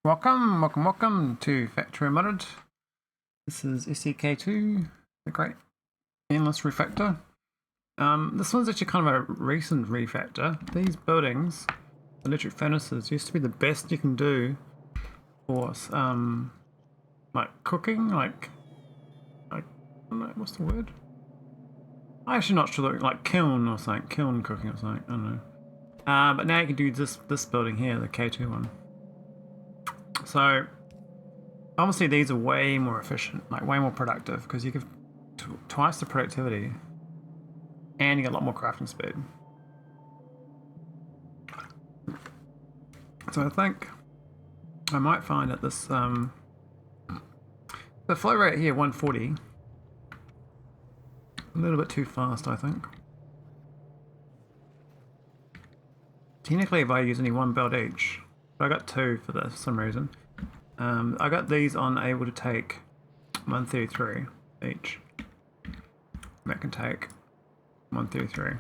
Welcome to Factorio Modded. This is SEK2, the great endless refactor. This one's actually kind of a recent refactor. These buildings, electric furnaces, used to be the best you can do for like cooking, like I don't know, what's the word? I'm actually not sure, like kiln or something, kiln cooking or something, I don't know. But now you can do this building here, the K2 one. So obviously these are way more efficient, like way more productive, because you give twice the productivity and you get a lot more crafting speed. So I think I might find that this the flow rate here 140, a little bit too fast, I think. Technically if I use only one build each, but I got two for this for some reason. I got these on able to take 133 each. That can take 133.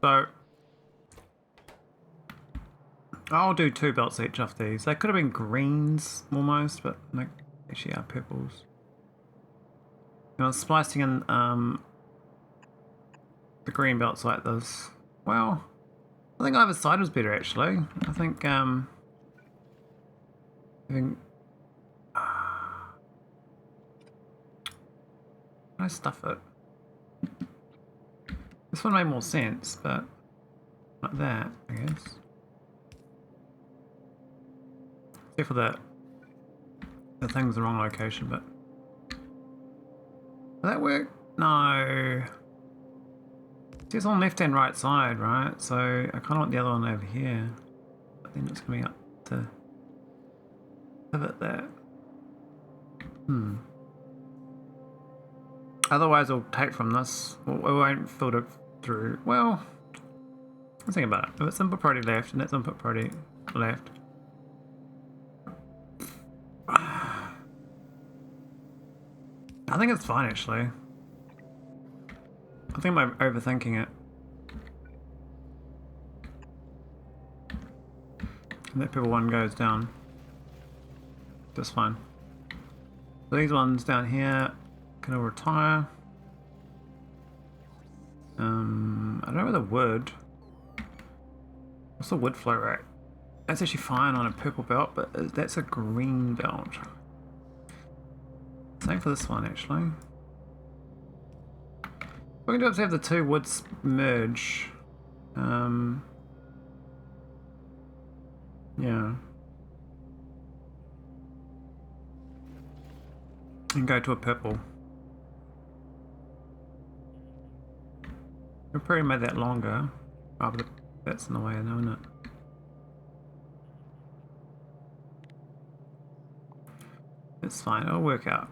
So I'll do two belts each off these. They could have been greens almost, but like actually are purples. And I was splicing in the green belts like this. Well, I think either side was better actually. I think can I stuff it? This one made more sense, but like that, I guess. Except for that, the thing's the wrong location, but will that work? No. It's on left and right side, right? So I kind of want the other one over here, but then it's coming up to pivot that. Otherwise, it'll take from this. It won't filter through. Well, let's think about it. If it's input priority left and that's input priority left. I think it's fine actually. I think I'm overthinking it. And that purple one goes down. Just fine. So these ones down here can all retire. I don't know where the wood. What's the wood flow rate? That's actually fine on a purple belt, but that's a green belt. Same for this one actually. What we can do is have the two woods merge. Yeah. And go to a purple. We probably made that longer. Oh, but that's in the way now, isn't it? It's fine, it'll work out.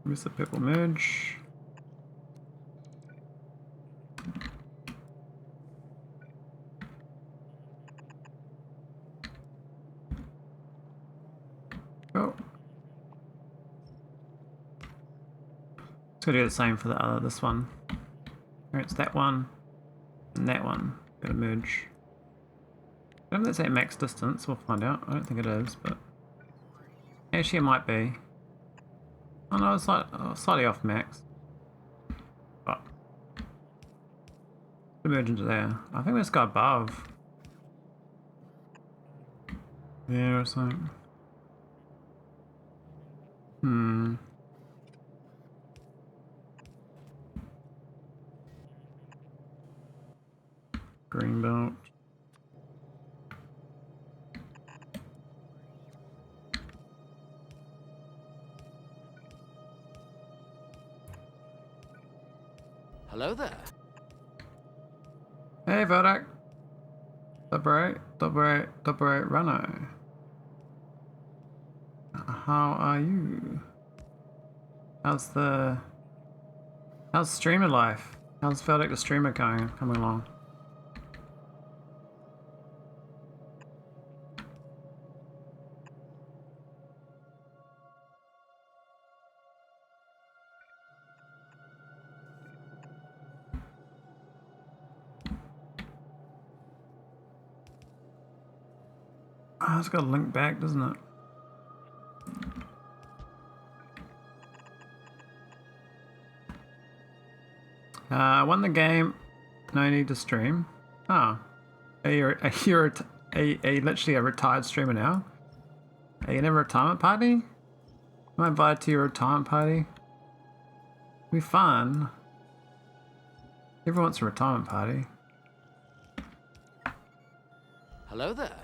Where's the purple merge? Oh. It's gonna do the same for the other, this one. Or it's that one and that one. Gotta merge. I don't think that's at max distance, we'll find out. I don't think it is, but actually it might be. Oh no, it's like slightly off max. But merge into there. I think let's go above. There or something. Green belt. Hello there. Hey Vodak. Dobre Rano. How are you? How's streamer life? How's Vodak the streamer coming along? Oh, it's got a link back, doesn't it? Won the game. No need to stream. Oh. Are you literally a retired streamer now? Are you in a retirement party? Am I invited to your retirement party? It'll be fun. Everyone wants a retirement party. Hello there.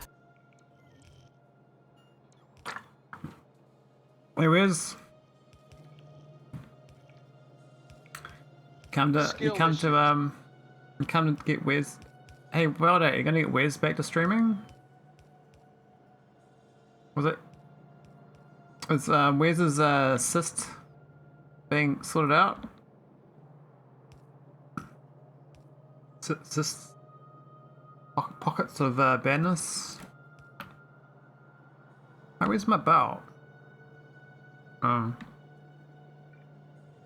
Hey, Wiz. You come to get Wiz. Hey, Welder, are you gonna get Wiz back to streaming? Was it? Was Wiz's cyst being sorted out? Cyst pockets of badness. Oh, where's my belt? Oh.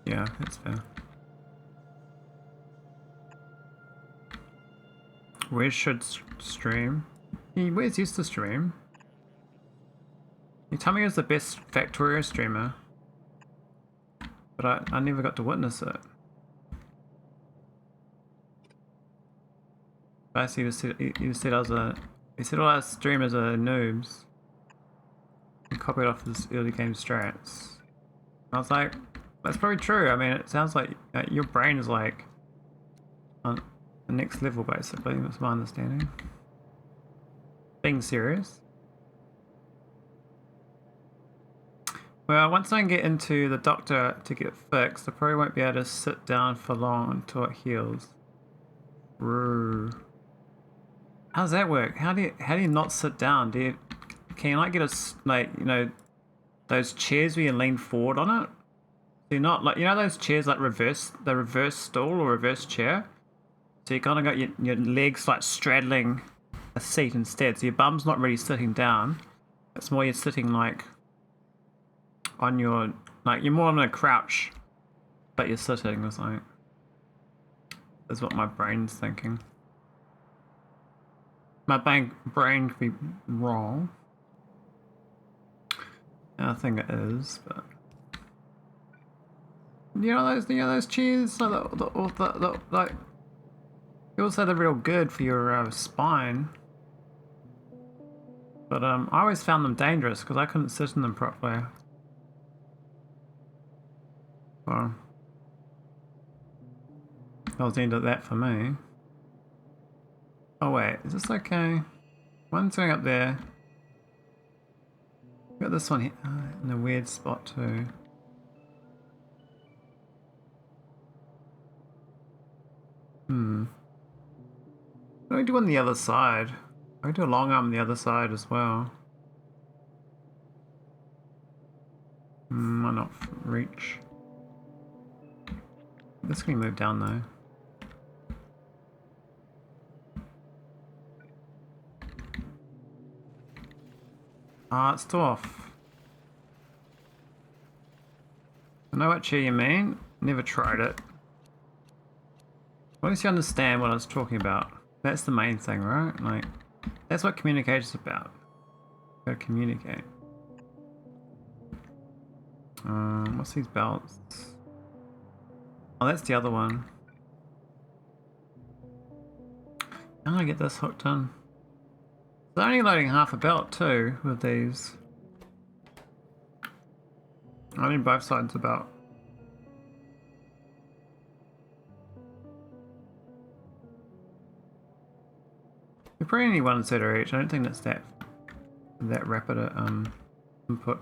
Yeah, that's fair. Wes should stream. Wes used to stream. You told me he was the best Factorio streamer. But I never got to witness it. Basically, he said I was a... He said all our streamers are noobs. He copied off his early game strats. I was like, that's probably true. I mean, it sounds like your brain is like on the next level, basically. That's my understanding. Being serious. Well, once I can get into the doctor to get fixed, I probably won't be able to sit down for long until it heals. Roo. How does that work? How do you not sit down? Can you like get those chairs where you lean forward on it? So you're not like, those chairs like the reverse stool or reverse chair? So you kind of got your legs like straddling a seat instead. So your bum's not really sitting down. It's more you're sitting like on your, like you're more on a crouch, but you're sitting or something. That's what my brain's thinking. My brain could be wrong. I think it is, but those chairs, like people say they're real good for your spine, but I always found them dangerous because I couldn't sit in them properly. Well, that was the end of that for me. Oh wait, is this okay? One's going up there. Got this one here in a weird spot too. Let me do on the other side. I can do a long arm on the other side as well. Why not reach? This can move down though. Ah, it's still off. I know what chair you mean. Never tried it. At least you understand what I was talking about. That's the main thing, right? Like, that's what communication's about. You gotta communicate. What's these belts? Oh, that's the other one. How do I get this hooked in? They're only loading half a belt too with these. I need both sides of the belt. You probably need one set each. I don't think that's that rapid input.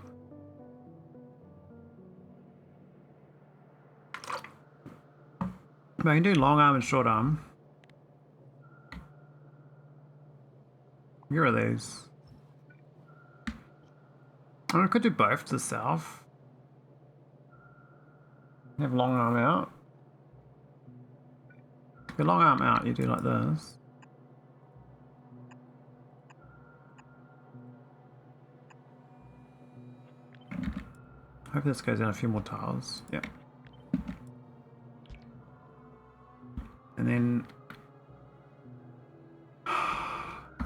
But I can do long arm and short arm. Here are these. I could do both to the south. You have long arm out. Your long arm out, you do like this. Hope this goes down a few more tiles. Yep. And then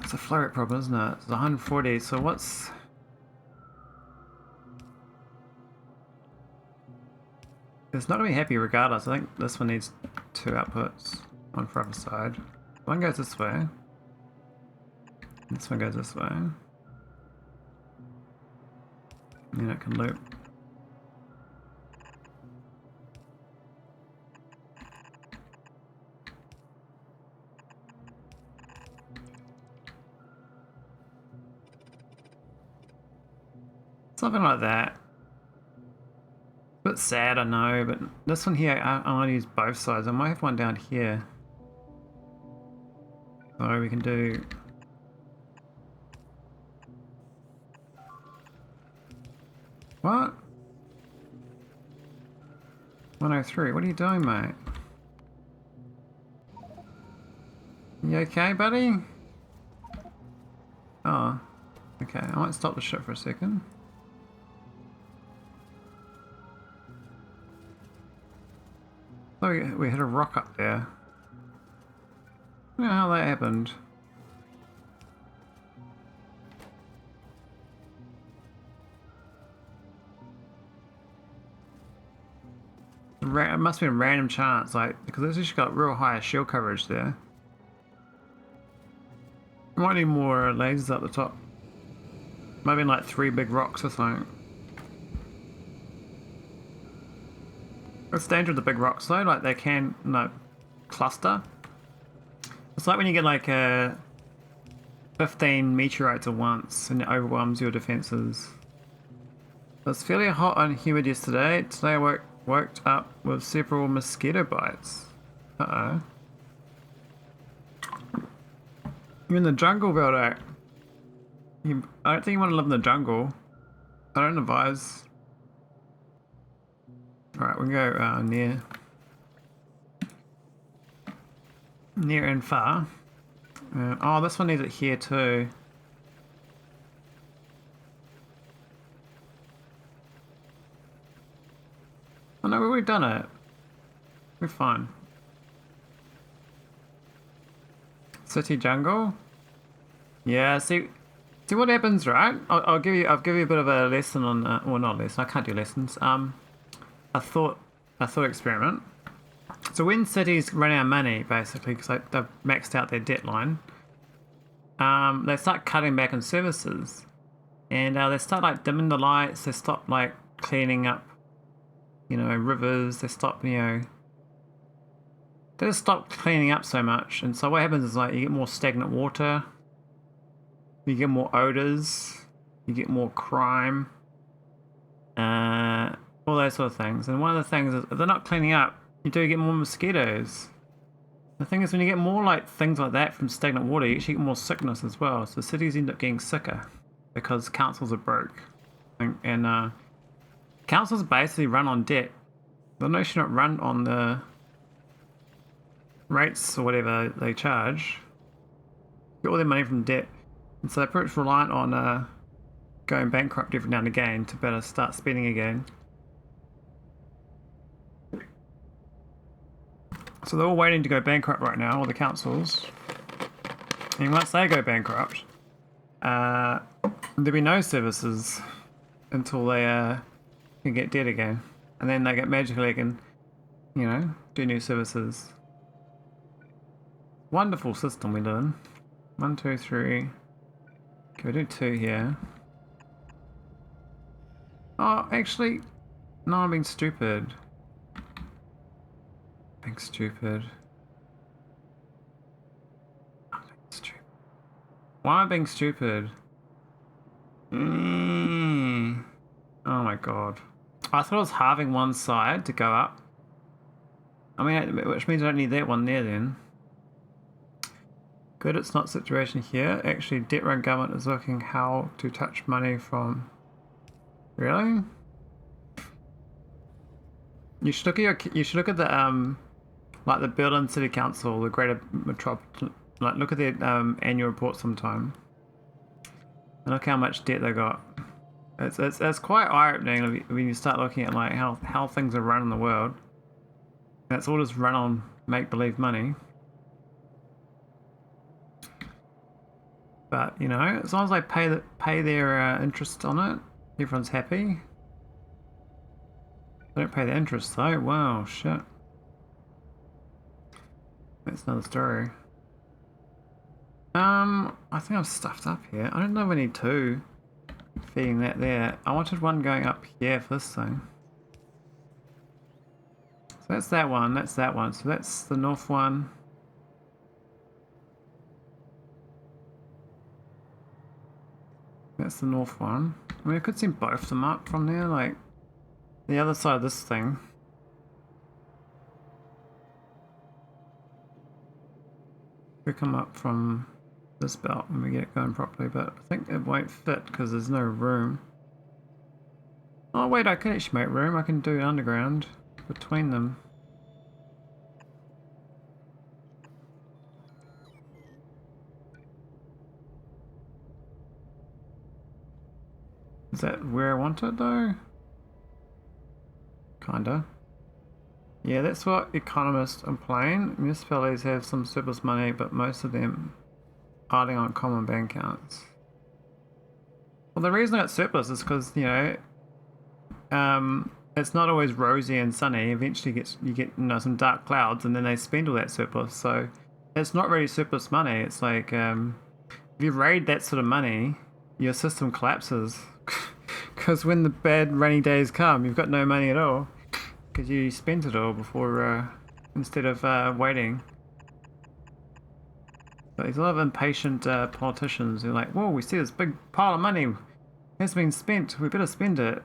It's a flow rate problem, isn't it? It's 140, so what's... It's not going to be happy regardless. I think this one needs 2 outputs. One for other side. One goes this way. This one goes this way. And then it can loop. Something like that. Bit sad, I know, but this one here, I want to use both sides. I might have one down here. So we can do... What? 103, what are you doing, mate? You okay, buddy? Oh, okay, I might stop the ship for a second. Oh, we hit a rock up there. I don't know how that happened. It must be a random chance, like, because it's just got real high shield coverage there. Might need more lasers up the top. Maybe like 3 big rocks or something. It's the danger of the big rocks though, like they can, cluster. It's like when you get like 15 meteorites at once and it overwhelms your defenses. It was fairly hot and humid yesterday. Today I woke up with several mosquito bites. Uh-oh. You're in the jungle, Veldak. I don't think you want to live in the jungle. I don't advise. Alright, we can go near and far. Oh, this one needs it here too. Oh no, we've already done it. We're fine. City jungle. Yeah, see what happens, right? I'll give you a bit of a lesson on well, not a lesson. I can't do lessons. A thought experiment. So when cities run out of money, basically, because they've maxed out their debt line, they start cutting back on services, and they start like dimming the lights. They stop like cleaning up, rivers. They stop, they just stop cleaning up so much. And so what happens is like you get more stagnant water, you get more odors, you get more crime, all those sort of things. And one of the things is if they're not cleaning up, you do get more mosquitoes. The thing is, when you get more like things like that from stagnant water, you actually get more sickness as well. So cities end up getting sicker because councils are broke, and councils basically run on debt. They're not run on the rates or whatever they charge. Get all their money from debt, and so they're pretty much reliant on going bankrupt every now and again to better start spending again. So they're all waiting to go bankrupt right now, all the councils. And once they go bankrupt, there'll be no services until they can get dead again. And then they get magically can, do new services. Wonderful system we live in. 1, 2, 3. Okay, we do 2 here. Oh, actually, no, I'm being stupid. Being stupid. I'm being stupid. Why am I being stupid? Oh my god. I thought I was halving one side to go up. I mean, which means I don't need that one there then. Good, it's not situation here. Actually, debt run government is looking how to touch money from... Really? You should look at the like the Berlin City Council, the Greater Metropolitan. Like, look at their annual report sometime. And look how much debt they got. It's quite eye-opening when you start looking at like how things are run in the world. And it's all just run on make-believe money. But, you know, as long as they pay their interest on it, everyone's happy. They don't pay the interest though. Wow, shit. That's another story. I think I've stuffed up here. I don't know if I need two. Feeding that there. I wanted one going up here for this thing. So that's that one, that's that one. So that's the north one. That's the north one. I mean, I could send both of them up from there, like the other side of this thing. We come up from this belt when we get it going properly, but I think it won't fit because there's no room. Oh wait, I can actually make room. I can do underground between them. Is that where I want it though? Kinda. Yeah, that's what economists are playing. Municipalities have some surplus money, but most of them piling on common bank accounts. Well, the reason it's surplus is because, you know, it's not always rosy and sunny. Eventually you get you know, some dark clouds and then they spend all that surplus. So it's not really surplus money. It's like if you raid that sort of money, your system collapses. Because when the bad rainy days come, you've got no money at all. Because you spent it all before, instead of waiting. But there's a lot of impatient politicians who are like, whoa, we see this big pile of money has been spent, we better spend it.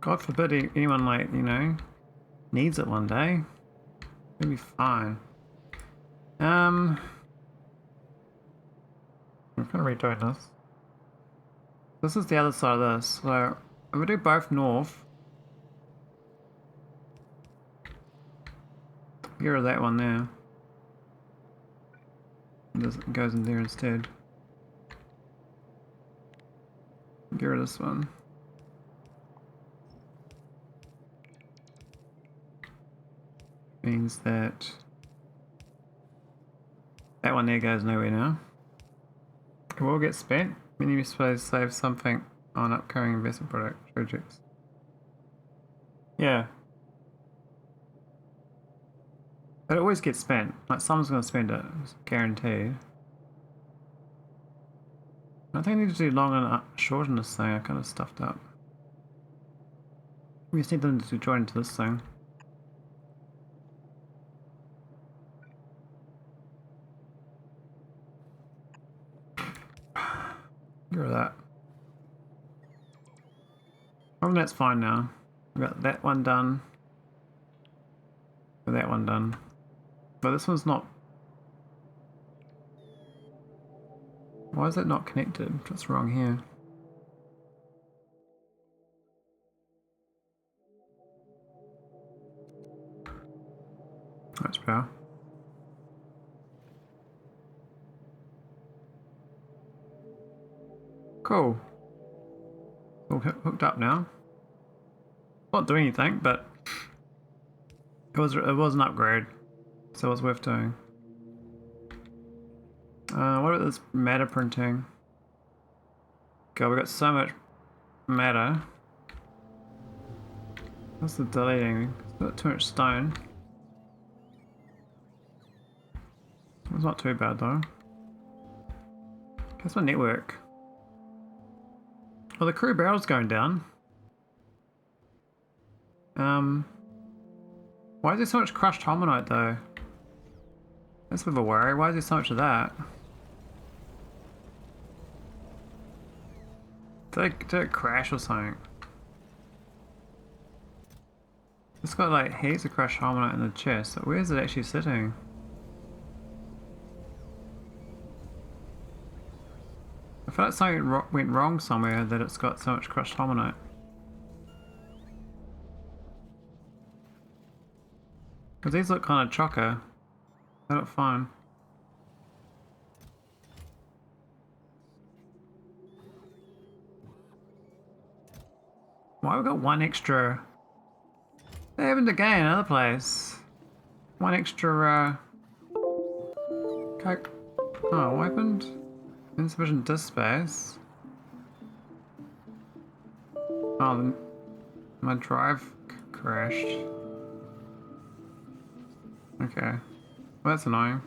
God forbid anyone, like, you know, needs it one day. It'll be fine. I'm kind of redoing this. This is the other side of this, so if we do both north, get rid of that one there. It goes in there instead. Get rid of this one. Means that that one there goes nowhere now. It will get spent. Many municipalities save something on upcoming investment projects. Yeah. But it always gets spent. Like someone's going to spend it. It's guaranteed. I think I need to do long and short in this thing. I kind of stuffed up. We just need them to join into this thing. Get rid of that. I think that's fine now. We got that one done. With that one done. But this one's not. Why is that not connected? What's wrong here? That's better. Cool. All hooked up now. Not doing anything, but it was an upgrade, so it was worth doing. What about this matter printing? God, we got so much matter. What's the deleting? It's got too much stone. It's not too bad though. That's my network. Well, the crew barrel's going down. Why is there so much crushed hominite though? That's a bit of a worry. Why is there so much of that? Did it crash or something? It's got like heaps of crushed hominite in the chest. So where is it actually sitting? I feel like something went wrong somewhere that it's got so much crushed hominite. Because these look kind of chocker. They look fine. Why we got one extra? They happened again, another place. One extra Okay. Oh, what happened? Insufficient disk space. Oh, my drive crashed. Okay. Well, that's annoying.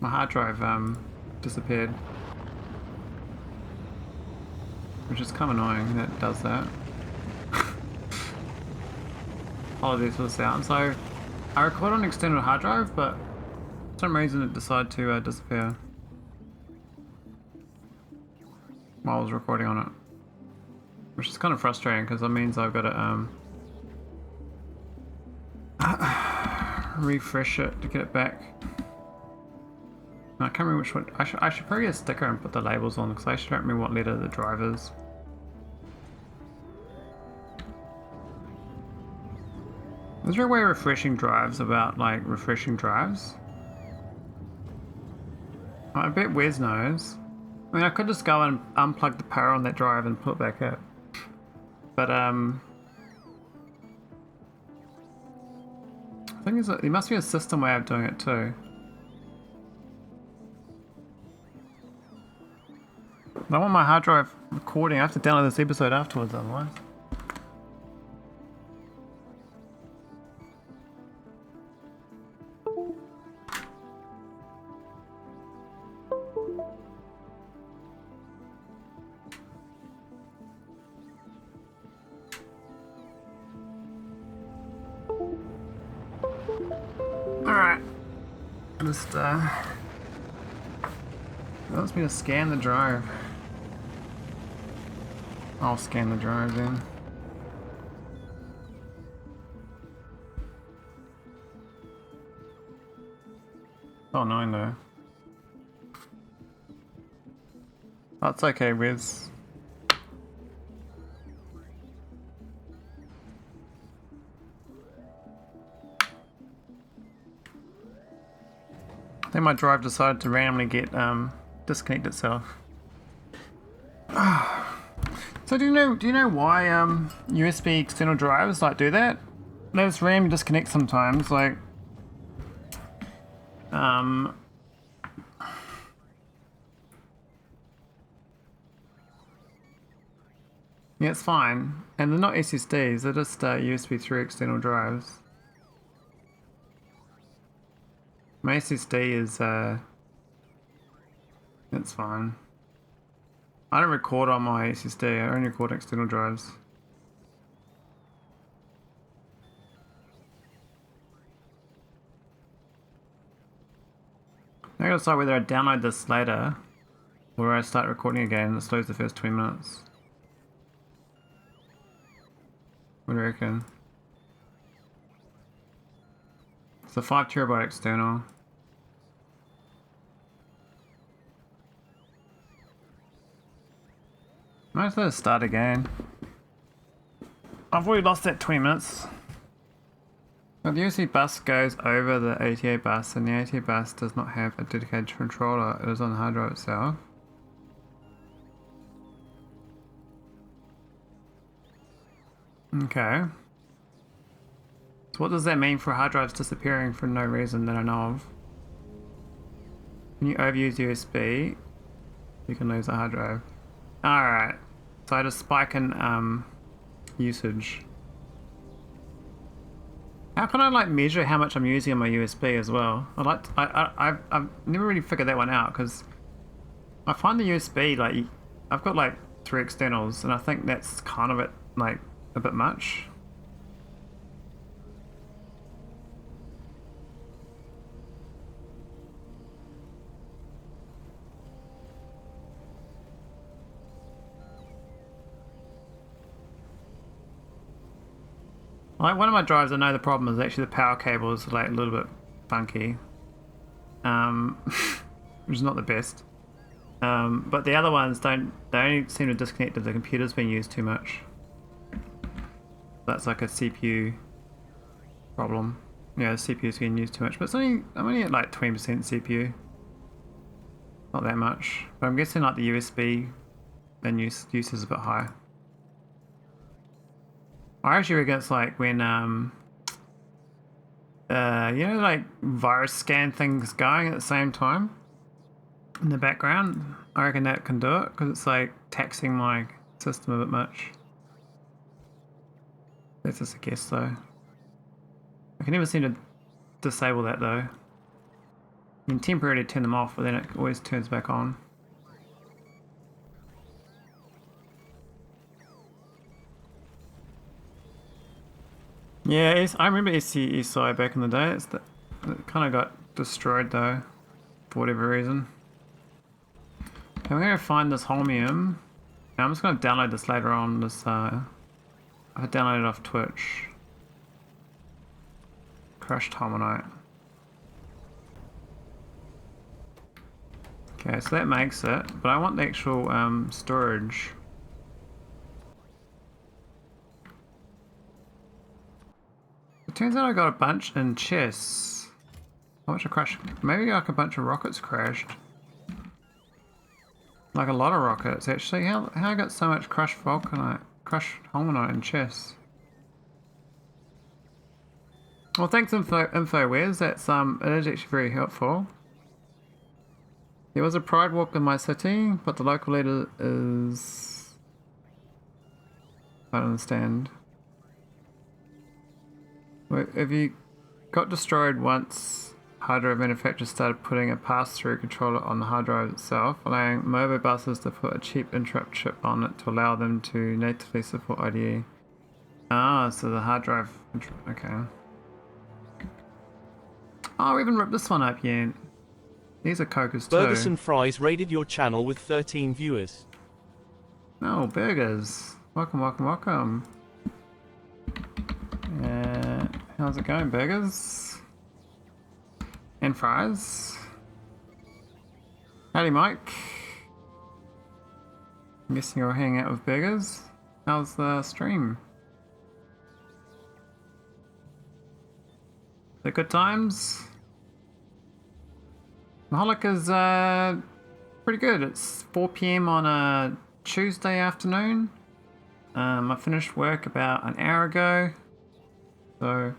My hard drive disappeared. Which is kind of annoying that it does that. Apologies for the sound. So, I record on an external hard drive, but for some reason it decided to disappear while I was recording on it. Which is kind of frustrating because that means I've got to refresh it to get it back. I can't remember which one. I should probably get a sticker and put the labels on because I actually don't remember what letter the drive is. Is there a way of refreshing drives about like refreshing drives? I bet Wes knows. I mean, I could just go and unplug the power on that drive and put it back up. But I think there must be a system way of doing it too. I want my hard drive recording. I have to download this episode afterwards otherwise. Alright. Just it wants me to scan the drive. I'll scan the drive then. Oh, annoying though. That's okay, Wiz. I think my drive decided to randomly get disconnect itself. So do you know why USB external drives like do that? They just randomly disconnect sometimes, like yeah, it's fine. And they're not SSDs, they're just USB 3 external drives. My SSD is it's fine. I don't record on my SSD, I only record external drives. I gotta decide whether I download this later or I start recording again and it slows the first 20 minutes. What do you reckon? It's a 5 terabyte external. Might as well start again. I've already lost that 20 minutes. But the USB bus goes over the ATA bus, and the ATA bus does not have a dedicated controller. It is on the hard drive itself. Okay. So what does that mean for hard drives disappearing for no reason that I know of? When you overuse USB, you can lose a hard drive. Alright. So I had a spike in usage. How can I like measure how much I'm using on my USB as well? I've never really figured that one out because I find the USB like I've got like 3 externals and I think that's kind of like a bit much. Like one of my drives, I know the problem is actually the power cable is like a little bit funky, which is not the best. But the other ones they only seem to disconnect if the computer's being used too much. That's like a CPU problem. Yeah, the CPU's being used too much, but I'm only at like 20% CPU. Not that much, but I'm guessing like the USB then use is a bit high. I actually reckon it's like when you know, like virus scan things going at the same time in the background. I reckon that can do it because it's like taxing my system a bit much. That's just a guess though. I can never seem to disable that though. You can temporarily turn them off, but then it always turns back on. Yeah, I remember SCSI back in the day. It kind of got destroyed though, for whatever reason. I'm going to find this holmium. I'm just going to download this later on. I downloaded it off Twitch. Crushed holmonite. Okay, so that makes it, but I want the actual storage. It turns out I got a bunch in chests. A bunch of crashed. Maybe like a bunch of rockets crashed. Like a lot of rockets actually. How I got so much crushed holmonite in chests? Well, thanks InfoWares. That's it is actually very helpful. There was a pride walk in my city, but the local leader is... I don't understand. If you got destroyed once hard drive manufacturers started putting a pass-through controller on the hard drive itself, allowing mobile buses to put a cheap interrupt chip on it to allow them to natively support IDE. Ah, so the hard drive... Okay. Oh, we haven't ripped this one up yet. These are cokers too. Burgers and Fries raided your channel with 13 viewers. Oh, burgers. Welcome, welcome, welcome. How's it going, burgers? And fries. Howdy, Mike. I'm guessing you're hanging out with burgers. How's the stream? The good times? Maholic is pretty good. It's 4 PM on a Tuesday afternoon. I finished work about an hour ago. So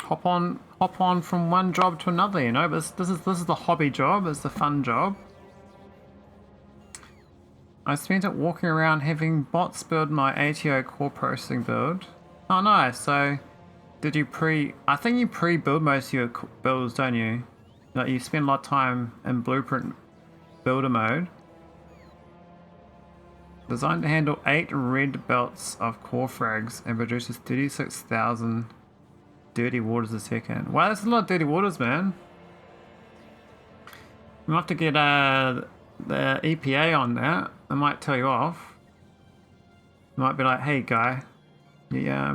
hop on from one job to another, you know, but this is the hobby job, it's the fun job. I spent it walking around having bots build my ATO core processing build. Oh nice, so did you I think you pre-build most of your builds, don't you? Like you spend a lot of time in blueprint builder mode. Designed to handle 8 red belts of core frags and produces 36,000 dirty waters a second. Wow, that's a lot of dirty waters, man. We'll have to get the EPA on that. I might tell you off. I might be like, hey guy, you're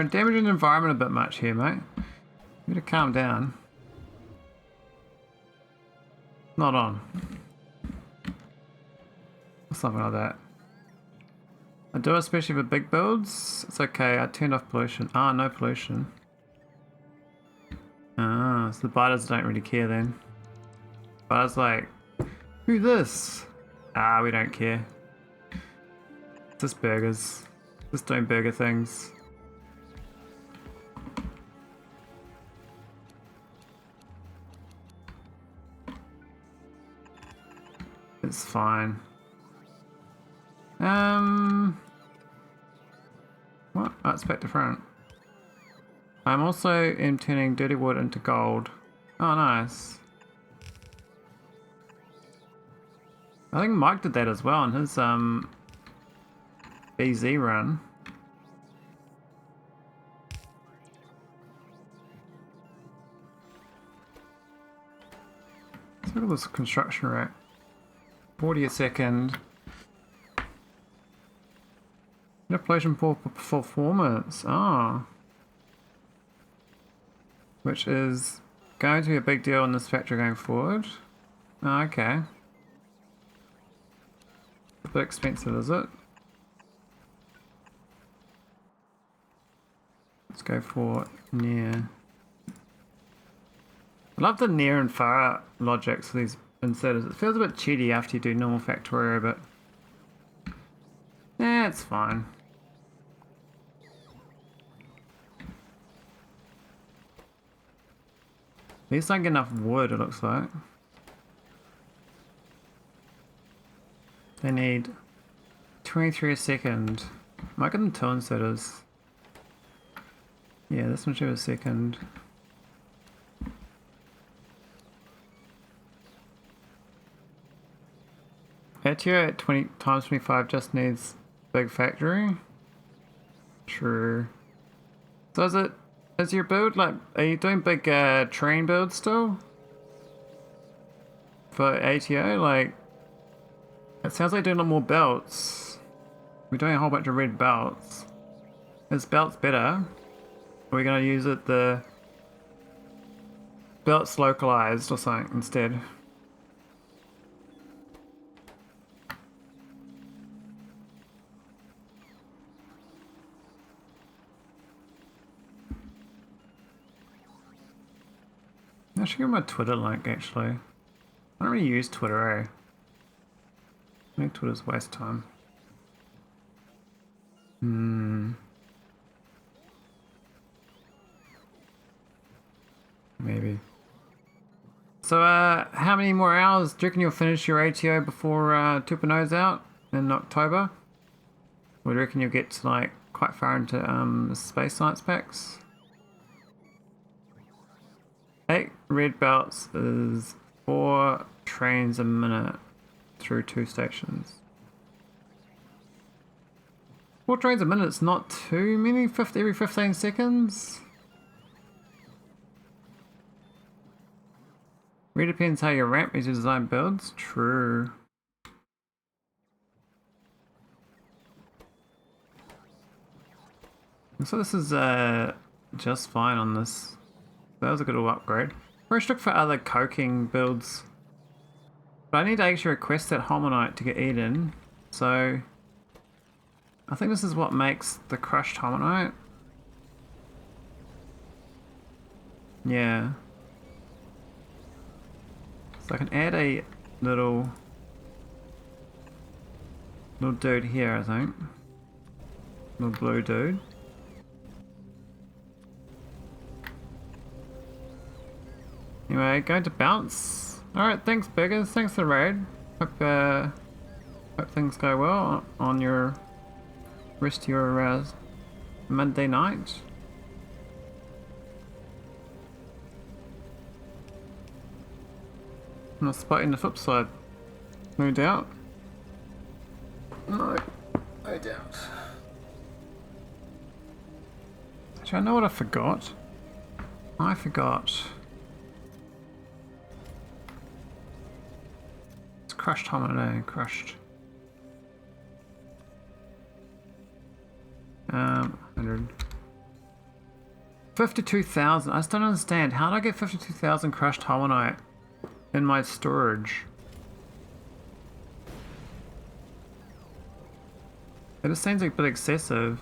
damaging the environment a bit much here, mate. You better calm down. Not on. Something like that. I do, especially for big builds. It's okay, I turned off pollution. Ah, no pollution. Ah, so the biters don't really care then. Biters like, who this? Ah, we don't care. Just burgers. Just doing burger things. It's fine. What? Oh, it's back to front. I'm also turning dirty wood into gold. Oh, nice. I think Mike did that as well in his BZ run. Let's look at this construction rate. 40 a second. Manipulation for performance. Ah. Which is going to be a big deal in this factory going forward. Oh, okay. A bit expensive, is it? Let's go for near. I love the near and far logics for these inserters. It feels a bit cheaty after you do normal Factorio, but yeah, it's fine. least I can get enough wood, it looks like. They need 23 a second. Might get them 2 instead of. Yeah, this one should have a second. ATO at 20 times 25 just needs big factory. True. So is your build like, are you doing big train builds still? For ATO? Like, it sounds like doing a lot more belts. We're doing a whole bunch of red belts. Is belts better? Are we gonna use it the belts localized or something instead? I should get my Twitter link actually. I don't really use Twitter, eh? I think Twitter's a waste of time. Maybe. So, how many more hours do you reckon you'll finish your ATO before Tupano's out in October? Or do you reckon you'll get to like quite far into the space science packs? 8 red belts is 4 trains a minute through 2 stations. 4 trains a minute is not too many, every 15 seconds. Really depends how your ramp is design builds. True. So this is just fine on this. That was a good little upgrade. We're stuck for other coking builds. But I need to actually request that homonite to get eaten. So I think this is what makes the crushed homonite. Yeah. So I can add a little dude here, I think. Little blue dude. Anyway, going to bounce. Alright, thanks Biggers, thanks for the raid. Hope things go well on your rest of your Monday night. I'm not spotting the flip side. No doubt. No doubt. Actually, I know what I forgot. I forgot. It's crushed hominid, crushed. 100. 52,000. I still don't understand. How did I get 52,000 crushed hominite in my storage? It just seems like a bit excessive.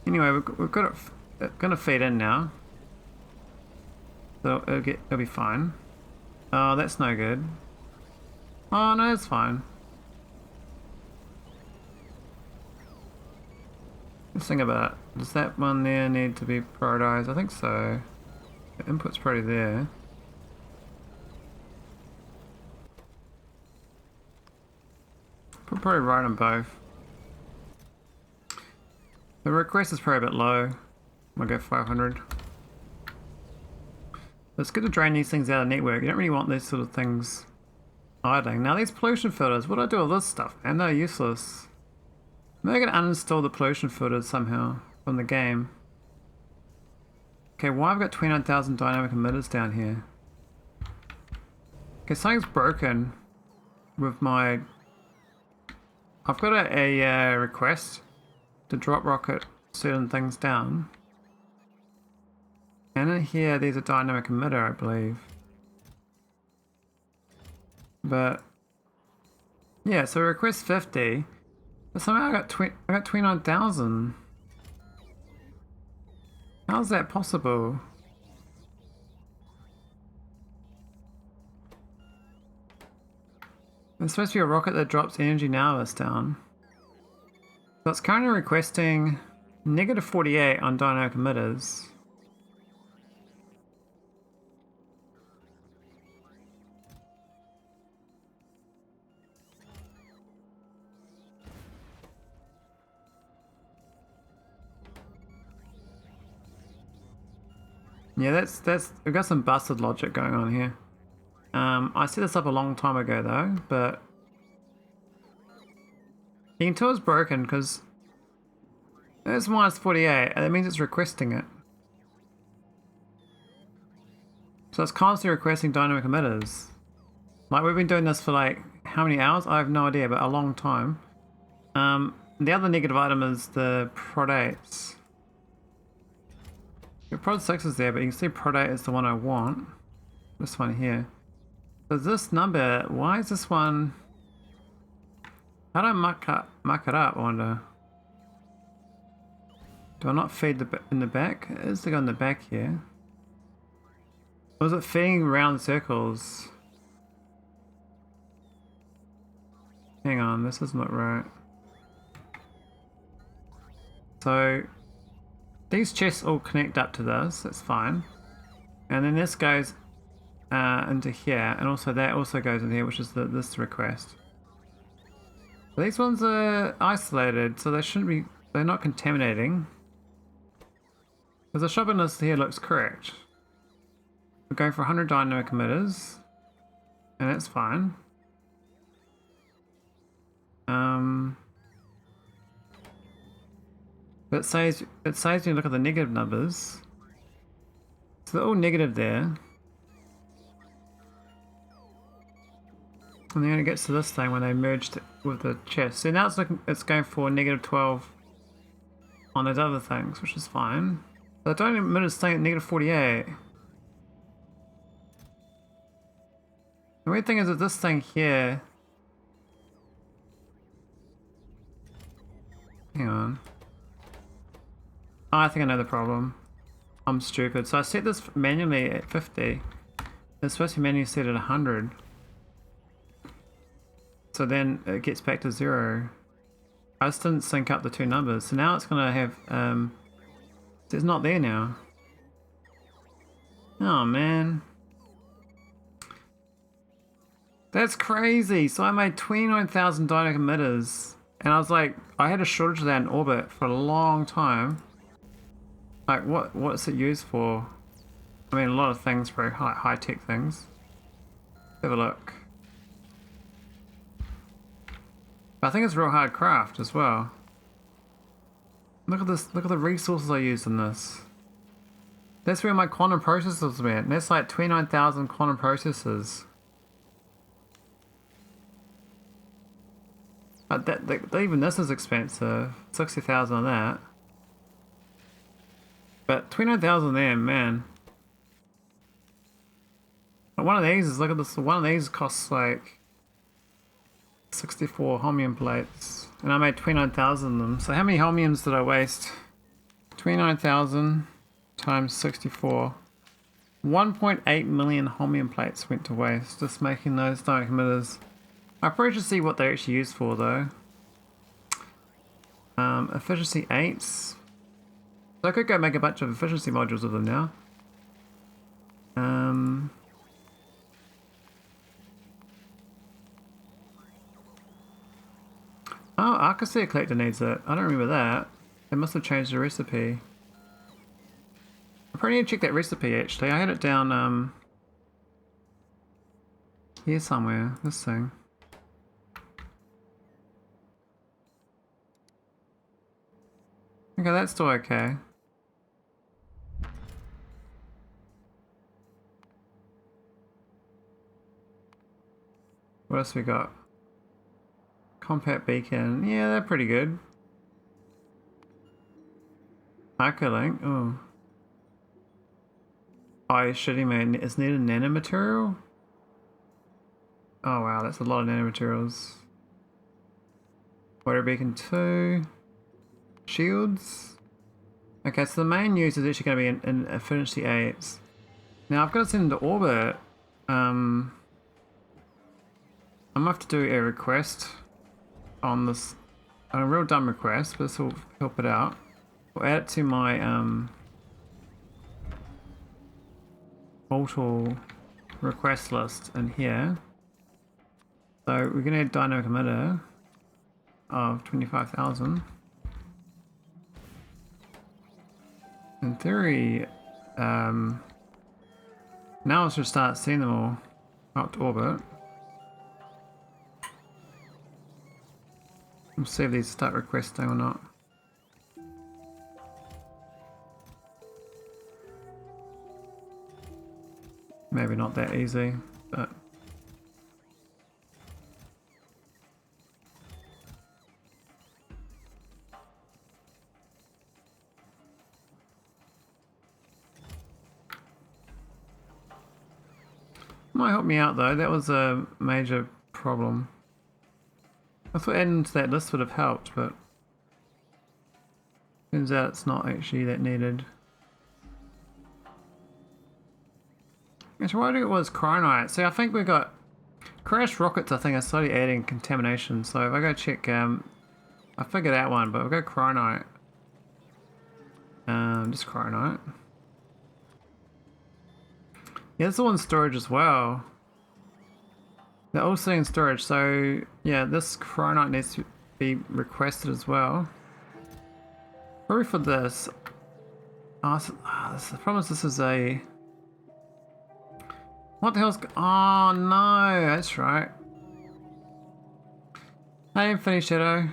Anyway, we've got it gonna feed in now, so it'll be fine. Oh, that's no good. Oh no, it's fine. Let's think about it. Does that one there need to be prioritized? I think so. The input's probably there. Probably right on both. The request is probably a bit low. I'll go 500. It's good to drain these things out of the network. You don't really want these sort of things idling. Now these pollution filters, what do I do with this stuff? And they're useless. Maybe I can uninstall the pollution filters somehow from the game. Okay, why have I got 29,000 dynamic emitters down here? Okay, something's broken with my... I've got a request to drop rocket certain things down. And in here, there's a dynamic emitter, I believe. But yeah, so request 50. But somehow I got 29,000. How's that possible? There's supposed to be a rocket that drops energy now that's down. So it's currently requesting -48 on dynamic emitters. Yeah, that's we've got some busted logic going on here. I set this up a long time ago though, but you can tell it's broken because it's -48, and that means it's requesting it. So it's constantly requesting dynamic emitters. Like we've been doing this for like how many hours? I have no idea, but a long time. The other negative item is the prod 8s. The prod 6 is there, but you can see prod 8 is the one I want. This one here. So this number, why is this one? How do I muck it up, I wonder? Do I not feed in the back? It is to go in the back here. Or is it feeding around circles? Hang on, this is not right. So these chests all connect up to this, that's fine. And then this goes into here, and also that also goes in here, which is this request. These ones are isolated, so they shouldn't be, they're not contaminating. Because the shopping list here looks correct. We're going for 100 dynamic emitters, and that's fine. But it says when you look at the negative numbers, so they're all negative there. And then it gets to this thing when they merged it with the chest. So now it's going for -12 on those other things, which is fine. But the dynamic emitter is staying at -48. The weird thing is that this thing here. Hang on. Oh, I think I know the problem. I'm stupid. So I set this manually at 50. It's supposed to be manually set at 100. So then it gets back to 0. I just didn't sync up the two numbers. So now it's going to have... it's not there now. Oh man. That's crazy. So I made 29,000 dynamic emitters. And I was like, I had a shortage of that in orbit for a long time. Like, what's it used for? I mean, a lot of things, very high-tech things. Let's have a look. But I think it's real hard craft as well. Look at this, look at the resources I used in this. That's where my quantum processors went. That's like 29,000 quantum processors. But even this is expensive. 60,000 on that. But 29,000 there, man. But one of these is, look at this, one of these costs like 64 holmium plates. And I made 29,000 of them. So how many holmiums did I waste? 29,000 times 64. 1.8 million holmium plates went to waste just making those dynamic emitters. I probably should see what they're actually used for though. Efficiency 8s. So I could go make a bunch of efficiency modules of them now. Oh, Arcasia Collector needs it. I don't remember that. They must have changed the recipe. I probably need to check that recipe actually. I had it down here somewhere. This thing. Okay, that's still okay. What else we got? Compact beacon. Yeah, they're pretty good. Hyperlink. Oh. Oh, you're shitting me. It's needed nanomaterial? Oh wow, that's a lot of nanomaterials. Water beacon 2. Shields. Okay, so the main use is actually going to be in efficiency 8s. Now I've got to send them to orbit. I'm going to have to do a request on this a real dumb request, but this will help it out. We'll add it to my orbital request list in here. So we're going to add dynamic emitter of 25,000. In theory, now I should start seeing them all up to orbit. We'll see if these start requesting or not. Maybe not that easy, but might help me out though. That was a major problem. I thought adding to that list would have helped, but turns out it's not actually that needed. Actually, what I do was cryonite. See, I think we got crashed rockets. I think are slowly adding contamination. So if I go check, I figured out one, but we'll go cryonite. Just cryonite. Yeah, it's all in storage as well. They're all sitting in storage, so yeah, this cryonite needs to be requested as well. Probably for this. I promise this is a. What the hell's? Oh no, that's right. Hey, Infinity Shadow.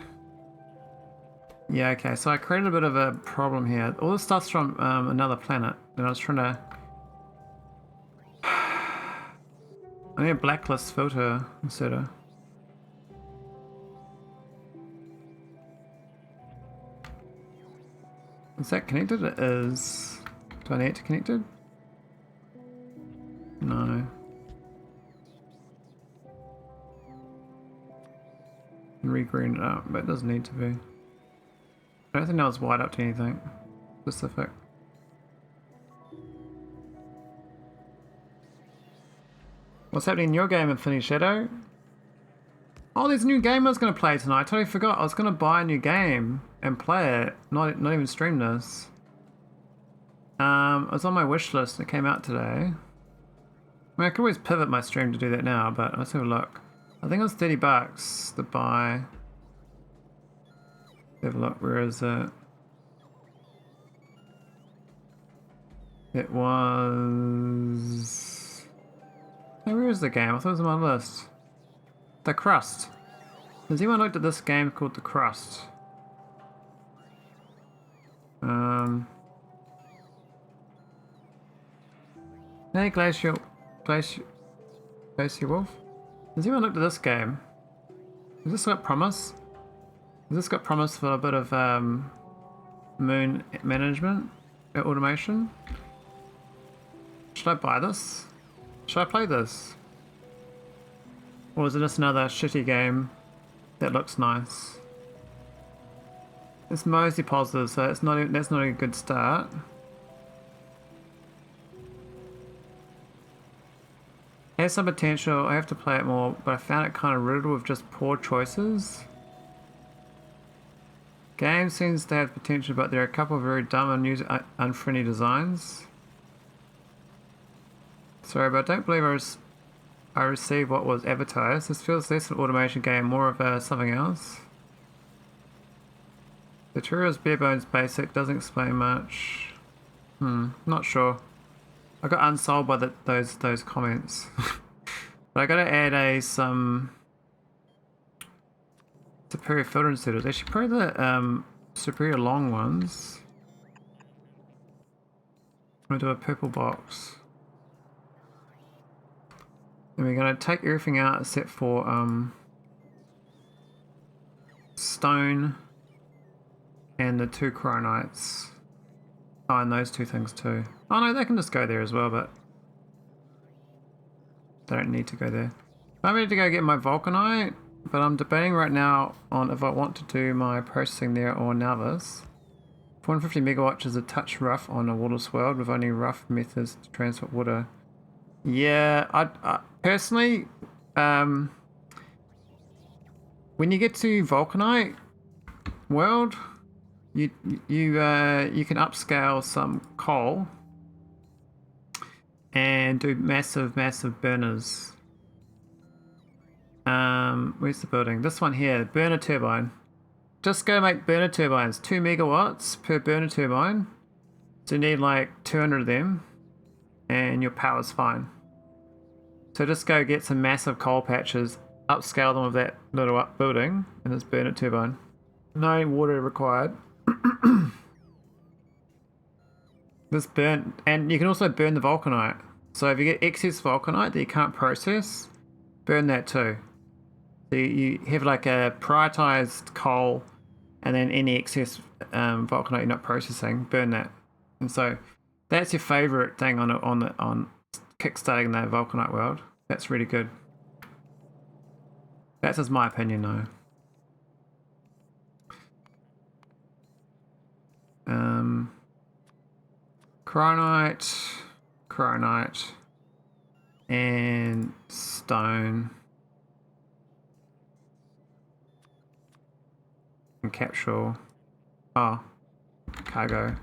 Yeah, okay, so I created a bit of a problem here. All this stuff's from another planet, and I was trying to. I need a blacklist filter instead of. Is that connected? It is. Do I need it connected? No. Regreen it up, but it doesn't need to be. I don't think that was wired up to anything specific. What's happening in your game, Infinity Shadow? Oh, there's a new game I was going to play tonight. I totally forgot. I was going to buy a new game and play it. Not even stream this. It was on my wish list and it came out today. I mean, I could always pivot my stream to do that now, but let's have a look. I think it was $30 to buy. Have a look. Where is it? It was... Hey, where is the game? I thought it was on my list. The Crust. Has anyone looked at this game called The Crust? Hey, Glacier Wolf. Has anyone looked at this game? Has this got promise? Has this got promise for a bit of moon management automation? Should I buy this? Should I play this? Or is it just another shitty game that looks nice? It's mostly positive, so that's not a good start. It has some potential. I have to play it more, but I found it kind of riddled with just poor choices. Game seems to have potential, but there are a couple of very dumb and unfriendly designs. Sorry, but I don't believe I received what was advertised. This feels less an automation game, more of something else. The tutorial's bare bones basic, doesn't explain much. Not sure. I got unsold by those comments. But I gotta add some superior filter inserters. Actually, probably the superior long ones. I'm gonna do a purple box. And we're going to take everything out except for stone and the 2 cryonites. Oh, and those 2 things too. Oh no, they can just go there as well, but they don't need to go there. I'm ready to go get my vulcanite, but I'm debating right now on if I want to do my processing there or now this. 450 megawatts is a touch rough on a waterless world with only rough methods to transport water. Yeah, I personally, when you get to vulcanite, world, you can upscale some coal and do massive burners. Where's the building? This one here, burner turbine. Just go make burner turbines, 2 megawatts per burner turbine. So you need like 200 of them, and your power's fine. So just go get some massive coal patches, upscale them with that little up building, and just burn a turbine. No water required. Just burn, and you can also burn the vulcanite. So if you get excess vulcanite that you can't process, burn that too. So you have like a prioritized coal, and then any excess vulcanite you're not processing, burn that. And so that's your favorite thing on kickstarting the vulcanite world. That's really good. That's just my opinion though. Chromite, and stone, and capsule. Oh, cargo.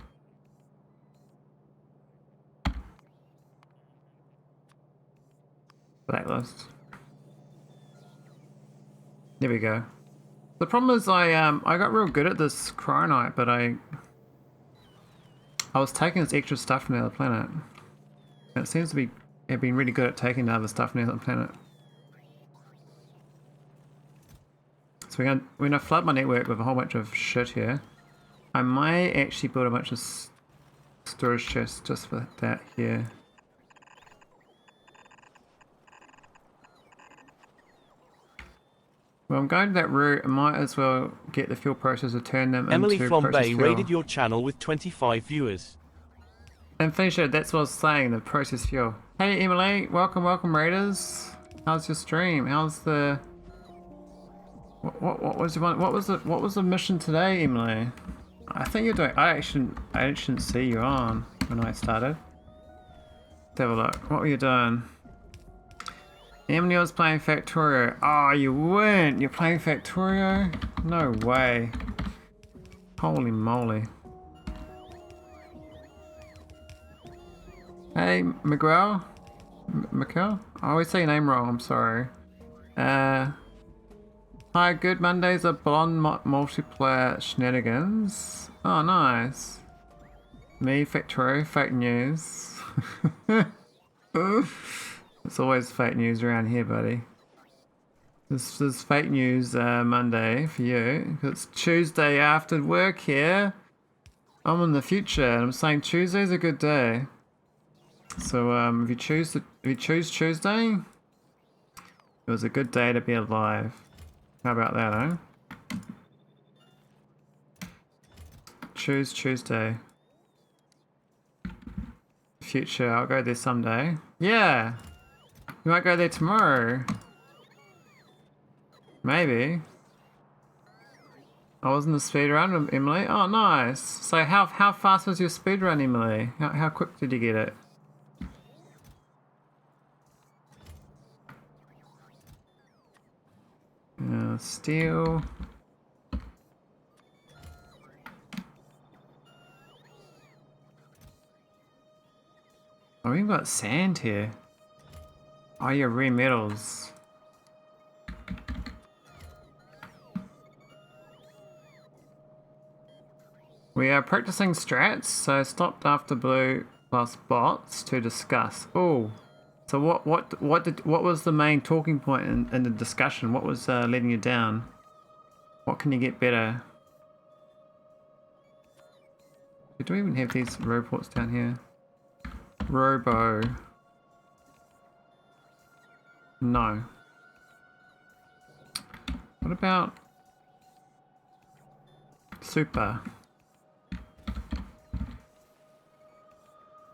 Blacklist. There we go. The problem is I got real good at this chromite, but I was taking this extra stuff from the other planet. And it seems to have been really good at taking the other stuff from the other planet. So we're gonna flood my network with a whole bunch of shit here. I might actually build a bunch of storage chests just for that here. Well, I'm going to that route. I might as well get the fuel processor, turn them Emily into from process Bay fuel. raided your channel with 25 viewers. And finish it. That's what I was saying. The process fuel. Hey Emily, welcome raiders. How's your stream? How's the? What was the mission today, Emily? I think you're doing. I shouldn't see you on when I started. Let's have a look. What were you doing? Emily was playing Factorio. Oh, you weren't. You're playing Factorio? No way. Holy moly. Hey, Miguel? Miguel? I always say your name wrong, I'm sorry. Hi, good Mondays are blonde multiplayer shenanigans. Oh, nice. Me, Factorio, fake news. It's always fake news around here, buddy. This is fake news Monday for you. It's Tuesday after work here. I'm in the future, and I'm saying Tuesday's a good day. So if you choose Tuesday, it was a good day to be alive. How about that, eh? Choose Tuesday. Future, I'll go there someday. Yeah. You might go there tomorrow. Maybe. I was in the speed run, Emily. Oh, nice. So how fast was your speed run, Emily? How quick did you get it? Steel. Oh, we've got sand here. Oh, yeah, rare metals. We are practicing strats, so stopped after blue plus bots to discuss. Oh, so what was the main talking point in the discussion? What was letting you down? What can you get better? Do we even have these robots down here? Robo. No. What about super?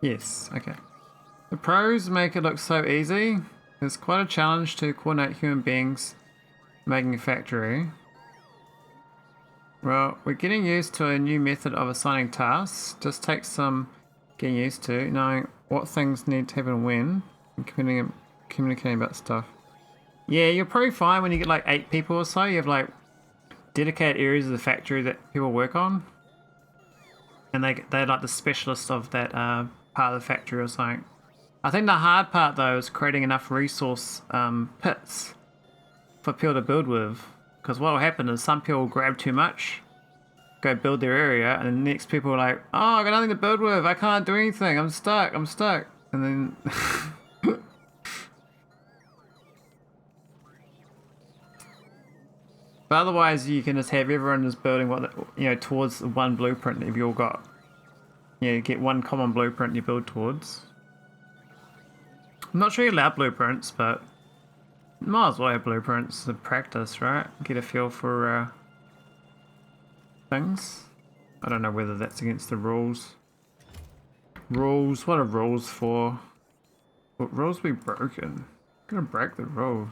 Yes, okay. The pros make it look so easy. It's quite a challenge to coordinate human beings making a factory. Well, we're getting used to a new method of assigning tasks. Just takes some getting used to, knowing what things need to happen when, and communicating about stuff. Yeah, you're probably fine when you get like 8 people or so. You have like dedicated areas of the factory that people work on, and they're like the specialists of that part of the factory or something. I think the hard part though is creating enough resource pits for people to build with, because what will happen is some people grab too much, go build their area, and the next people are like, oh, I got nothing to build with, I can't do anything, I'm stuck, and then but otherwise you can just have everyone just building what towards one blueprint that you've all got. You get one common blueprint you build towards. I'm not sure you're allowed blueprints, but might as well have blueprints to practice, right? Get a feel for things. I don't know whether that's against the rules. Rules? What are rules for? What rules we broken? I'm gonna break the rules.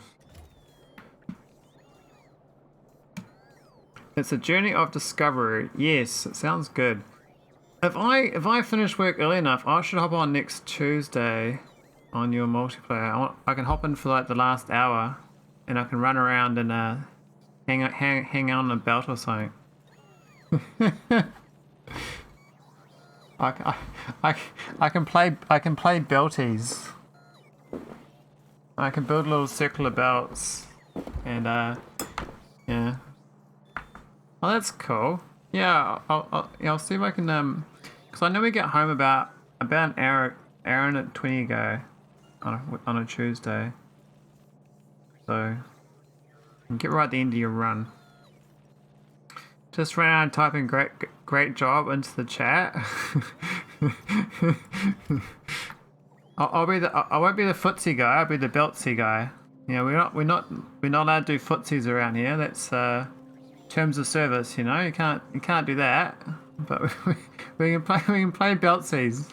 It's a journey of discovery. Yes, it sounds good. If I finish work early enough, I should hop on next Tuesday on your multiplayer. I can hop in for like the last hour, and I can run around and hang on a belt or something. I can play belties. I can build little circular belts, and yeah. Oh, that's cool. Yeah, I'll see if I can because I know we get home about an hour and 20 ago on a Tuesday. So get right at the end of your run. Just ran out and typing great job into the chat. I won't be the footsie guy. I'll be the beltsy guy. You know, we're not allowed to do footsies around here. That's terms of service. You know, you can't do that. But we can play beltsies.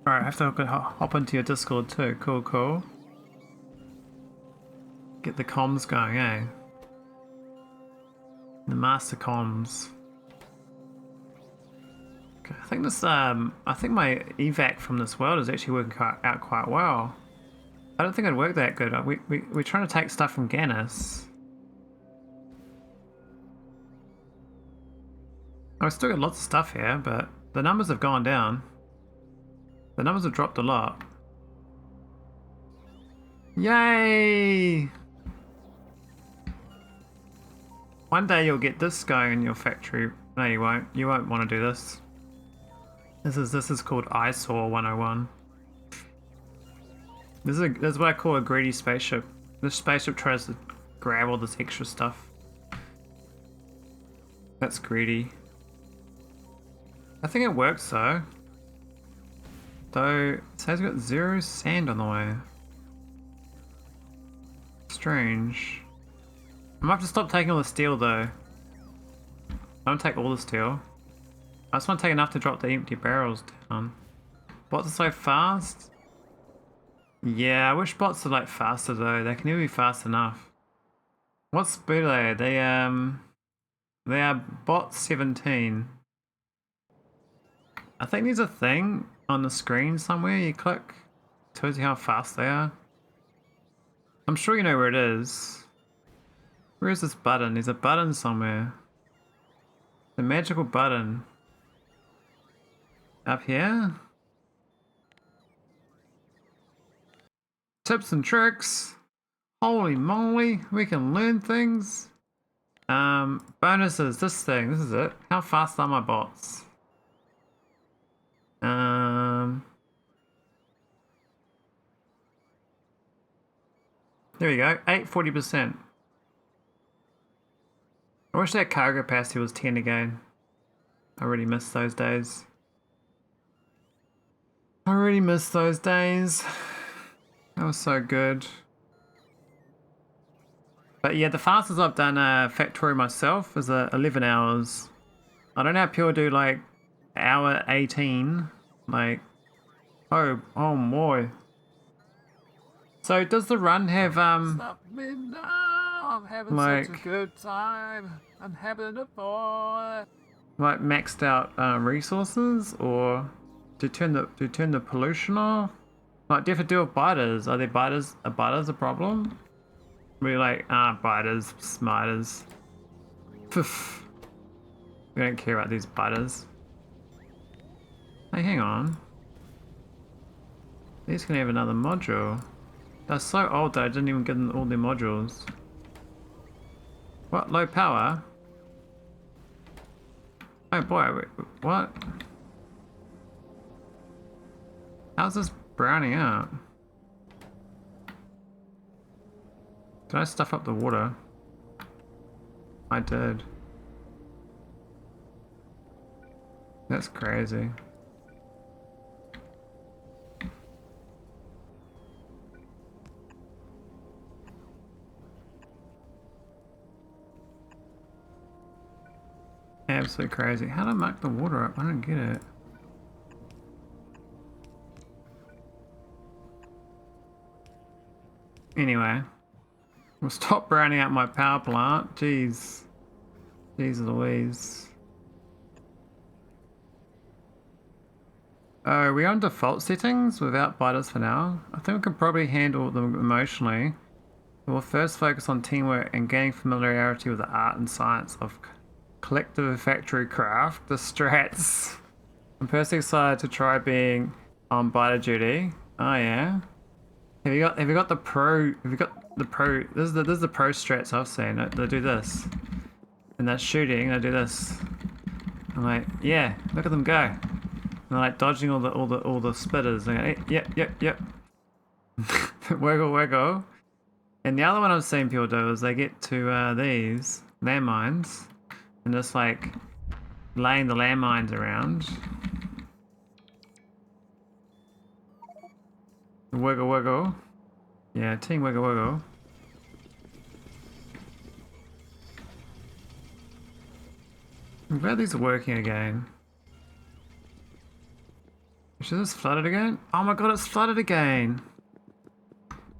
All right, I have to hop into your Discord too. Cool. Get the comms going, eh? The master comms. Okay, I think this I think my evac from this world is actually working out quite well. I don't think it'd work that good. We're trying to take stuff from Ganis. I've still got lots of stuff here, but the numbers have gone down. The numbers have dropped a lot. Yay! One day you'll get this going in your factory. No, you won't. You won't want to do this. This is called eyesore 101. This is what I call a greedy spaceship. This spaceship tries to grab all this extra stuff. That's greedy. I think it works though. Though it says it's got 0 sand on the way. Strange. I might have to stop taking all the steel though. I don't take all the steel. I just want to take enough to drop the empty barrels down. Bots are so fast. Yeah, I wish bots are like faster though. They can never be fast enough. What speed are they? They are bot 17. I think there's a thing on the screen somewhere you click. Tells you how fast they are. I'm sure you know where it is. Where is this button? There's a button somewhere. The magical button. Up here? Tips and tricks. Holy moly, we can learn things. Bonuses, this thing, this is it. How fast are my bots? There we go, 40%. I wish that cargo capacity was 10 again. I really miss those days. That was so good. But yeah, the fastest I've done Factorio myself is 11 hours. I don't know how people do like hour 18. Like, oh boy. So does the run have Stop me now! I'm having like, such a good time. I'm having a boy. like maxed out resources, or do you turn the pollution off? Like, do you have to deal with biters? Are biters a problem? We like, biters, smiters. Poof. We don't care about these biters. Hey, hang on. These can have another module. They're so old that I didn't even give them all their modules. What? Low power? Oh boy, wait, what? How's this browning out? Did I stuff up the water? I did. That's crazy. Absolutely crazy. How do I mark the water up? I don't get it. Anyway, we'll stop browning out my power plant. Jeez. Jeez Louise. Oh, are we on default settings without biters for now? I think we can probably handle them emotionally. We'll first focus on teamwork and gaining familiarity with the art and science of collective factory craft, the strats. I'm personally excited to try being on biter duty. Oh yeah. Have you got the pro? Have you got the pro? This is the pro strats I've seen. They do this, and they're shooting. They do this. I'm like, yeah, look at them go. And they're like dodging all the spitters. They're like, yep. Wiggle wiggle. And the other one I've seen people do is they get to these landmines and just like laying the landmines around. Wiggle wiggle. Yeah, team wiggle wiggle. I'm glad these are working again. Should this flooded again? Oh my god, it's flooded again!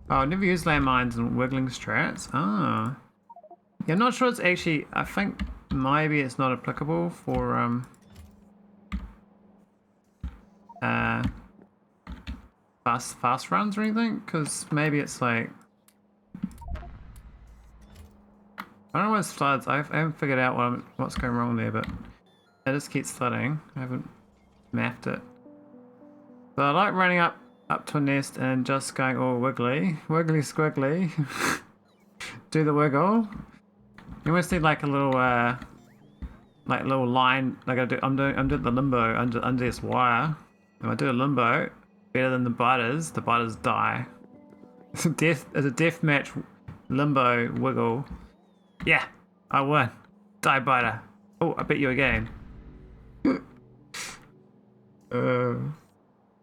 Oh, I've never used landmines and wiggling strats. Ah. Yeah, I'm not sure it's actually, I think maybe it's not applicable for fast runs or anything, because maybe it's like, I don't know why it floods. I haven't figured out what's going wrong there, but it just keeps flooding. I haven't mapped it. But I like running up to a nest and just going all wiggly squiggly. Do the wiggle. You almost need like a little line. Like I'm doing the limbo under this wire. If I do a limbo, better than the biters die. It's a death match limbo wiggle. Yeah, I won. Die biter. Oh, I bet you again.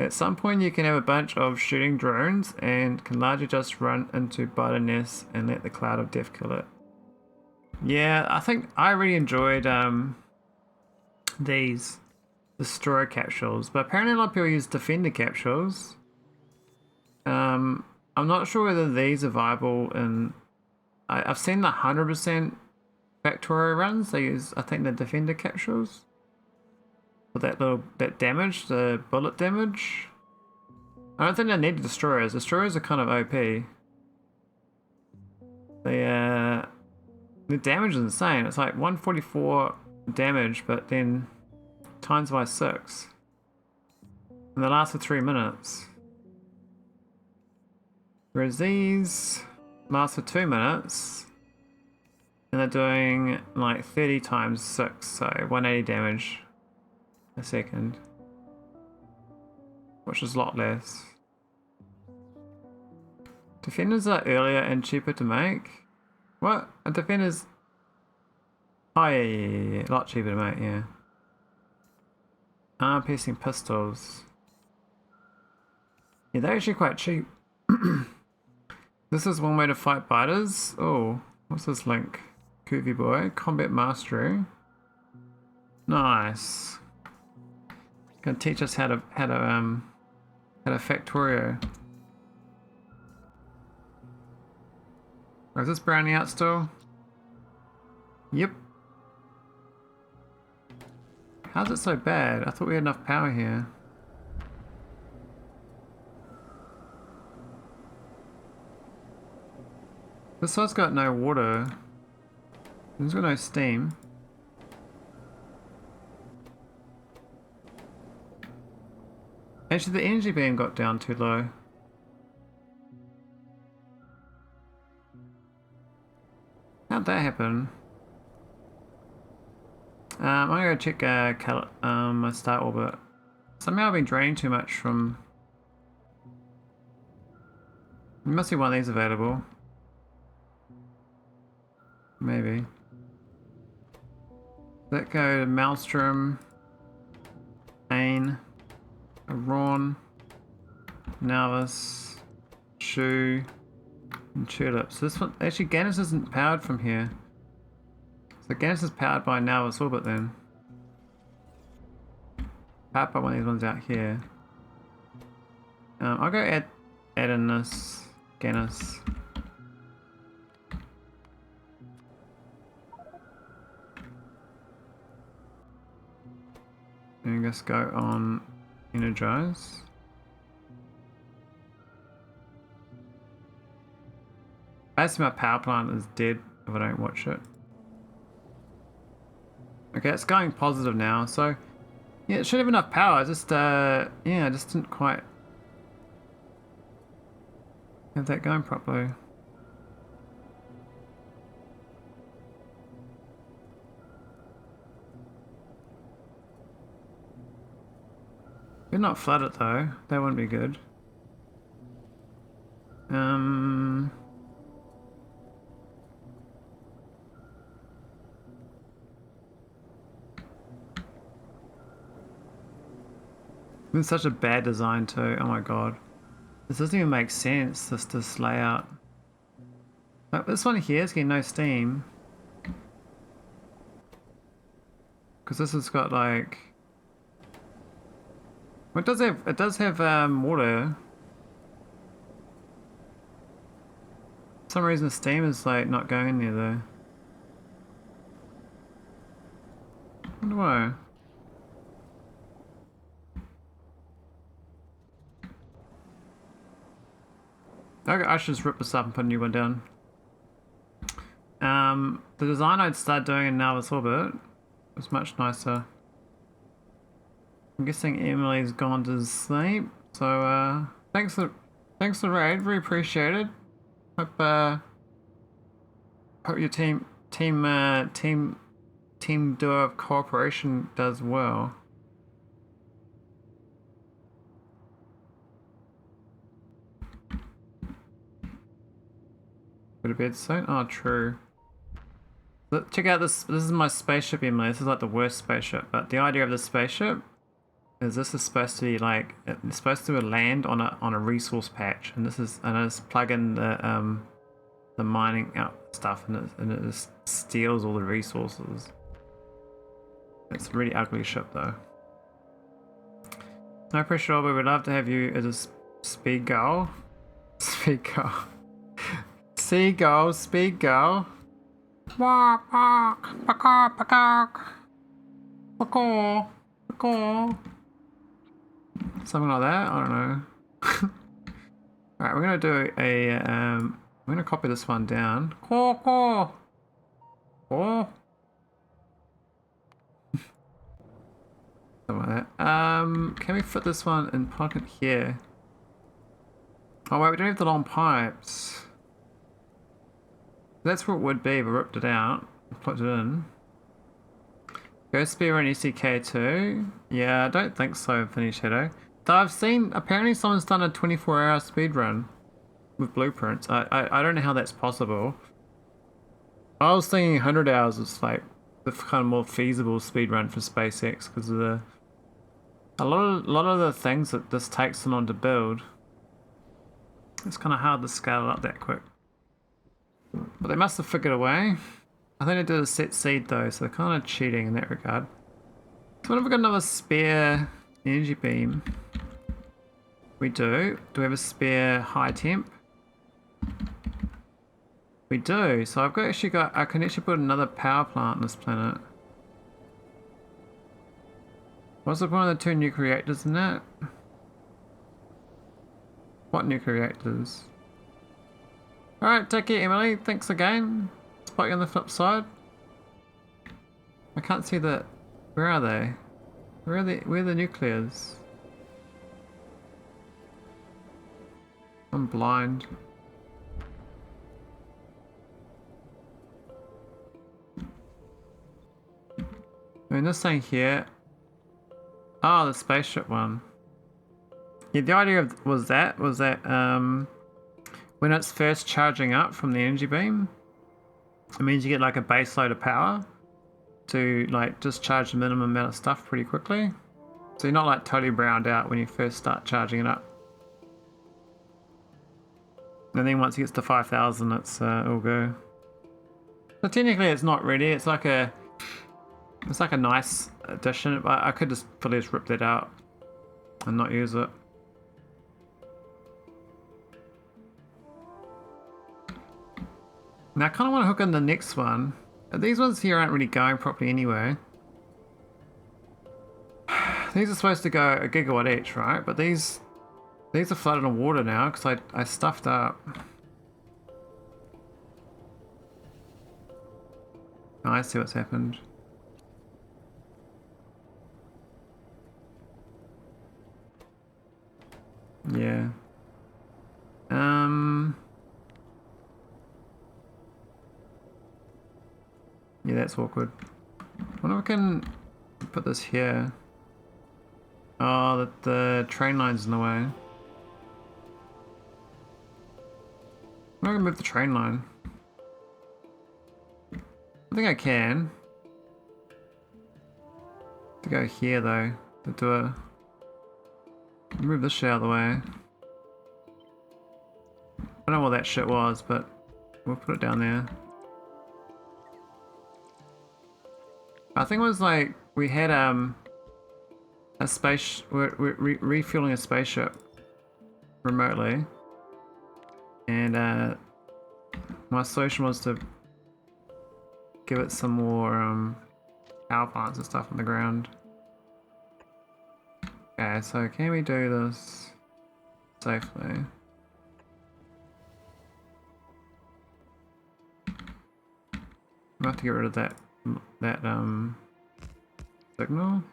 At some point you can have a bunch of shooting drones and can largely just run into biter nests and let the cloud of death kill it. Yeah, I think I really enjoyed these destroyer capsules, but apparently a lot of people use defender capsules. I'm not sure whether these are viable in... I've seen the 100% Factorio runs. They use, I think, the defender capsules for that damage, the bullet damage. I don't think they need destroyers. Destroyers are kind of OP. The damage is insane. It's like 144 damage, but then times by 6, and they last for 3 minutes. Whereas these last for 2 minutes, and they're doing like 30 times 6, so 180 damage a second, which is a lot less. Defenders are earlier and cheaper to make. What? A defender's... Oh yeah, a lot cheaper to make, yeah. Arm piercing pistols. Yeah, they're actually quite cheap. This is one way to fight biters. Oh, what's this link? Curvy boy, combat mastery. Nice. Gonna teach us how to Factorio. Or is this browning out still? Yep. How's it so bad? I thought we had enough power here. This one's got no water. It's got no steam. Actually, the energy beam got down too low. How'd that happen? I'm gonna go check my star orbit. Somehow I've been draining too much from... There must be one of these available. Maybe. Let's go to Maelstrom, Ain, Ron, Nalvis, Shu, and Tulip. So this one, actually Gannis isn't powered from here. So Gannis is powered by Nalvis orbit then. Powered by one of these ones out here. I'll go add in this Gannis. And just go on energize. Basically my power plant is dead if I don't watch it. Okay, it's going positive now, so yeah, it should have enough power, just yeah, I just didn't quite have that going properly. Could not flood it though, that wouldn't be good. It's such a bad design too, oh my god. This doesn't even make sense, this layout. Like this one here is getting no steam. Because this has got like... Well, it does have water. For some reason the steam is like not going in there though. Wonder why. Okay, I should just rip this up and put a new one down. The design I'd start doing in Nalvis orbit was much nicer. I'm guessing Emily's gone to sleep, so thanks for the raid, very appreciated. Hope your team duo of cooperation does well. Go to bed soon? Oh, true. Look, check out this. This is my spaceship, Emily. This is like the worst spaceship. But the idea of this spaceship is this is supposed to be like it's supposed to land on a resource patch, and this is I just plug in the mining out stuff, and it just steals all the resources. It's a really ugly ship though. No pressure, Albert. We'd love to have you as a speed girl. Speed girl. Seagull, speed girl. Something like that, I don't know. Alright, we're gonna do I'm gonna copy this one down. Something like that. Can we fit this one in pocket here? Oh wait, we don't have the long pipes. That's where it would be, but ripped it out, put it in. Ghost Spear and SDK2? Yeah, I don't think so, Infinity Shadow. Though I've seen, apparently someone's done a 24-hour speedrun with blueprints. I don't know how that's possible. I was thinking 100 hours is like the kind of more feasible speedrun for SpaceX because of a lot of the things that this takes so long to build. It's kind of hard to scale it up that quick. But they must have figured a way. I think they did a set seed though, so they're kind of cheating in that regard. So what if we got another spare energy beam? We do. Do we have a spare high temp? We do. So I can actually put another power plant on this planet. What's the point of the 2 nuclear reactors in that? What nuclear reactors? Alright, take care, Emily. Thanks again. Spot you on the flip side. I can't see the... Where are they? Where are the nuclears? I'm blind. I mean, this thing here... Oh, the spaceship one. Yeah, the idea was that when it's first charging up from the energy beam, it means you get like a base load of power to like discharge the minimum amount of stuff pretty quickly. So you're not like totally browned out when you first start charging it up. And then once it gets to 5,000, it's all go. So technically it's not ready, it's like a nice addition, but I could just fully just rip that out and not use it. Now I kind of want to hook in the next one. These ones here aren't really going properly anyway. These are supposed to go a gigawatt each, right? But these are flooded in water now because I stuffed up. Oh, I see what's happened. Yeah. Yeah, that's awkward. I wonder if I can put this here. Oh, the train line's in the way. I'm not gonna move the train line. I think I can. To go here though, to do a... Move this shit out of the way. I don't know what that shit was, but we'll put it down there. I think it was like we had a space. We're refueling a spaceship remotely, and my solution was to give it some more power plants and stuff on the ground. Okay, so can we do this safely? I have to get rid of that signal.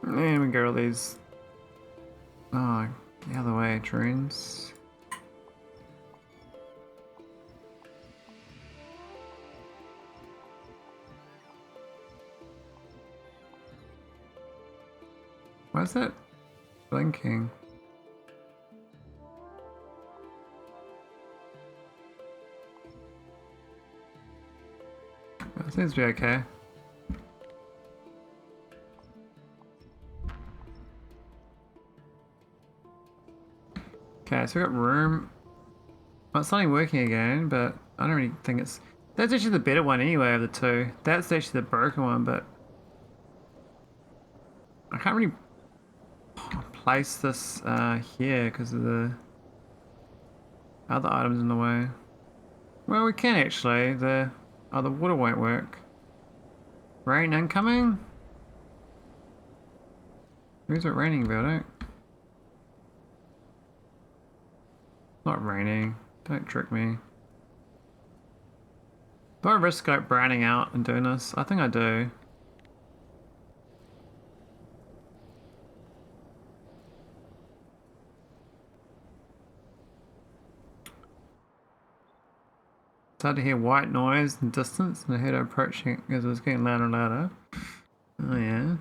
And we get all these. Oh, the other way, drones. Why is that blinking? That seems to be okay. Okay, so we got room. Well, it's not working again, but I don't really think it's... That's actually the better one anyway of the two. That's actually the broken one, but... I can't really place this here because of the other items in the way. Well, we can actually. The water won't work. Rain incoming? Where's it raining about it? Not raining. Don't trick me. Do I risk like browning out and doing this? I think I do. Started to hear white noise in the distance and I heard it approaching as it was getting louder and louder. Oh yeah.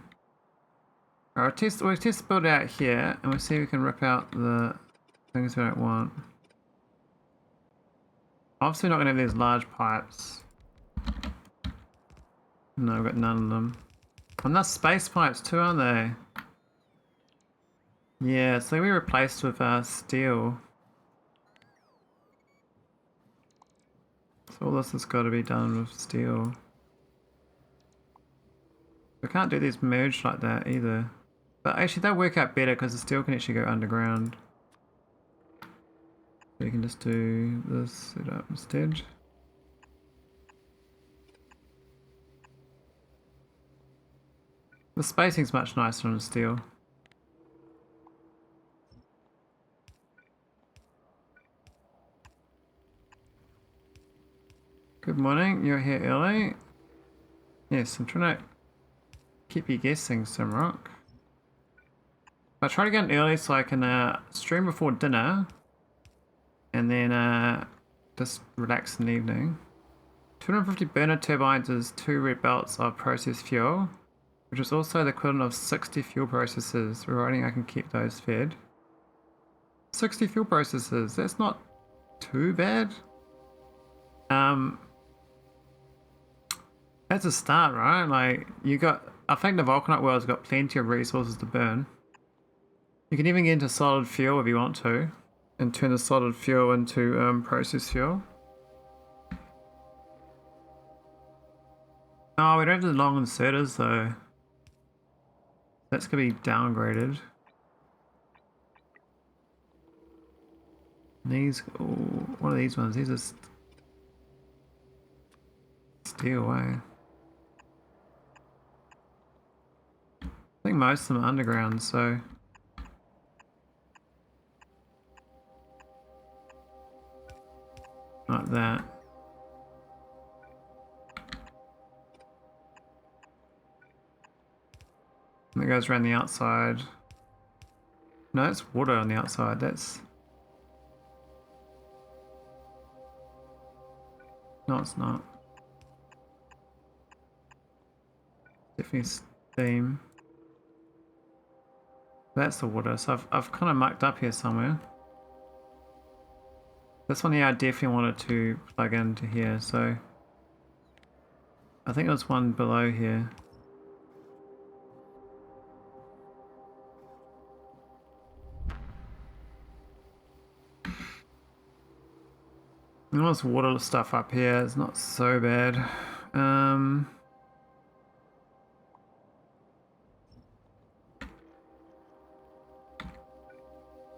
Alright, we'll test build out here and we'll see if we can rip out the things we don't want. Obviously not going to have these large pipes. No, I've got none of them. And that's space pipes too, aren't they? Yeah, so we replaced with steel. So all this has got to be done with steel. We can't do these merged like that either. But actually they'll work out better because the steel can actually go underground. We can just do this setup instead. The spacing's much nicer on steel. Good morning, you're here early. Yes, I'm trying to keep you guessing, Simrock. I try to get in early so I can stream before dinner and then just relax in the evening. 250 burner turbines is 2 red belts of processed fuel, which is also the equivalent of 60 fuel processors, providing I can keep those fed. 60 fuel processors, that's not too bad. That's a start, right? Like, I think the Vulcanite world's got plenty of resources to burn. You can even get into solid fuel if you want to, and turn the solid fuel into processed fuel. Oh, we don't have the long inserters though. That's gonna be downgraded. These, oh, what are these ones? These are steel, eh? I think most of them are underground, so. Like that. And it goes around the outside. No, it's water on the outside. That's... No, it's not. Definitely steam. That's the water. So I've kind of mucked up here somewhere. This one here I definitely wanted to plug into here, so I think there's one below here. And all this water stuff up here is not so bad.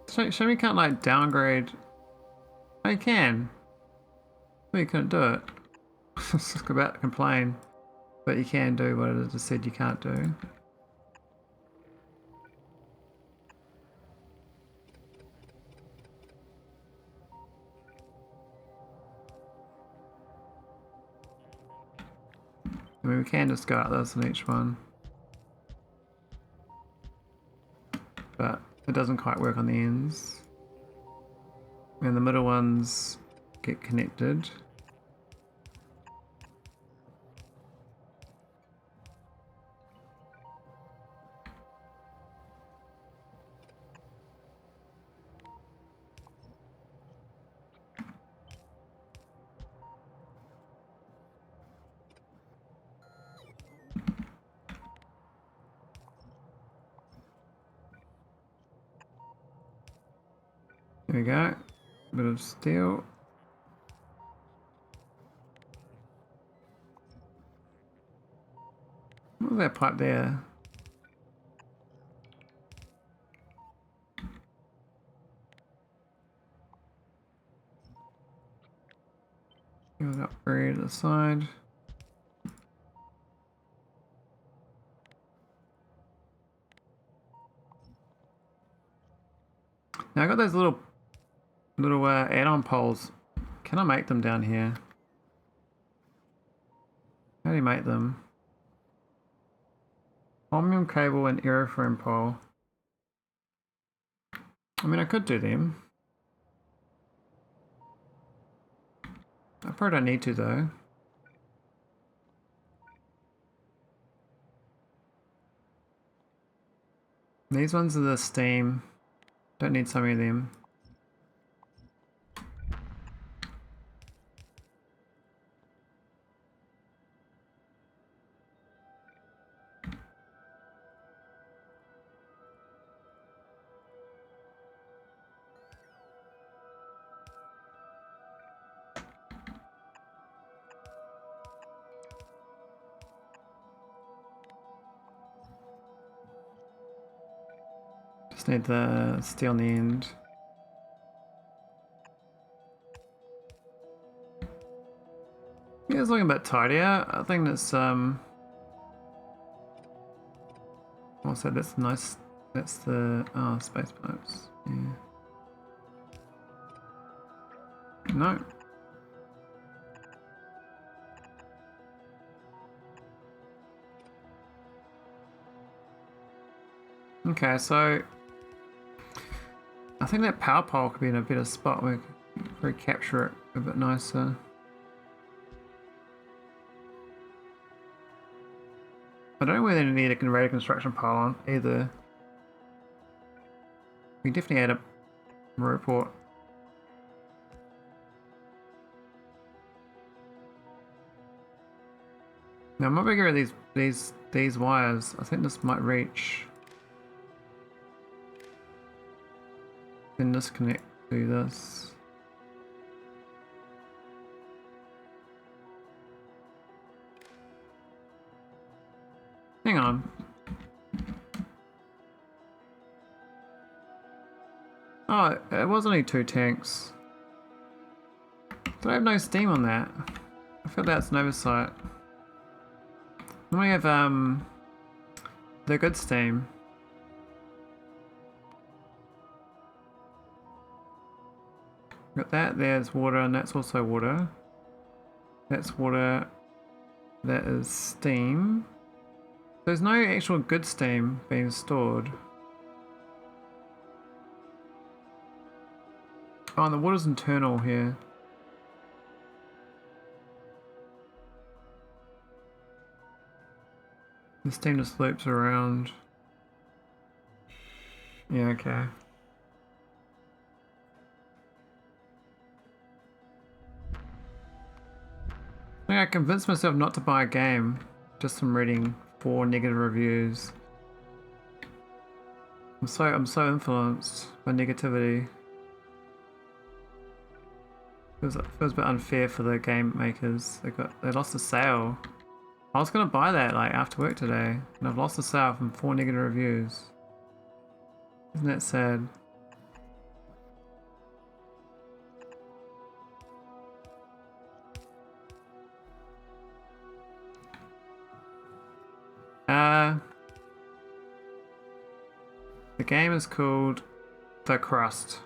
Show me you can't like downgrade. Oh, you can. Well, you couldn't do it. I was just about to complain. But you can do what I just said you can't do. I mean, we can just go out this on each one. But it doesn't quite work on the ends. And the middle ones get connected. There we go. A bit of steel. What was that pipe there? Goes up very to the side. Now I got those little add-on poles. Can I make them down here? How do you make them? Omnium cable and aerofoam pole. I mean, I could do them. I probably don't need to though. These ones are the steam. Don't need so many of them. Just need the steel on the end. think it's looking a bit tidier. I think that's also that's nice. That's the space pipes. Yeah. No. Okay, so I think that power pole could be in a better spot where we capture it a bit nicer. I don't know whether we need a radio construction pile on either. We definitely add a report. Now I'm not bigger at these wires. I think this might reach. Then disconnect to this. Hang on. Oh, it was only 2 tanks. Did I have no steam on that? I feel that's an oversight. Then we have the good steam. Got that, there's water, and that's also water. That's water, that is steam. There's no actual good steam being stored. Oh, and the water's internal here. The steam just loops around. Yeah, okay. I think I convinced myself not to buy a game just from reading 4 negative reviews. I'm so influenced by negativity. Feels a bit unfair for the game makers. They lost a sale. I was gonna buy that like after work today, and I've lost a sale from 4 negative reviews. Isn't that sad? The game is called The Crust.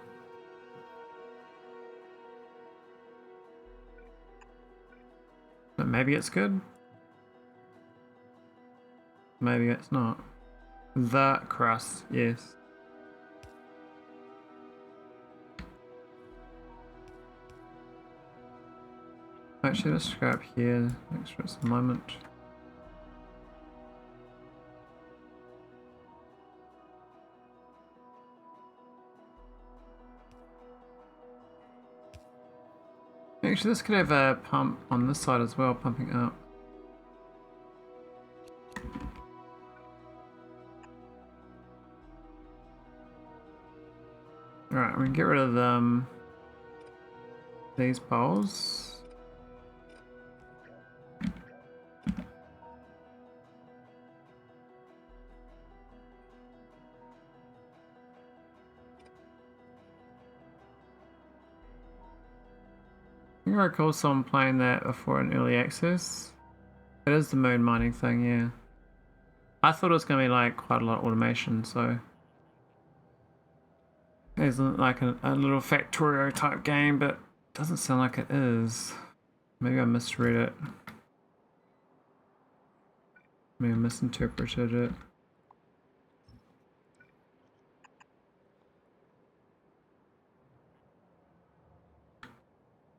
But maybe it's good. Maybe it's not. The Crust, yes. Actually, let's go up here. Make sure it's a moment. Actually, this could have a pump on this side as well, pumping up. Alright, we can get rid of these poles. I think I recall someone playing that before in early access. It is the moon mining thing, yeah. I thought it was going to be like quite a lot of automation, so it isn't like a little Factorio type game, but it doesn't sound like it is. Maybe I misread it. Maybe I misinterpreted it.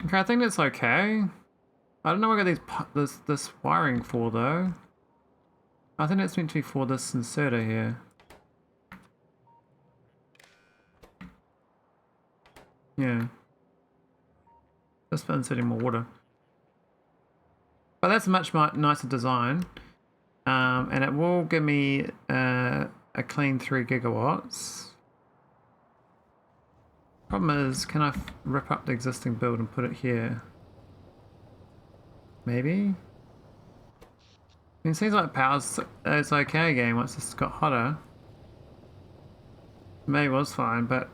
Okay, I think that's okay. I don't know what I got this wiring for though. I think it's meant to be for this inserter here. Yeah. Just for inserting more water. But that's a much nicer design. And it will give me a clean 3 gigawatts. Problem is, can I rip up the existing build and put it here? Maybe? It seems like power's it's okay again once it's got hotter. Maybe it was fine, but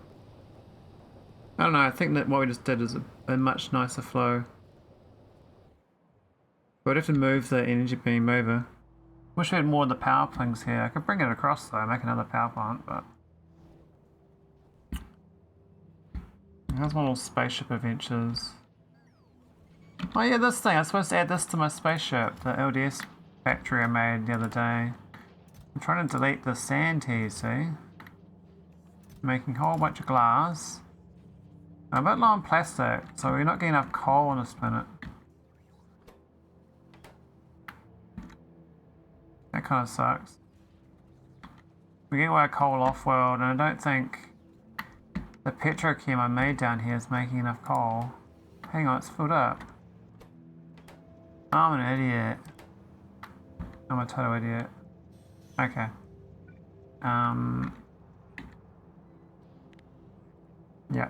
I don't know, I think that what we just did is a much nicer flow. But I'd have to move the energy beam over. Wish we had more of the power things here. I could bring it across though, make another power plant, but... Here's my little spaceship adventures. Oh yeah, this thing. I was supposed to add this to my spaceship. The LDS factory I made the other day. I'm trying to delete the sand here, you see. Making a whole bunch of glass. I'm a bit low on plastic, so we're not getting enough coal on this planet. That kind of sucks. We're getting away coal off-world, and I don't think the petrochem I made down here is making enough coal. Hang on, it's filled up. I'm an idiot. I'm a total idiot. Okay. Yeah.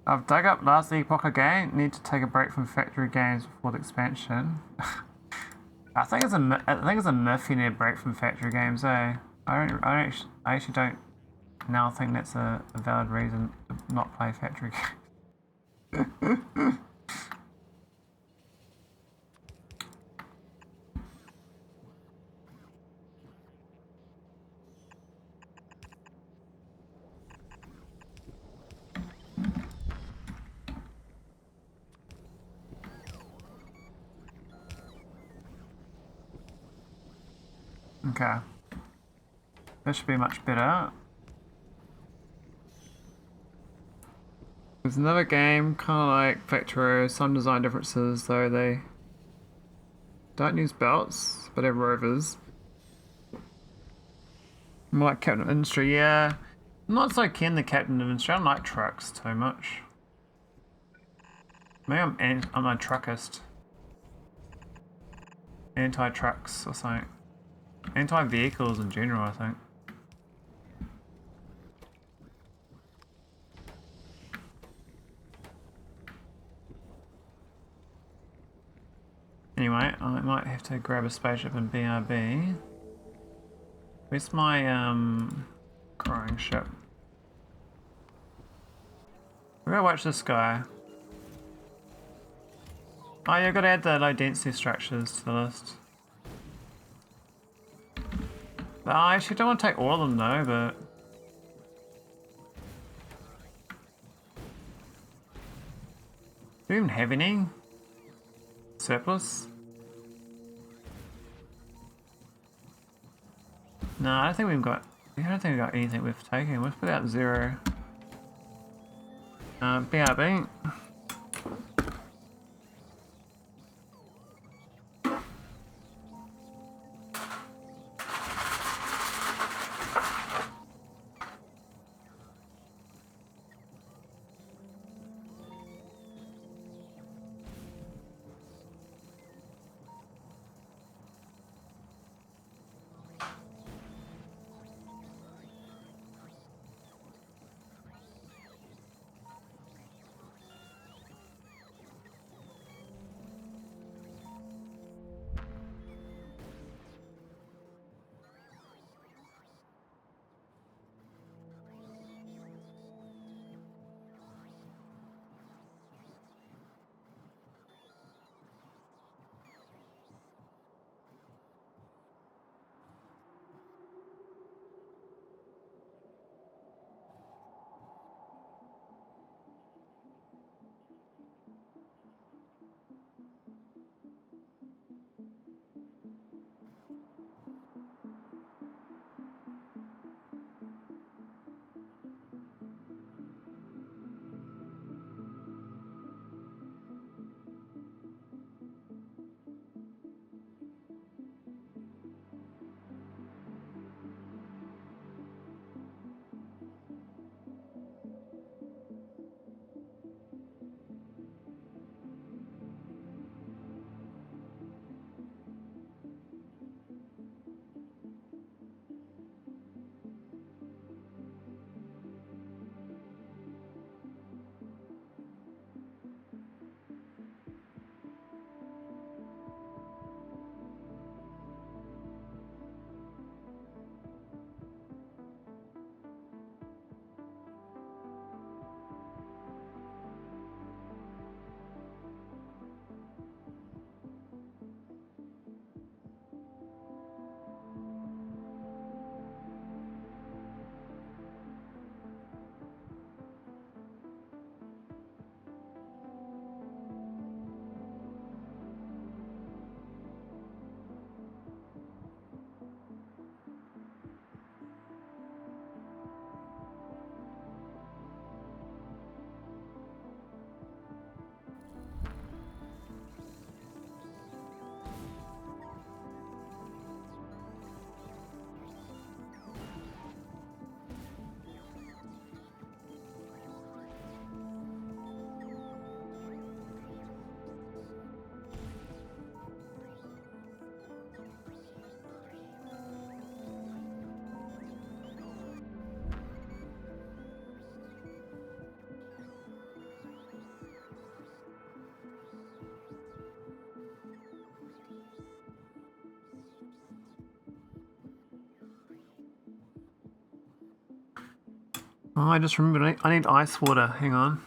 I've dug up last epoch again. Need to take a break from factory games before the expansion. I think it's a myth you need a break from factory games, eh? I actually don't now think that's a valid reason to not play factory games. Okay. This should be much better. There's another game, kind of like Factorio, some design differences, though they don't use belts, but have rovers. More like Captain of Industry, yeah. I'm not so keen the Captain of Industry, I don't like trucks too much. Maybe I'm a truckist. Anti-trucks or something. Anti-vehicles in general, I think. Anyway, I might have to grab a spaceship in BRB. Where's my growing ship? We're gonna watch this guy. Oh yeah, I've got to add the low density structures to the list. But I actually don't want to take all of them though, but... Do we even have any surplus? No, I don't think we've got... I don't think we've got anything worth taking. We've put out 0. BRB. Oh, I just remembered I need ice water. Hang on.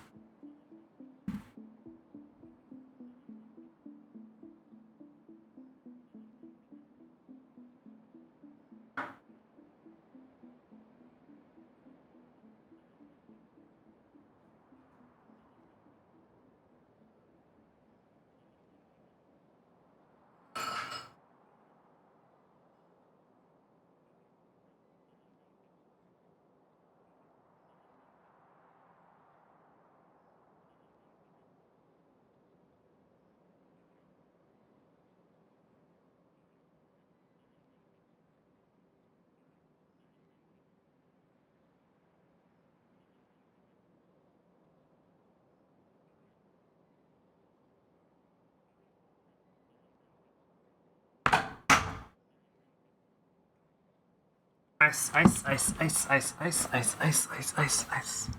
Ice, ice, ice, ice, ice, ice, ice, ice, ice, ice, ice.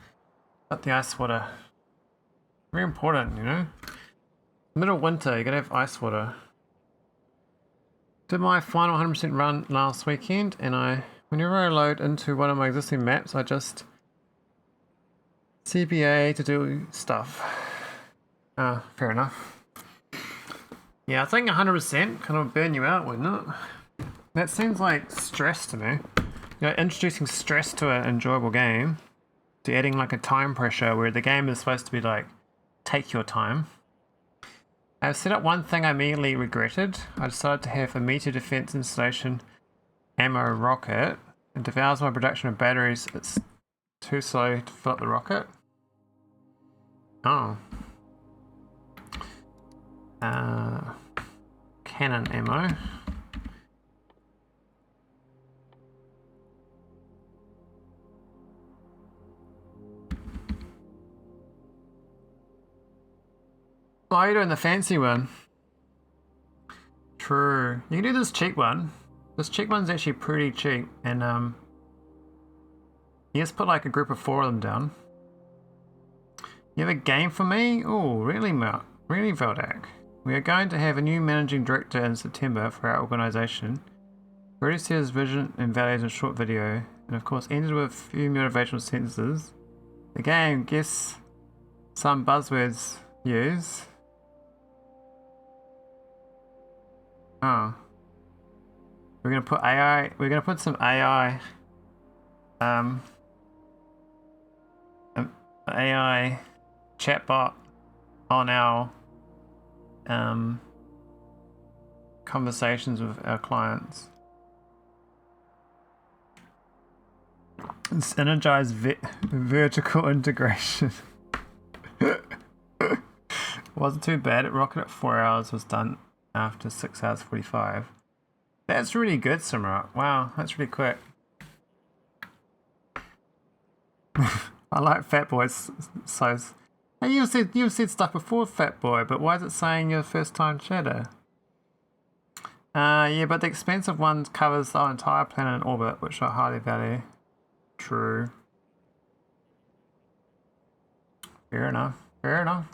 Got the ice water. Very important, you know? Middle of winter, you gotta have ice water. Did my final 100% run last weekend, and whenever I load into one of my existing maps, I just CBA to do stuff. Fair enough. Yeah, I think 100% kind of burn you out, wouldn't it? That seems like stress to me. You know, introducing stress to an enjoyable game, to adding like a time pressure where the game is supposed to be like, take your time. I've set up one thing I immediately regretted. I decided to have a meteor defense installation ammo rocket. It devours my production of batteries. It's too slow to fill up the rocket. Oh. Cannon ammo. Oh, you're doing the fancy one. True. You can do this cheap one. This cheap one's actually pretty cheap, and you just put like a group of 4 of them down. You have a game for me? Oh, really, really, Veldak. We are going to have a new managing director in September for our organisation. Already said his vision and values in a short video, and of course ended with a few motivational sentences. The game, guess some buzzwords used. Oh. We're gonna put AI, we're gonna put some AI, AI chatbot on our, conversations with our clients. It's energized vertical integration. Wasn't too bad. It rocketed at 4 hours, was done after 6 hours 45. That's really good, Simrat. Wow, that's really quick. I like Fatboy's size. Hey, you've said stuff before, Fatboy, but why is it saying your first time chatter? Yeah, but the expensive one covers the entire planet in orbit, which I highly value. True. Fair enough. Fair enough.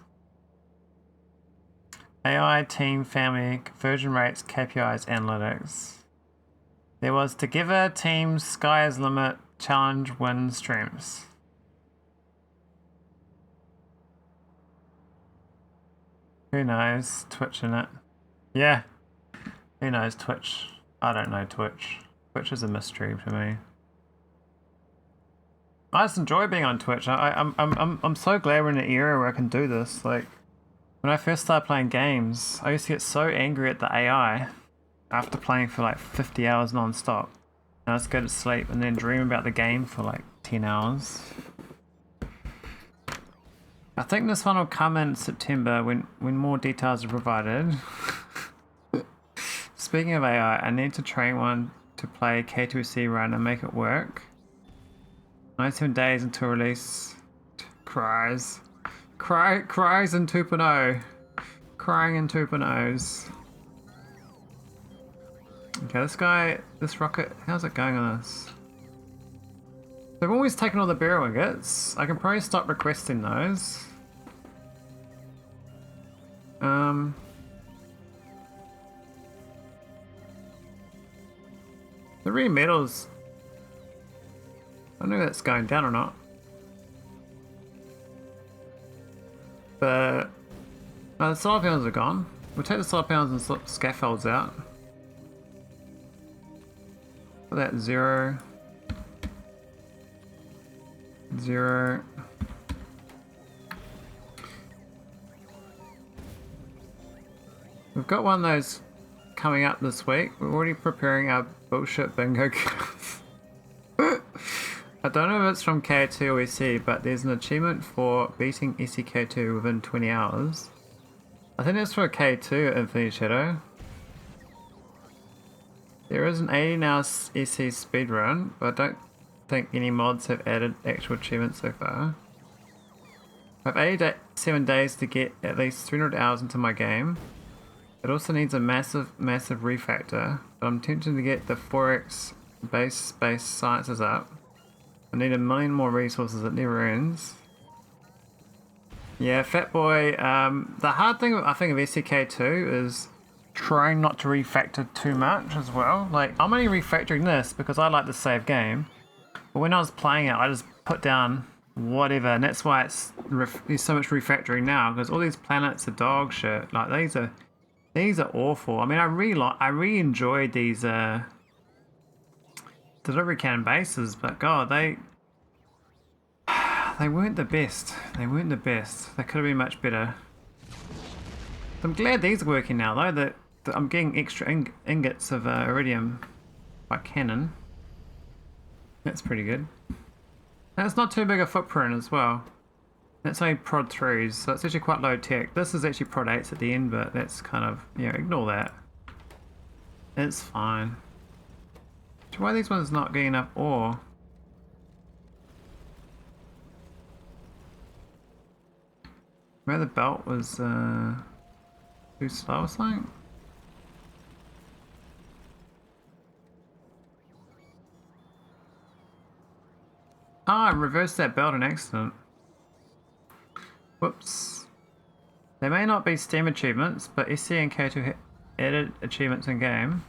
AI, team, family, conversion rates, KPIs, analytics. There was together, teams, sky is limit, challenge, win, streams. Who knows? Twitch in it. Yeah. Who knows Twitch? I don't know Twitch. Twitch is a mystery to me. I just enjoy being on Twitch. I'm so glad we're in an era where I can do this. Like, when I first started playing games, I used to get so angry at the AI after playing for like 50 hours non-stop. And I just go to sleep and then dream about the game for like 10 hours. I think this one will come in September when more details are provided. Speaking of AI, I need to train one to play K2C run and make it work. 97 days until release. Cries. Cries in 2.0. Crying in 2.0s. Okay, this rocket, how's it going on this? They've always taken all the barrel ingots. I can probably stop requesting those. The rare metals, I don't know if that's going down or not. But no, the solar panels are gone. We'll take the solar panels and scaffolds out. Put that 0, 0. We've got one of those coming up this week. We're already preparing our bullshit bingo cards. I don't know if it's from K2 or SC, but there's an achievement for beating SCK2 within 20 hours. I think that's for K2 Infinity Shadow. There is an 18 hour SC speedrun, but I don't think any mods have added actual achievements so far. I have 87 days to get at least 300 hours into my game. It also needs a massive refactor, but I'm tempted to get the 4x base space sciences up. I need a million more resources, it never ends. Yeah, Fat Boy, the hard thing I think of SCK2 is trying not to refactor too much as well. Like, I'm only refactoring this because I like to save game, but when I was playing it I just put down whatever, and that's why there's so much refactoring now, because all these planets are dog shit. Like, these are awful. I mean, I really enjoyed these delivery cannon bases, but god, they weren't the best. They weren't the best. They could have been much better. I'm glad these are working now though, that I'm getting extra ingots of iridium by cannon. That's pretty good. And it's not too big a footprint as well. That's only prod 3s, so it's actually quite low tech. This is actually prod 8s at the end, but that's kind of, yeah, ignore that. It's fine. Why are these ones not getting enough ore? Where the belt was too slow or something? Ah, I reversed that belt in accident. Whoops. They may not be Steam achievements, but SC and K2 added achievements in game.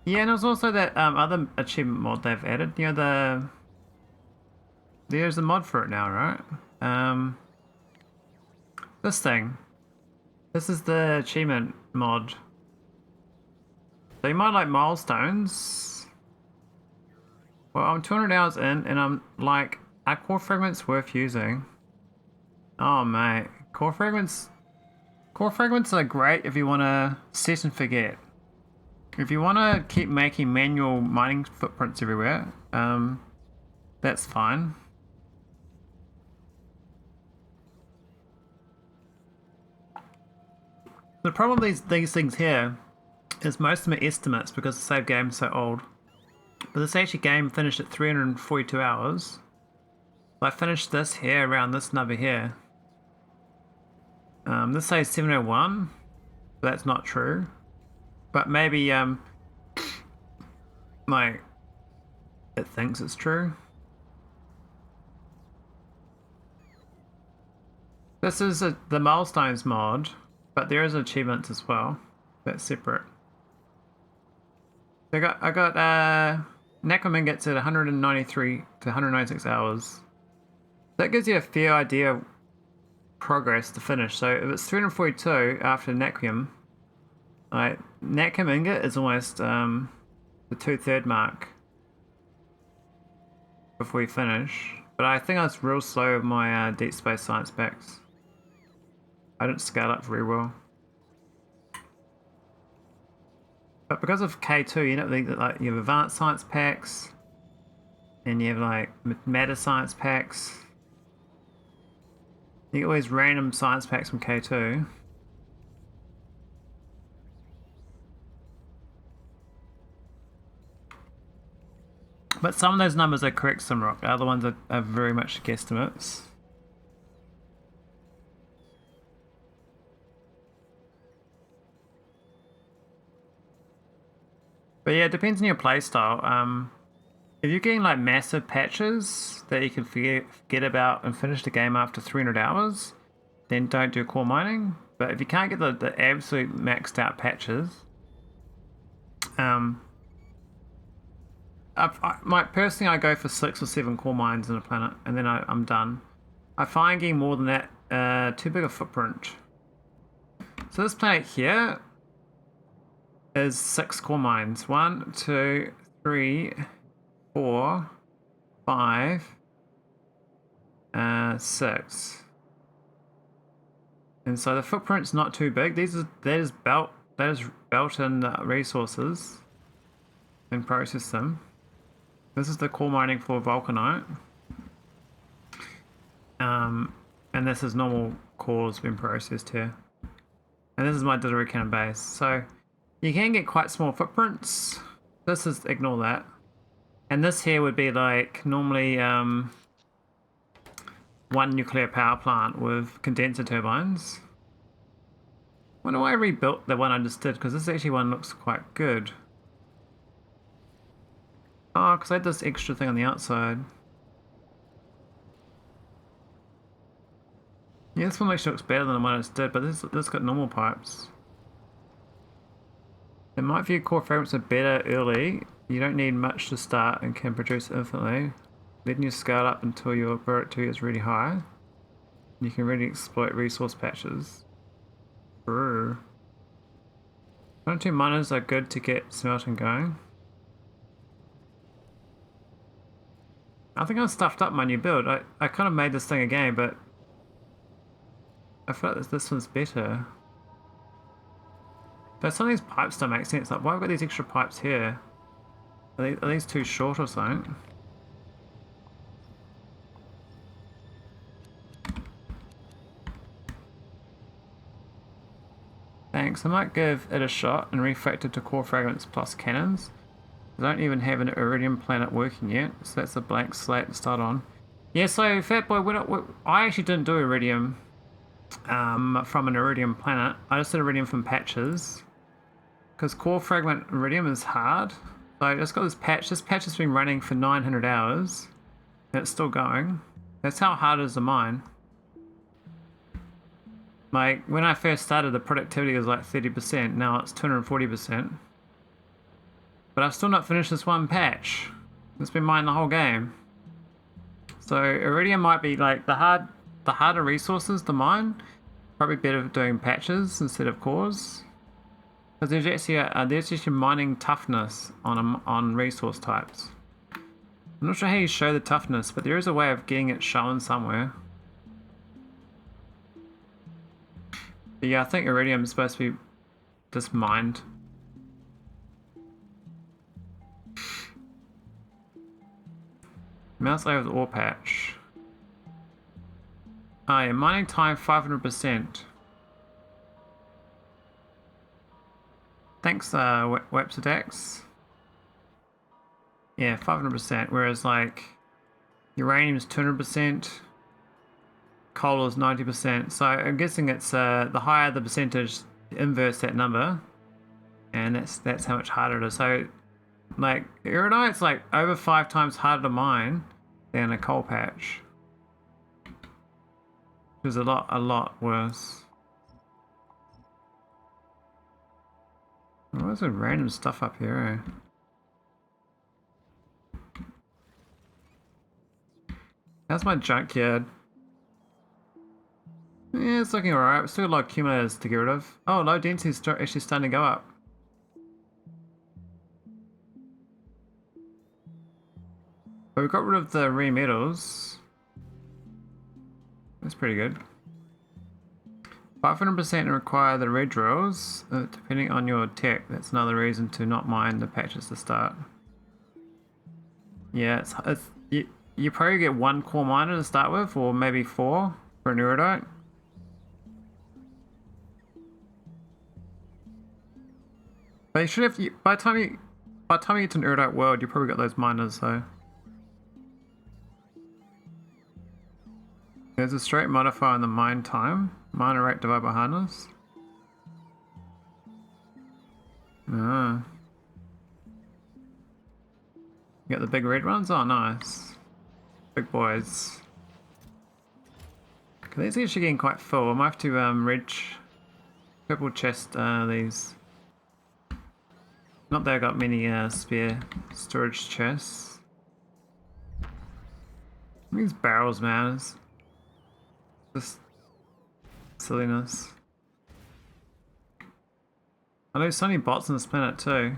Yeah, and there's also that other achievement mod they've added. You know, there's a mod for it now, right? This thing. This is the achievement mod. So you might like milestones. Well, I'm 200 hours in, and I'm like, are core fragments worth using? Oh mate, core fragments are great if you want to set and forget. If you want to keep making manual mining footprints everywhere, that's fine. The problem with these things here is most of them are estimates because the save game is so old. But this actually game finished at 342 hours. I finished this here around this number here. This says 701, but that's not true. But maybe like it thinks it's true. This is the milestones mod, but there is achievements as well. That's separate. I got Necrom gets at 193 to 196 hours. That gives you a fair idea of progress to finish. So if it's 342 after Naquium, like Naquium ingot is almost the 2/3 mark before you finish. But I think I was real slow with my Deep Space Science packs. I didn't scale up very well. But because of K2, you know, like you have advanced science packs, and you have like meta science packs. You get all these random science packs from K2. But some of those numbers are correct, Simrock. Other ones are very much guesstimates. But yeah, it depends on your playstyle. If you're getting like massive patches that you can forget about and finish the game after 300 hours, then don't do core mining. But if you can't get the absolute maxed out patches, personally I go for 6 or 7 core mines in a planet, and then I'm done. I find getting more than that too big a footprint. So this planet here is 6 core mines. 1, 2, 3, 4, 5, 6. And so the footprint's not too big. That is built-in resources and process them. This is the core mining for vulcanite. And this is normal cores being processed here. And this is my delivery cannon base. So you can get quite small footprints. This is, ignore that. And this here would be like normally one nuclear power plant with condenser turbines. When do I rebuilt the one I just did? Because this actually one looks quite good. Oh, because I had this extra thing on the outside. Yeah, this one actually looks better than the one I just did, but this got normal pipes. In my view, core fragments are better early. You don't need much to start and can produce infinitely. Then you scale up until your productivity is really high. You can really exploit resource patches. Brr. 1 or 2 miners are good to get smelting going. I think I stuffed up my new build. I kind of made this thing again, but I feel like this one's better. But some of these pipes don't make sense. Like, why have I got these extra pipes here? Are these too short or something? Thanks. I might give it a shot and refactor it to core fragments plus cannons. I don't even have an iridium planet working yet, so that's a blank slate to start on. Yeah, so Fatboy, I actually didn't do iridium from an iridium planet. I just did iridium from patches. Because core fragment iridium is hard. So I just got this patch. This patch has been running for 900 hours. And it's still going. That's how hard it is to mine. Like, when I first started, the productivity was like 30%. Now it's 240%. But I've still not finished this one patch. It's been mining the whole game. So iridium might be like the harder resources to mine. Probably better doing patches instead of cores. Because there's actually mining toughness on resource types. I'm not sure how you show the toughness, but there is a way of getting it shown somewhere. But yeah, I think iridium is supposed to be just mined. Mouse layer with ore patch. Oh yeah, mining time 500%. Thanks, Websitex. Yeah, 500%, whereas like uranium is 200%, coal is 90%. So I'm guessing it's the higher the percentage, inverse that number, and that's how much harder it is. So like iridite's like over 5 times harder to mine than a coal patch, which is a lot worse. Oh, there's some random stuff up here, eh? How's my junkyard? Yeah, it's looking alright. We've still got a lot of accumulators to get rid of. Oh, low density is actually starting to go up. But we got rid of the rare metals. That's pretty good. 500% require the red drills, depending on your tech. That's another reason to not mine the patches to start. Yeah, you probably get 1 core miner to start with, or maybe 4 for an iridite. But you should have, by the time you get to an iridite world, you probably got those miners though. There's a straight modifier on the mine time. Miner rate divided by hardness. Ah. You got the big red ones? Oh, nice. Big boys. Okay, these are actually getting quite full. I might have to purple chest these. Not that I got many spare storage chests. These barrels, man. Just Silliness. I know there's so many bots on this planet too.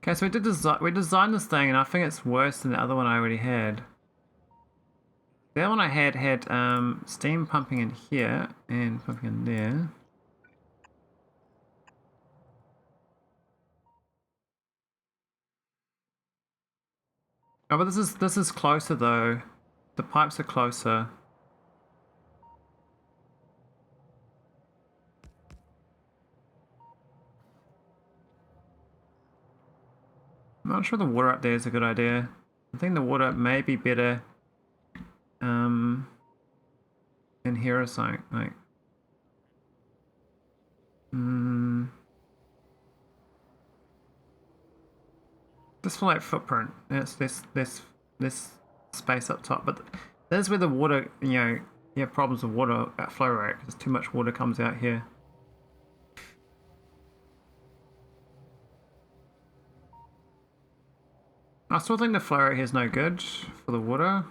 Okay, so we designed this thing, and I think it's worse than the other one I already had. The other one I had steam pumping in here and pumping in there. Oh, but this is closer though. The pipes are closer. I'm not sure the water up there is a good idea. I think the water may be better in here or something. Like, just for like footprint. It's this space up top, but there's where the water, you have problems with water at flow rate because too much water comes out here. I still think the flow rate here is no good for the water.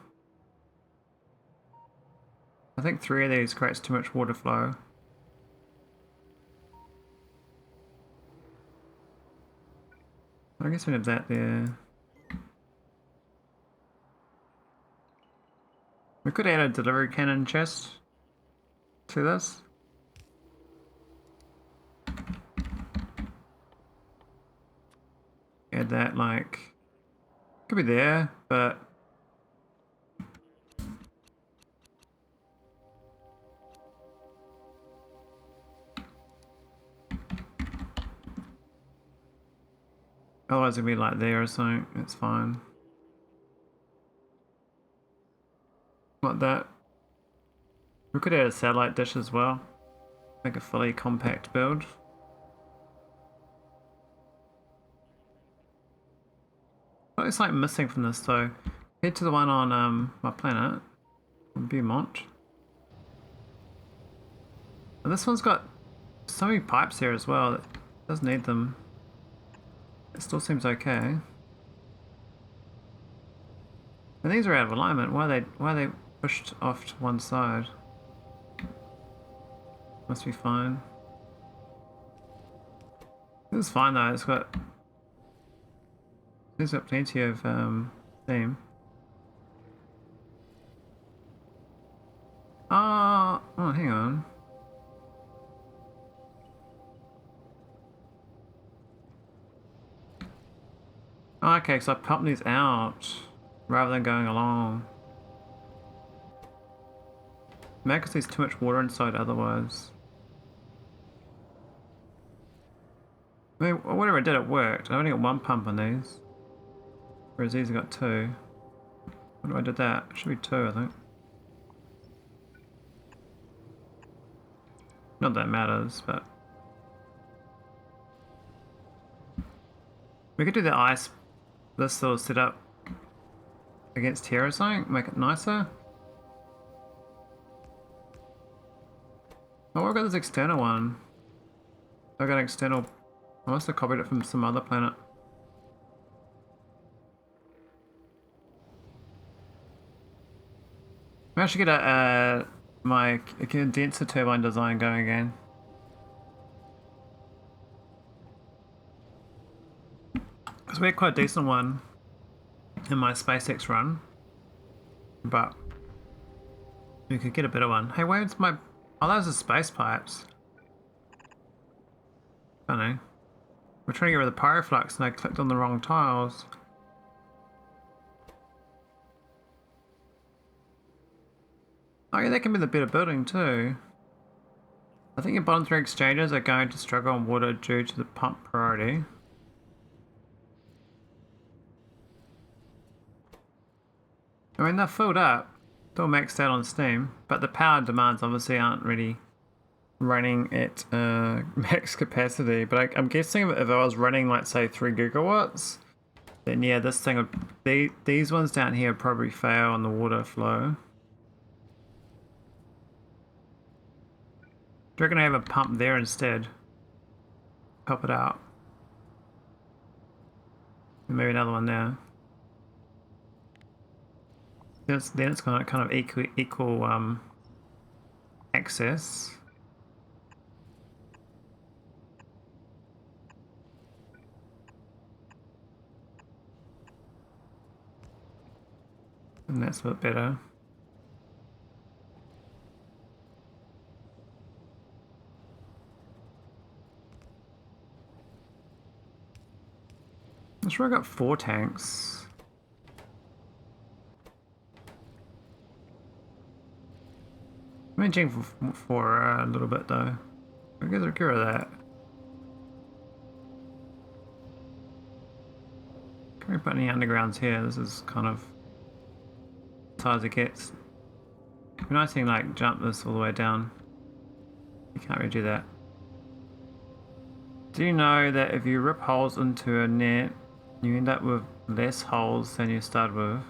I think 3 of these creates too much water flow. I guess we have that there. We could add a delivery cannon chest to this. Add that, like, could be there, but otherwise it'd be like there or something. It's fine. Like that. We could add a satellite dish as well. Make a fully compact build. What is like missing from this though? Head to the one on my planet, on Beaumont. And this one's got so many pipes here as well. It does need them. It still seems okay. And these are out of alignment. Why are they pushed off to one side? Must be fine. This is fine though. It's got plenty of steam. Oh, hang on. Oh, okay, so I pump these out rather than going along. Maybe because there's too much water inside otherwise. I mean, whatever I did, it worked. I only got 1 pump on these. Whereas these have got 2. What do I did that? It should be 2, I think. Not that it matters, but... we could do the ice, this little setup against here or something, make it nicer. Oh, I've got this external one. I've got an external... I must have copied it from some other planet. I should get my condenser turbine design going again. Because we had quite a decent one in my SpaceX run, but we could get a better one. Hey, where's my... oh, those are space pipes. I don't know. We're trying to get rid of the pyroflux and I clicked on the wrong tiles. Oh yeah, that can be the better building too. I think your bottom 3 exchanges are going to struggle on water due to the pump priority. I mean, they're filled up. They're all maxed out on steam, but the power demands obviously aren't really running at max capacity. But I'm guessing if I was running like say 3 gigawatts, then yeah, this thing would... these ones down here would probably fail on the water flow. Do you reckon I have a pump there instead? Pump it out. And maybe another one there. Then it's got kind of equal access. And that's a bit better. I'm sure I got 4 tanks. I'm managing for a little bit though. I'll get rid of that. Can we put any undergrounds here? This is kind of as high as it gets. It'd be nice thing like jump this all the way down. You can't really do that. Do you know that if you rip holes into a net, you end up with less holes than you start with?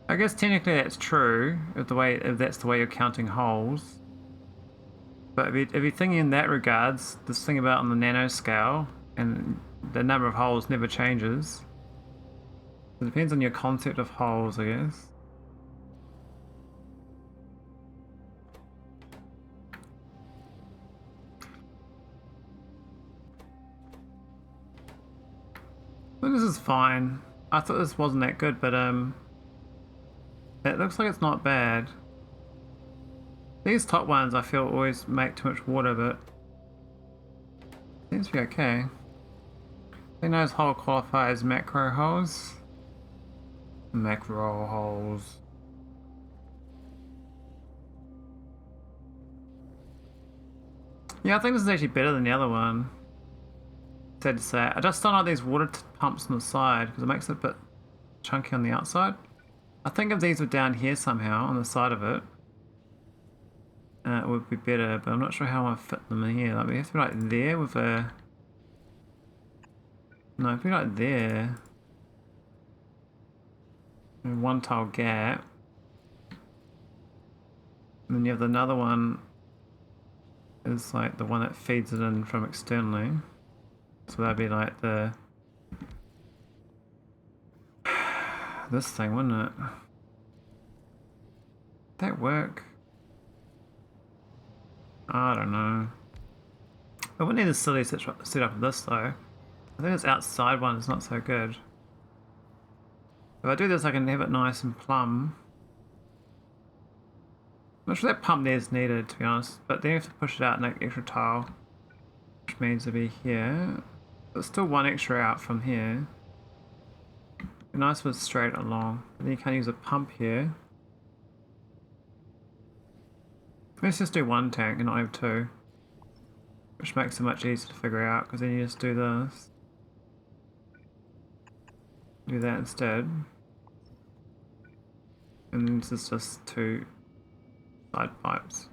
I guess technically that's true if that's the way you're counting holes. But if you're thinking in that regards, this thing about on the nanoscale and the number of holes never changes. It depends on your concept of holes, I guess. I think this is fine. I thought this wasn't that good, but it looks like it's not bad. These top ones I feel always make too much water, but seems to be okay. I think those hole qualify as macro holes. Macro holes. Yeah, I think this is actually better than the other one. Sad to say. I just don't like these water pumps on the side because it makes it a bit chunky on the outside. I think if these were down here somehow on the side of it, it would be better, but I'm not sure how I fit them in here. Like we have to be like there with a... No, it'd be like there. And one tile gap. And then you have another one is like the one that feeds it in from externally. So that'd be like the... this thing, wouldn't it? Would that work? I don't know. I wouldn't need a silly set up of this though. I think this outside one is not so good. If I do this I can have it nice and plumb. I'm not sure that pump there is needed to be honest, but then you have to push it out an extra tile. Which means it'll be here. There's still one extra out from here. Be nice if it's straight along. And then you can't use a pump here. Let's just do one tank and not have 2. Which makes it much easier to figure out because then you just do this. Do that instead. And then this is just 2 side pipes.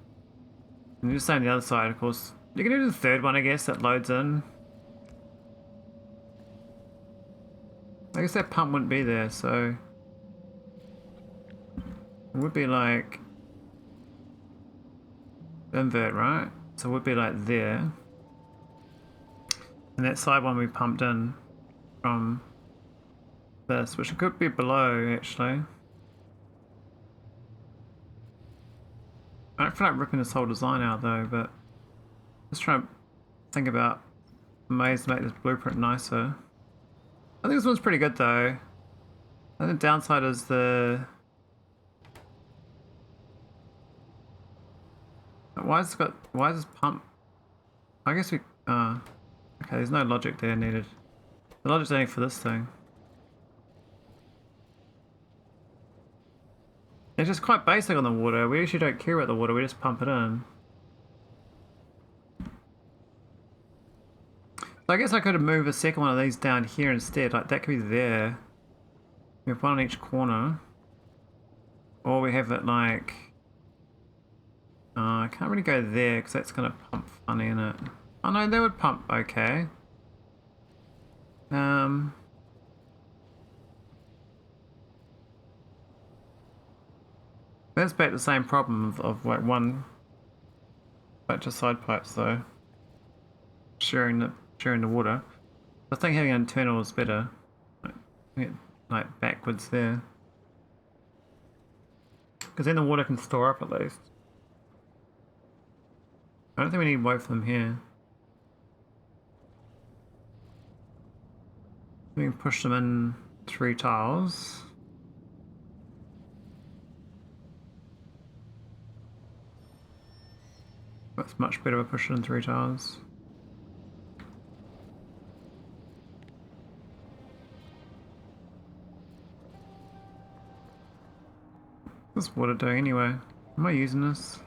And you just say on the other side, of course. You can do the third one, I guess, that loads in. I guess that pump wouldn't be there, so... It would be like... invert, right? So it would be like there. And that side one we pumped in from this, which could be below actually. I don't feel like ripping this whole design out though, but just trying to think about ways to make this blueprint nicer. I think this one's pretty good though. I think the downside is the... why is this pump? I guess we... okay, there's no logic there needed. The logic's only for this thing. It's just quite basic on the water. We actually don't care about the water, we just pump it in. So I guess I could have moved a second one of these down here instead. Like that could be there. We have one on each corner. Or we have it like... I can't really go there because that's going to pump funny in it. Oh no, they would pump okay. That's back to the same problem of like one bunch of side pipes though. Sharing the water. I think having an internal is better. Get like backwards there. Because then the water can store up at least. I don't think we need both of them here. We can push them in 3 tiles. That's much better to push it in 3 tiles. What's water doing anyway? Am I using this?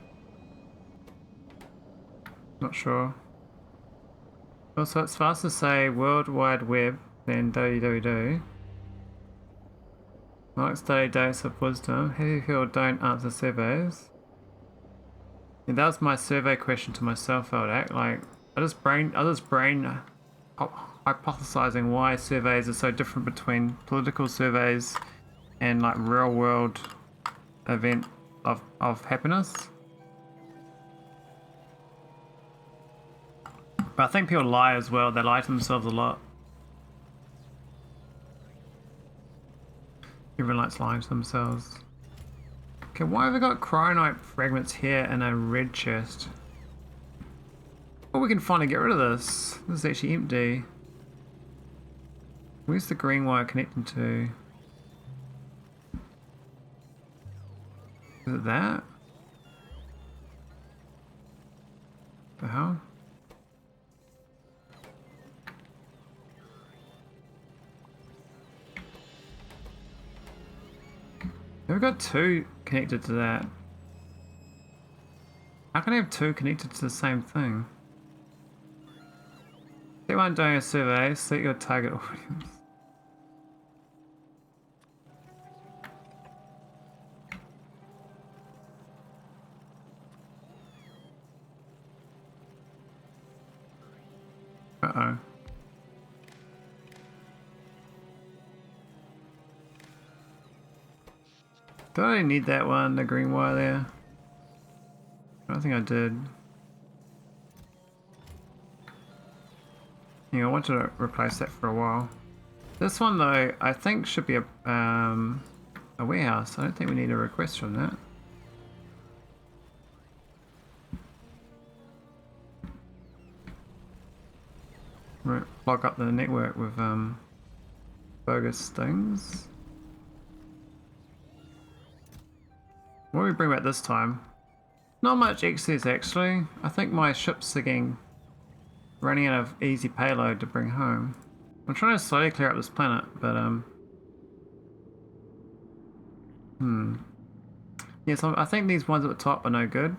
Not sure. Also, it's faster to say World Wide Web than www. Maholic's daily dose of wisdom. Heavy field don't answer surveys. Yeah, that was my survey question to myself, Eldak. Like, I just brain hypothesizing why surveys are so different between political surveys and like real world event of happiness. But I think people lie as well. They lie to themselves a lot. Everyone likes lying to themselves. Okay, why have I got cryonite fragments here in a red chest? Well, we can finally get rid of this. This is actually empty. Where's the green wire connecting to? Is it that? The hell? We've got 2 connected to that. How can I have 2 connected to the same thing? Step 1, doing a survey, set your target audience. Uh-oh. Do I need that one, the green wire there? I don't think I did. Yeah, I wanted to replace that for a while. This one though, I think should be a warehouse. I don't think we need a request from that. Right, block up the network with bogus things. What do we bring back this time? Not much excess actually. I think my ships are running out of easy payload to bring home. I'm trying to slowly clear up this planet, but yeah, so I think these ones at the top are no good.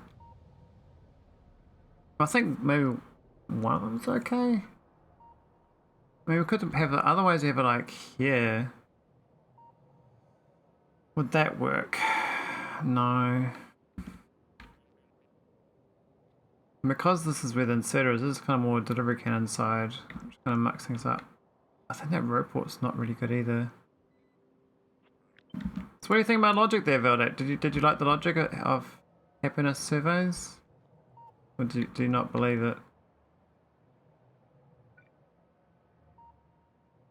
I think maybe one of them's okay. Maybe we could have it, otherwise we have it like here. Would that work? No. Because this is where the inserter is, this is kind of more delivery cannon side, which kind of mucks things up. I think that rope port's not really good either. So what do you think about logic there, Veldet? Did you like the logic of happiness surveys? Or do you not believe it?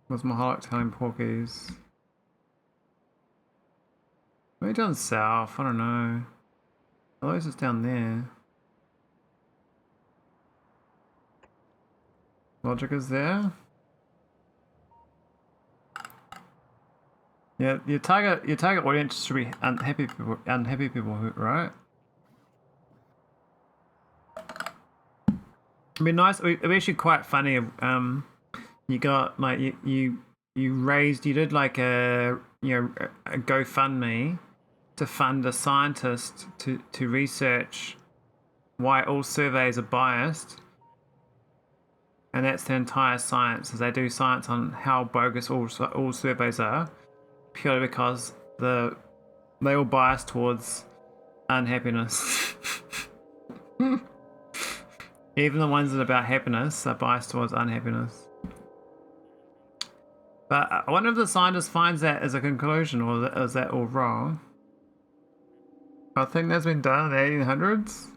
Was Maholic telling Porkies? Maybe down south, I don't know. Otherwise it's down there. Logic is there. Yeah, your target audience should be unhappy people, right? It'd be nice. It'd be actually quite funny. You got like you did like a a GoFundMe to fund a scientist to research why all surveys are biased, and that's the entire science. Is they do science on how bogus all surveys are, purely because they all bias towards unhappiness. Even the ones that are about happiness are biased towards unhappiness. But I wonder if the scientist finds that as a conclusion, or is that all wrong? I think that's been done in the 1800s.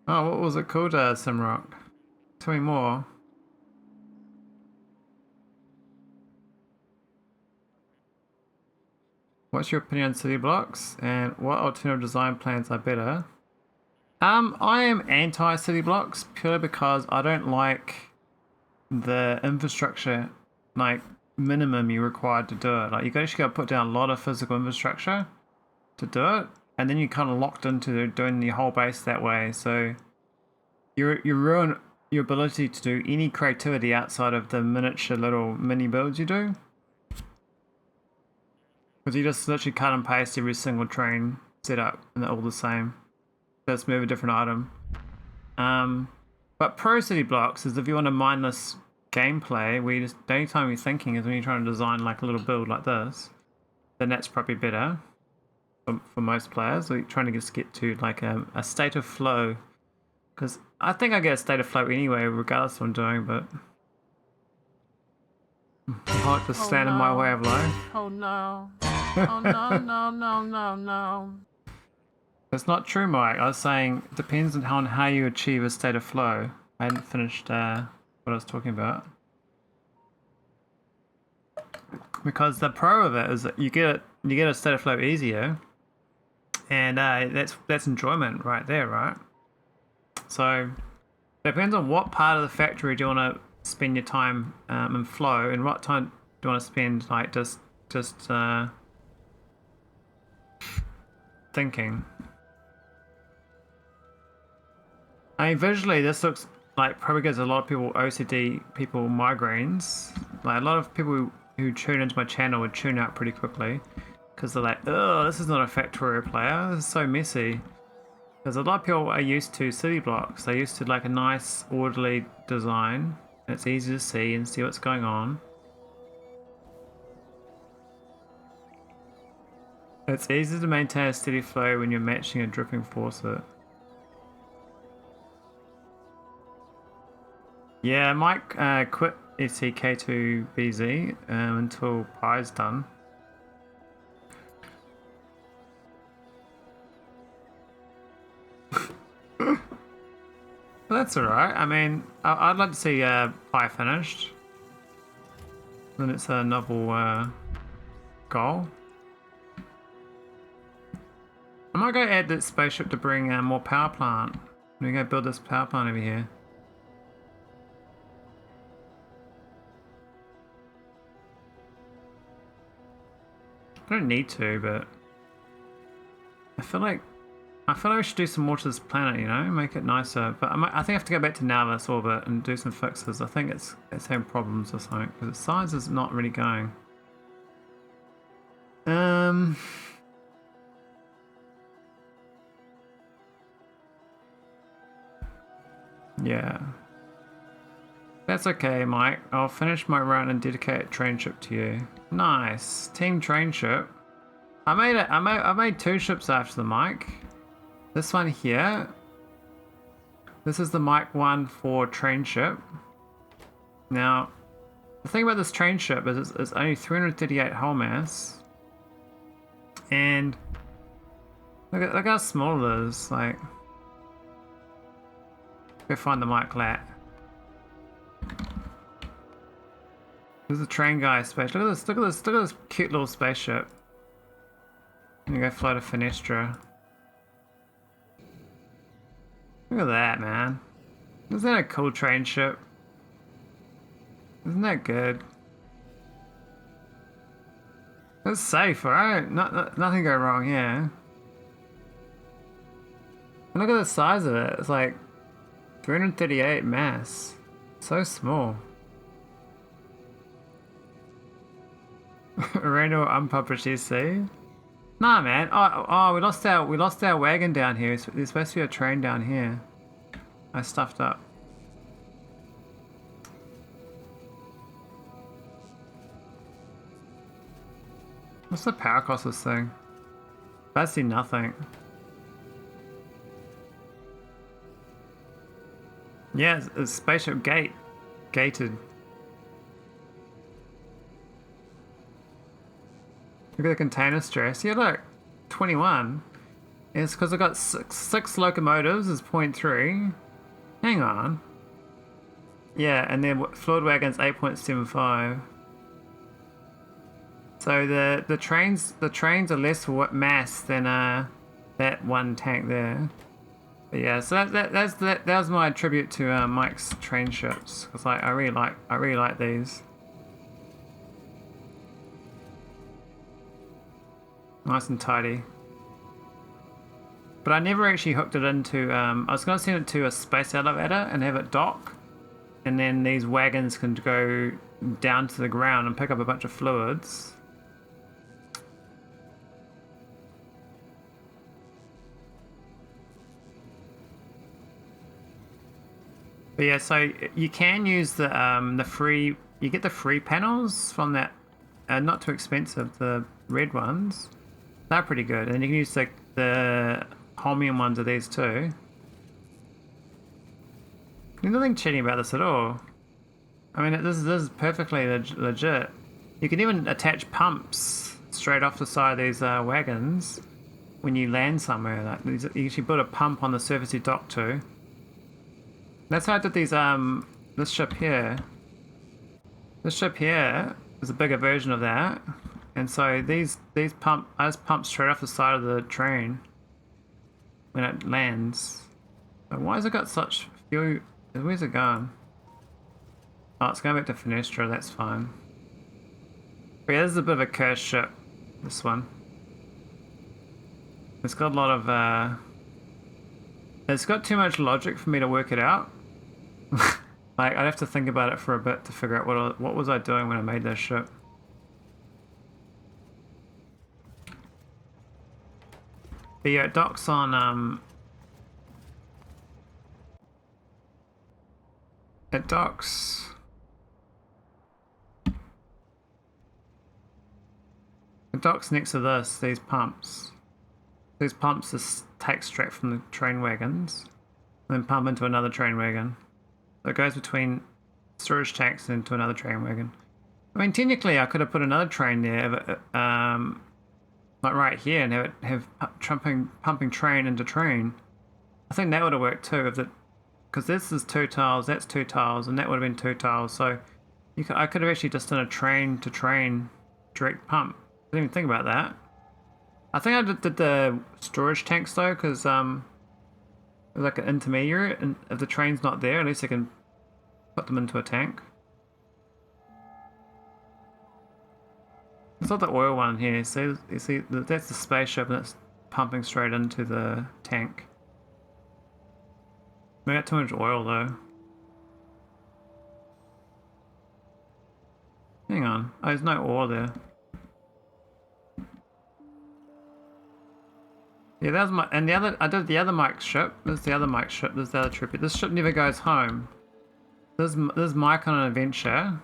Oh, what was it called, Simrock? Tell me more. What's your opinion on city blocks and what alternative design plans are better? I am anti-city blocks purely because I don't like the infrastructure, like, minimum you're required to do it. Like, you actually got to put down a lot of physical infrastructure to do it, and then you're kind of locked into doing the whole base that way. So you ruin your ability to do any creativity outside of the miniature little mini builds you do. Because you just literally cut and paste every single train setup and they're all the same. Just move a different item. But pro city blocks is if you want a mindless gameplay where you just, the only time you're thinking is when you're trying to design like a little build like this, then that's probably better for most players. We're trying to just get to like a state of flow. Because I think I get a state of flow anyway, regardless of what I'm doing, but Maholic just stand in my way of life. Oh no. Oh no, no, no, no, no. That's not true, Mike. I was saying it depends on how you achieve a state of flow. I hadn't finished what I was talking about. Because the pro of it is that you get a state of flow easier, and that's enjoyment right there, right? So it depends on what part of the factory do you want to spend your time in flow, and what time do you want to spend like just thinking. I mean, visually this looks like probably gives a lot of people OCD people migraines. Like a lot of people who tune into my channel would tune out pretty quickly because they're like, oh, this is not a Factorio player, this is so messy. Because a lot of people are used to city blocks. They're used to like a nice orderly design. And it's easy to see and see what's going on. It's easy to maintain a steady flow when you're matching a dripping faucet. Yeah, I might quit SCK2BZ until Pi's done. But that's alright. I mean, I'd like to see Pi finished. Then it's a novel goal. I might go add that spaceship to bring more power plant. Let me go build this power plant over here. I don't need to, but I feel like we should do some more to this planet, you know, make it nicer. But I think I have to go back to Navis orbit and do some fixes. I think it's having problems or something because its size is not really going. Yeah. That's okay, Mike. I'll finish my run and dedicate train ship to you. Nice. Team train ship. I made two ships after the Mike. This one here. This is the Mike 1 for train ship. Now, the thing about this train ship is it's only 338 hull mass. And look how small it is. Like, go find the Mike lat. There's a train guy space. Look at this cute little spaceship. I'm gonna go fly to Fenestra. Look at that, man. Isn't that a cool train ship? Isn't that good? It's safe, alright? Nothing go wrong here. And look at the size of it. It's like 338 mass. So small. Random unpublished essay. Nah, man. Oh, we lost our wagon down here. There's supposed to be a train down here. I stuffed up. What's the power cost of this thing? Basically nothing. Yeah, it's spaceship gated. Look at the container stress. Yeah, look, 21. It's because I got six locomotives is 0.3. Hang on. Yeah, and then fluid wagon's 8.75. So the trains are less mass than that one tank there. But yeah, so that was my tribute to Mike's train ships, because I really like these. Nice and tidy. But I never actually hooked it into. I was going to send it to a space elevator and have it dock, and then these wagons can go down to the ground and pick up a bunch of fluids. But yeah, so you can use the free. You get the free panels from that. Not too expensive. The red ones, they're pretty good, and you can use the Holmium ones of these too. There's nothing cheating about this at all. I mean, this is perfectly legit. You can even attach pumps straight off the side of these wagons when you land somewhere. Like you actually put a pump on the surface you dock to. That's how I did these. This ship here. This ship here is a bigger version of that, and so I just pump straight off the side of the train when it lands. But why has it got such few? Where's it going? Oh, it's going back to Fenestra. That's fine. But yeah, this is a bit of a cursed ship. This one. It's got a lot of. It's got too much logic for me to work it out. Like I'd have to think about it for a bit to figure out what was I doing when I made this ship. But yeah, it docks on it docks. It docks next to these pumps. These pumps just take straight from the train wagons and then pump into another train wagon. So it goes between storage tanks into another train wagon. I mean, technically, I could have put another train there, like right here, and have pumping train into train. I think that would have worked too, because this is 2 tiles, that's 2 tiles, and that would have been 2 tiles. So I could have actually just done a train to train direct pump. Didn't even think about that. I think I did the storage tanks though, because like an intermediary, and if the train's not there, at least I can put them into a tank. It's not the oil one here. You see, that's the spaceship, and it's pumping straight into the tank. We got too much oil though. Hang on, oh, there's no ore there. Yeah, that was my, and I did the other Mike's ship. There's the other Mike's ship. There's the other tribute. This ship never goes home. There's Mike on an adventure.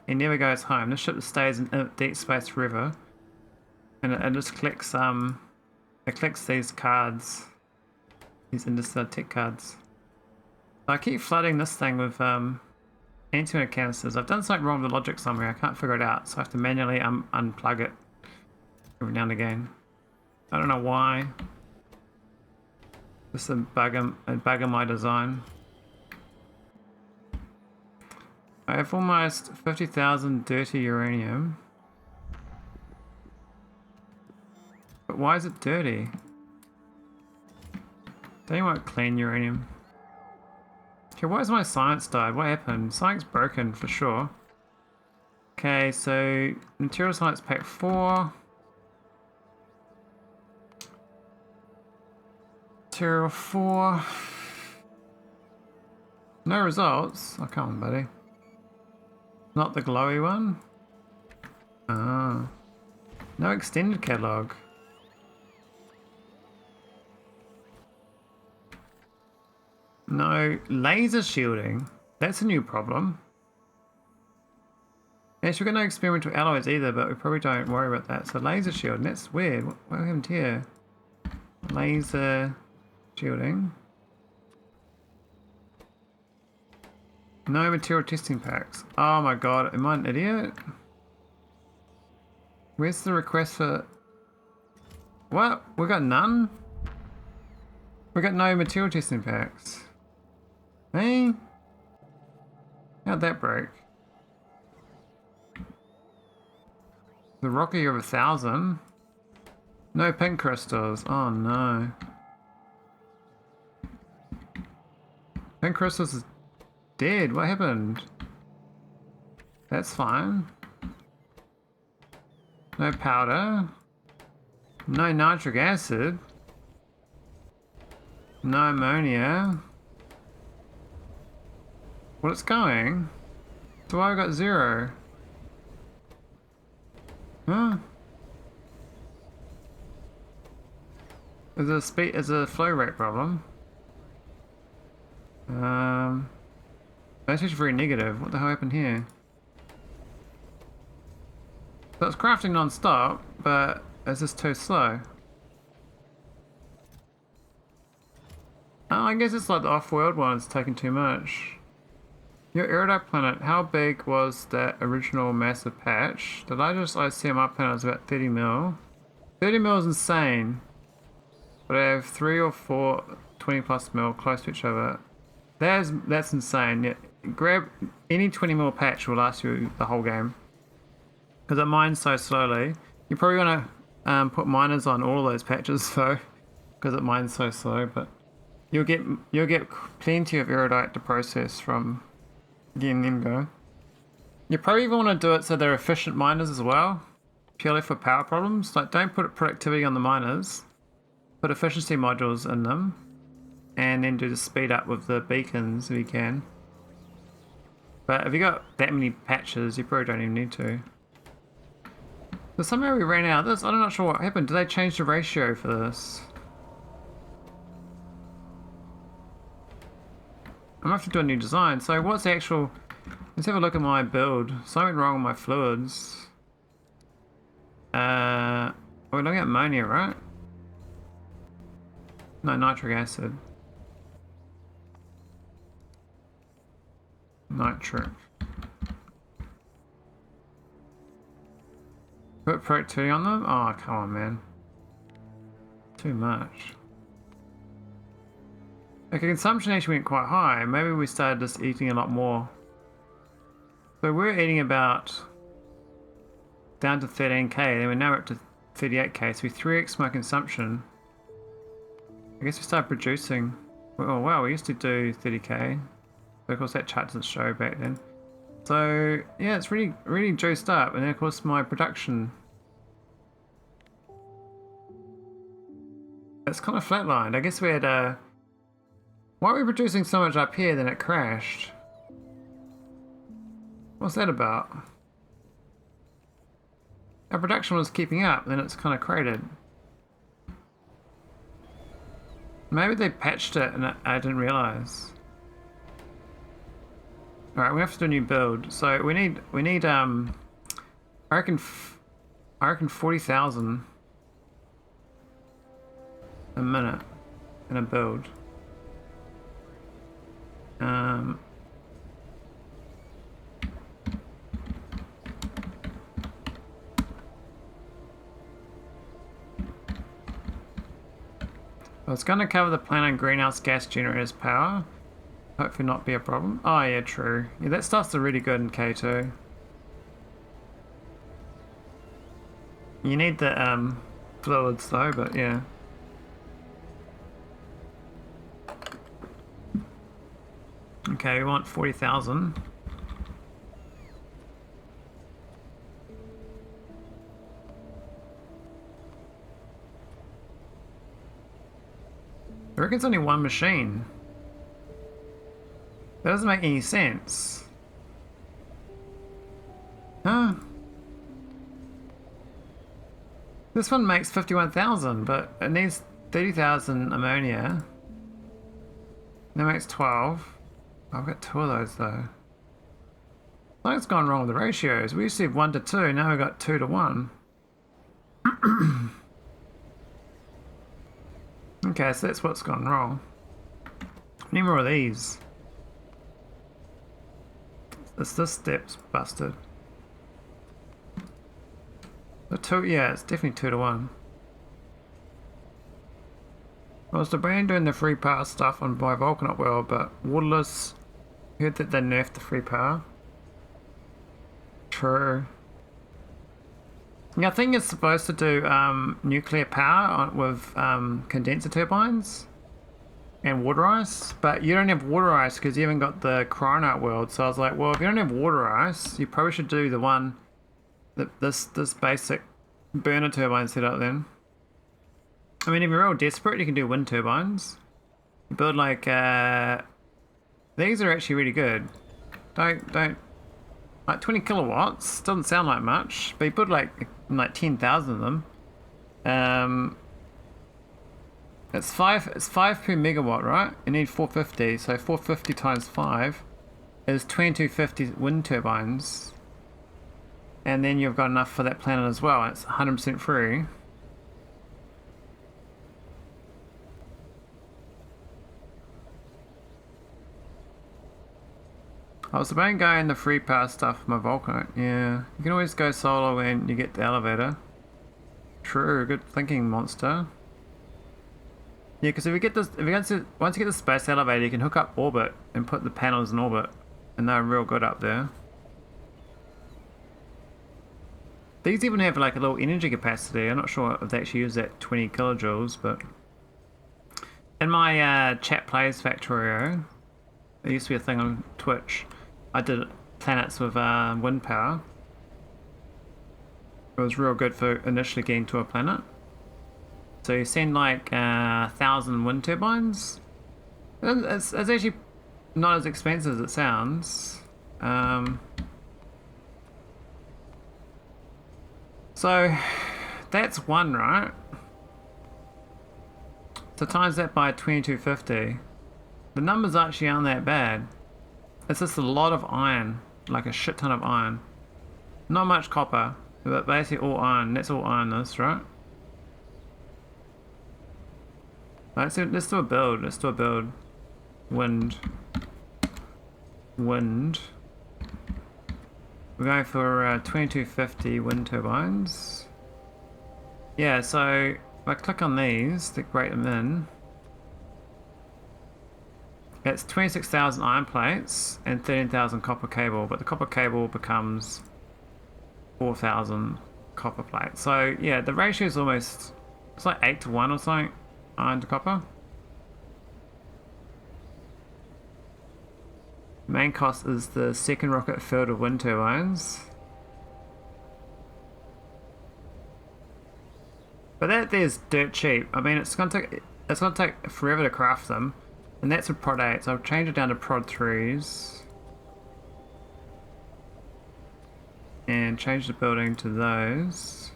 He never goes home. This ship stays in deep space forever. And it just collects these cards, these interstellar tech cards. So I keep flooding this thing with antimatter canisters. I've done something wrong with the logic somewhere. I can't figure it out, so I have to manually unplug it every now and again. I don't know why. Just a bug in my design. I have almost 50,000 dirty uranium. But why is it dirty? Don't you want clean uranium? Okay, why has my science died? What happened? Science broken for sure. Okay, so material science pack 4. Material 4. No results. Oh, come on, buddy. Not the glowy one? Ah. No extended catalog. No laser shielding. That's a new problem. Yes, we've got no experimental alloys either, but we probably don't worry about that. So laser shielding, that's weird. What happened here? Laser shielding. No material testing packs. Oh my god, am I an idiot? Where's the request for... What? We got none? We got no material testing packs. Hey? How'd that break? The rocky of 1,000. No pink crystals. Oh no. Pink crystals is dead. What happened? That's fine. No powder. No nitric acid. No ammonia. Well, it's going. So I got 0. Huh? Is it a flow rate problem? That's actually very negative. What the hell happened here? So it's crafting non-stop, but it's just too slow. Oh, I guess it's like the off-world one, it's taking too much. Your erudite planet, how big was that original massive patch? I see my planet was about 30 mil. 30 mil is insane. But I have 3 or 4 20 plus mil close to each other. That's insane. Yeah, grab any 20 mil patch will last you the whole game. Because it mines so slowly. You probably want to put miners on all those patches though. Because it mines so slow, but you'll get plenty of erudite to process from getting them going. You probably even want to do it so they're efficient miners as well. Purely for power problems. Like, don't put productivity on the miners. Put efficiency modules in them. And then do the speed up with the beacons if you can. But if you got that many patches, you probably don't even need to. So somehow we ran out of this. I'm not sure what happened. Did they change the ratio for this? I'm gonna have to do a new design. So what's the actual... Let's have a look at my build. Something wrong with my fluids. We're looking at ammonia, right? No, nitric acid. Nitric. Put productivity on them? Oh, come on, man. Too much. Okay, consumption actually went quite high. Maybe we started just eating a lot more. So we're eating about down to 13k, then we're now up to 38k, so we 3x my consumption. I guess we started producing. Oh wow, we used to do 30k. But of course that chart doesn't show back then. So yeah, it's really juiced up, and then of course my production. It's kind of flatlined. I guess we had why are we producing so much up here then it crashed? What's that about? Our production was keeping up, then it's kind of cratered. Maybe they patched it and I didn't realize. Alright, we have to do a new build. So we need I reckon 40,000 a minute in a build. It's going to cover the planet greenhouse gas generators power. Hopefully not be a problem. Oh yeah, true. Yeah, that stuff's really good in K2. You need the fluids though, but yeah. Okay, we want 40,000. I reckon it's only one machine. That doesn't make any sense. Huh? This one makes 51,000, but it needs 30,000 ammonia. That makes 12. I've got 2 of those though. Something's gone wrong with the ratios. We used to have 1 to 2, now we've got 2 to 1. Okay, so that's what's gone wrong. Need more of these. This step's busted. The 2, yeah, it's definitely 2 to 1. Well, it's the brand doing the free power stuff on by Volcanite World, but Waterless heard that they nerfed the free power. True. Yeah, I think it's supposed to do nuclear power with condenser turbines and water ice, but you don't have water ice because you haven't got the cryonite world. So I was like, well, if you don't have water ice, you probably should do the one that this basic burner turbine setup then. I mean, if you're real desperate, you can do wind turbines. You build like these are actually really good. Don't like 20 kilowatts doesn't sound like much, but you put like 10,000 of them. It's five per megawatt, right? You need 450, so 450 times 5 is 2250 wind turbines, and then you've got enough for that planet as well. It's 100% free. I was about to go in the free power stuff for my Vulcan. Yeah, you can always go solo when you get the elevator. True, good thinking, monster. Yeah, because if you get this, once you get the space elevator, you can hook up orbit and put the panels in orbit, and they're real good up there. These even have like a little energy capacity. I'm not sure if they actually use that 20 kilojoules, but in my chat plays Factorio, there used to be a thing on Twitch. I did planets with wind power. It was real good for initially getting to a planet. So you send like 1,000 wind turbines. It's actually not as expensive as it sounds. So that's one, right? So times that by 2250. The numbers actually aren't that bad. It's just a lot of iron, like a shit ton of iron. Not much copper, but basically all iron. That's all iron, this, right? Let's do a build. Let's do a build. Wind. We're going for 2250 wind turbines. Yeah, so if I click on these to break them in, it's 26,000 iron plates and 13,000 copper cable, but the copper cable becomes 4,000 copper plates. So yeah, the ratio is almost, it's like 8 to 1 or something, iron to copper. Main cost is the second rocket filled with wind turbines. But that there's dirt cheap. I mean, it's gonna take forever to craft them. And that's a prod 8, so I'll change it down to prod 3s. And change the building to those.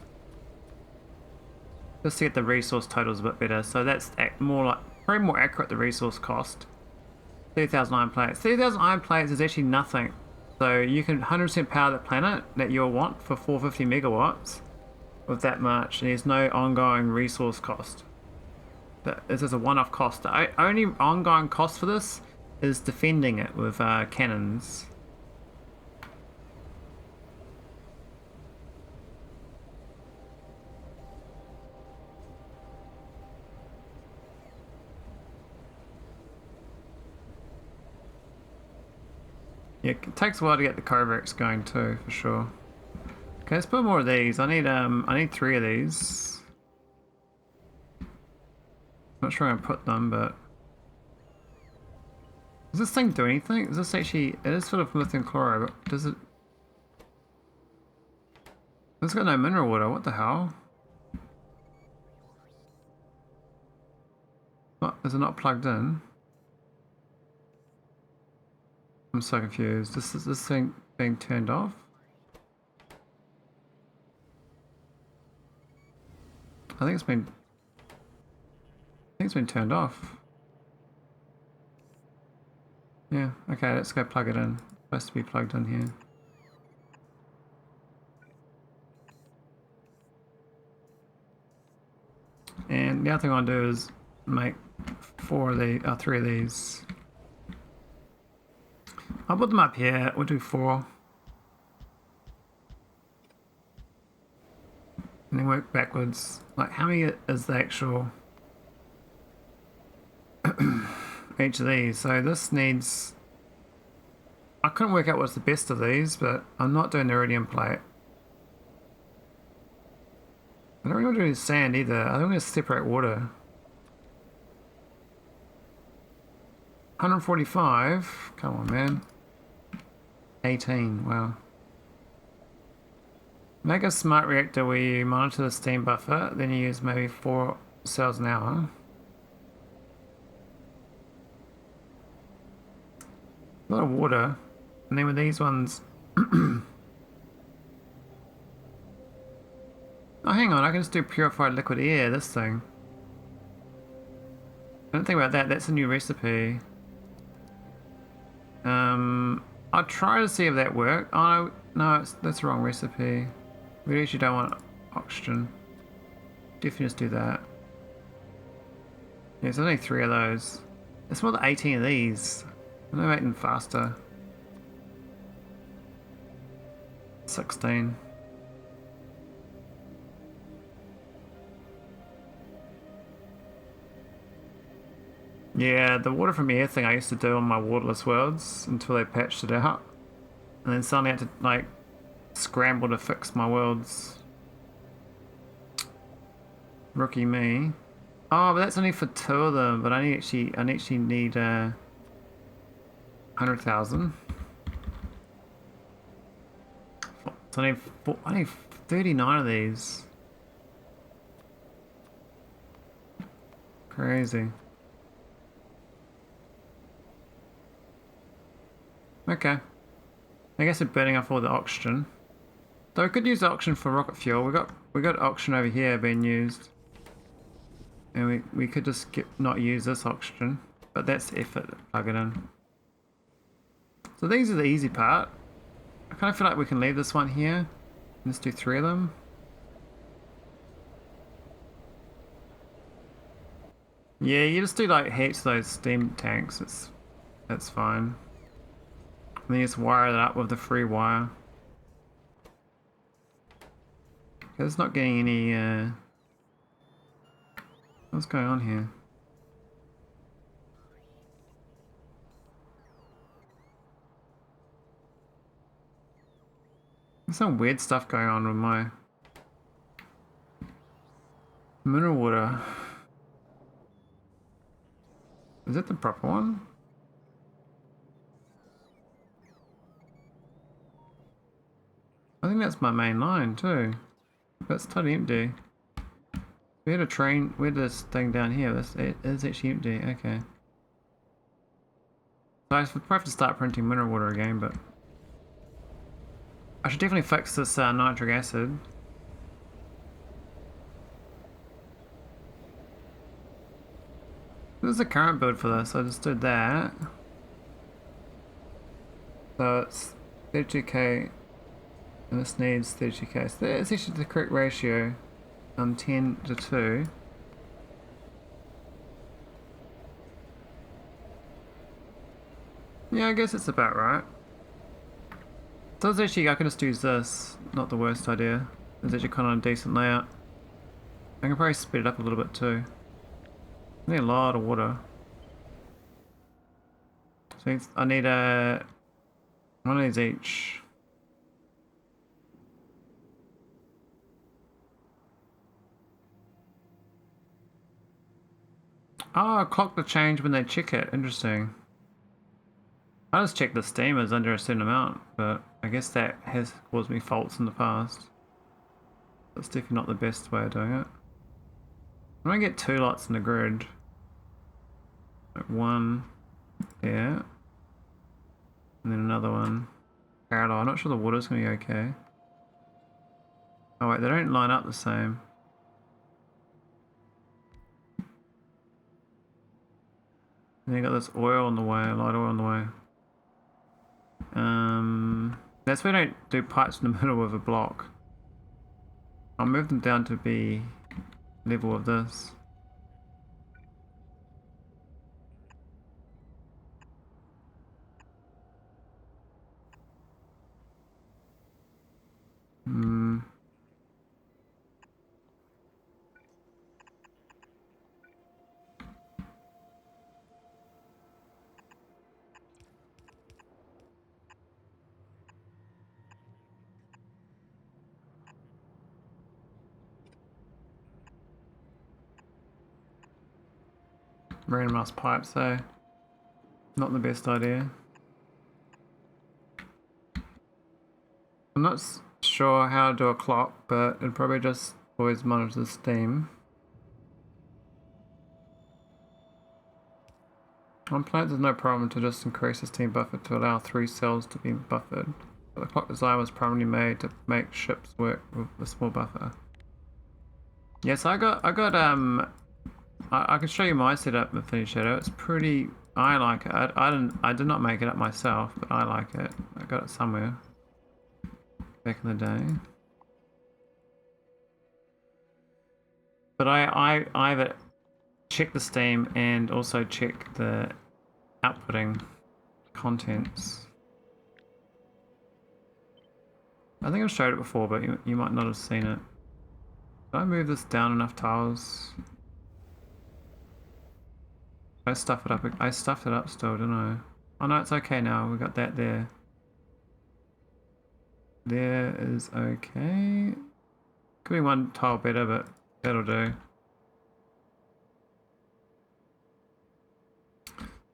Just to get the resource totals a bit better. So that's more like, probably more accurate, the resource cost. 3,000 iron plates. 3,000 iron plates is actually nothing. So you can 100% power the planet that you'll want for 450 megawatts with that much. And there's no ongoing resource cost. This is a one-off cost. The only ongoing cost for this is defending it with cannons. Yeah, it takes a while to get the Kovacs going too, for sure. Okay, let's put more of these. I need 3 of these. Not sure I'm gonna put them, but does this thing do anything? Is this actually, it is sort of lithium chloride, but does it? It's got no mineral water. What the hell? What, is it not plugged in? I'm so confused. Is this thing being turned off? I think it's been turned off. Yeah, okay, let's go plug it in. It's supposed to be plugged in here. And the other thing I want to do is make 3 of these. I'll put them up here. We'll do 4. And then work backwards. Like, how many is the actual each of these? So this needs, I couldn't work out what's the best of these, but I'm not doing the iridium plate. I don't really want to do sand either. I don't want to separate water. 145. Come on, man. 18. Wow. Make a smart reactor where you monitor the steam buffer, then you use maybe 4 cells an hour. A lot of water. And then with these ones... oh, hang on. I can just do purified liquid air, this thing. I don't think about that. That's a new recipe. I'll try to see if that works. Oh, no, that's the wrong recipe. We actually don't want oxygen. Definitely just do that. Yeah, there's only 3 of those. It's more than 18 of these. I'm gonna make them faster. 16. Yeah, the water from air thing I used to do on my waterless worlds until they patched it out. And then suddenly I had to, like, scramble to fix my worlds. Rookie me. Oh, but that's only for 2 of them, but I actually need 100,000. So I need 39 of these. Crazy. Okay. I guess we're burning off all the oxygen. Though we could use the oxygen for rocket fuel. We got oxygen over here being used. And we could just not use this oxygen. But that's effort to plug it in. So these are the easy part. I kind of feel like we can leave this one here. Let's do 3 of them. Yeah, you just do like heaps of those steam tanks. That's fine. And then you just wire that up with the free wire. It's not getting any, what's going on here? There's some weird stuff going on with my mineral water. Is it the proper one? I think that's my main line too. That's totally empty. We had a train, we had this thing down here. It is actually empty. Okay. So I probably have to start printing mineral water again, but I should definitely fix this nitric acid. This is the current build for this. I just did that. So it's 32k. And this needs 32k. So that's actually the correct ratio. 10 to 2. Yeah, I guess it's about right. So it's actually, I can just use this. Not the worst idea. It's actually kind of a decent layout. I can probably speed it up a little bit too. I need a lot of water. So I need one of these each. Oh, clock the change when they check it. Interesting. I just checked the steam is under a certain amount, but I guess that has caused me faults in the past. That's definitely not the best way of doing it. I'm gonna get 2 lots in the grid. Like 1 there. And then another one parallel. I'm not sure the water's gonna be okay. Oh wait, they don't line up the same. And then you got this oil on the way, light oil on the way. That's why I don't do pipes in the middle of a block. I'll move them down to be level of this. randomized pipes, so not the best idea. I'm not sure how to do a clock, but it probably just always monitors the steam. On planet, there's no problem to just increase the steam buffer to allow 3 cells to be buffered. But the clock design was primarily made to make ships work with a small buffer. Yes, I can show you my setup in Infinity Shadow. It's pretty. I like it. I did not make it up myself, but I like it. I got it somewhere back in the day. But I either check the steam and also check the outputting contents. I think I've showed it before, but you might not have seen it. Did I move this down enough tiles? I stuffed it up. I stuffed it up still, didn't I? Oh no, it's okay now. We got that there. There is okay. Could be one tile better, but that'll do.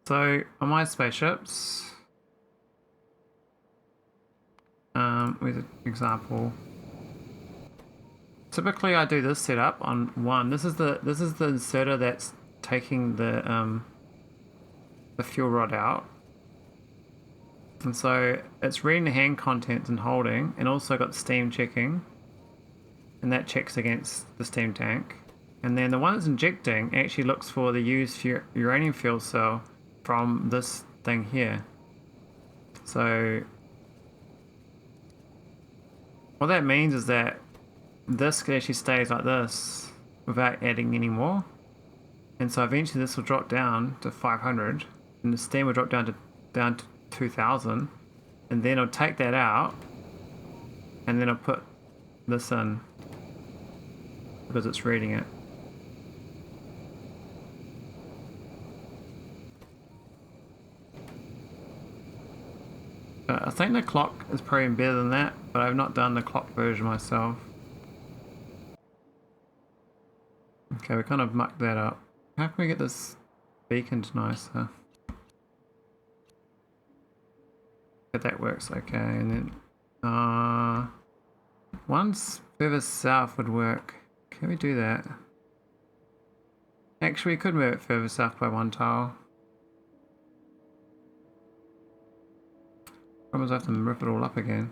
So on my spaceships, with an example. Typically, I do this setup on one. This is the inserter that's taking the fuel rod out, and so it's reading the hand contents and holding, and also got steam checking, and that checks against the steam tank. And then the one that's injecting actually looks for the used uranium fuel cell from this thing here. So what that means is that this actually stays like this without adding any more. And so eventually this will drop down to 500 and the steam will drop down to 2000, and then I'll take that out and then I'll put this in because it's reading it. I think the clock is probably better than that, but I've not done the clock version myself. Okay, we kind of mucked that up. How can we get this beaconed nicer? But that works okay, and then once further south would work. Can we do that? Actually, we could move it further south by one tile. Problem is I have to rip it all up again.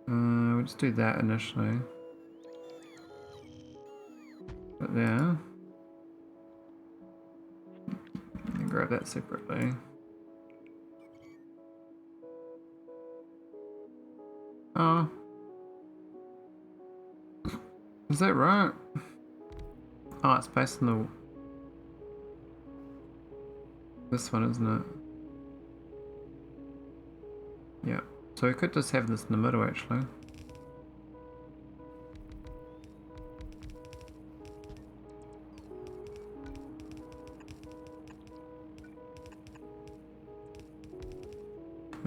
We'll just do that initially. But there. And grab that separately. Oh. Is that right? Oh, it's based on this one, isn't it? Yeah. So we could just have this in the middle, actually.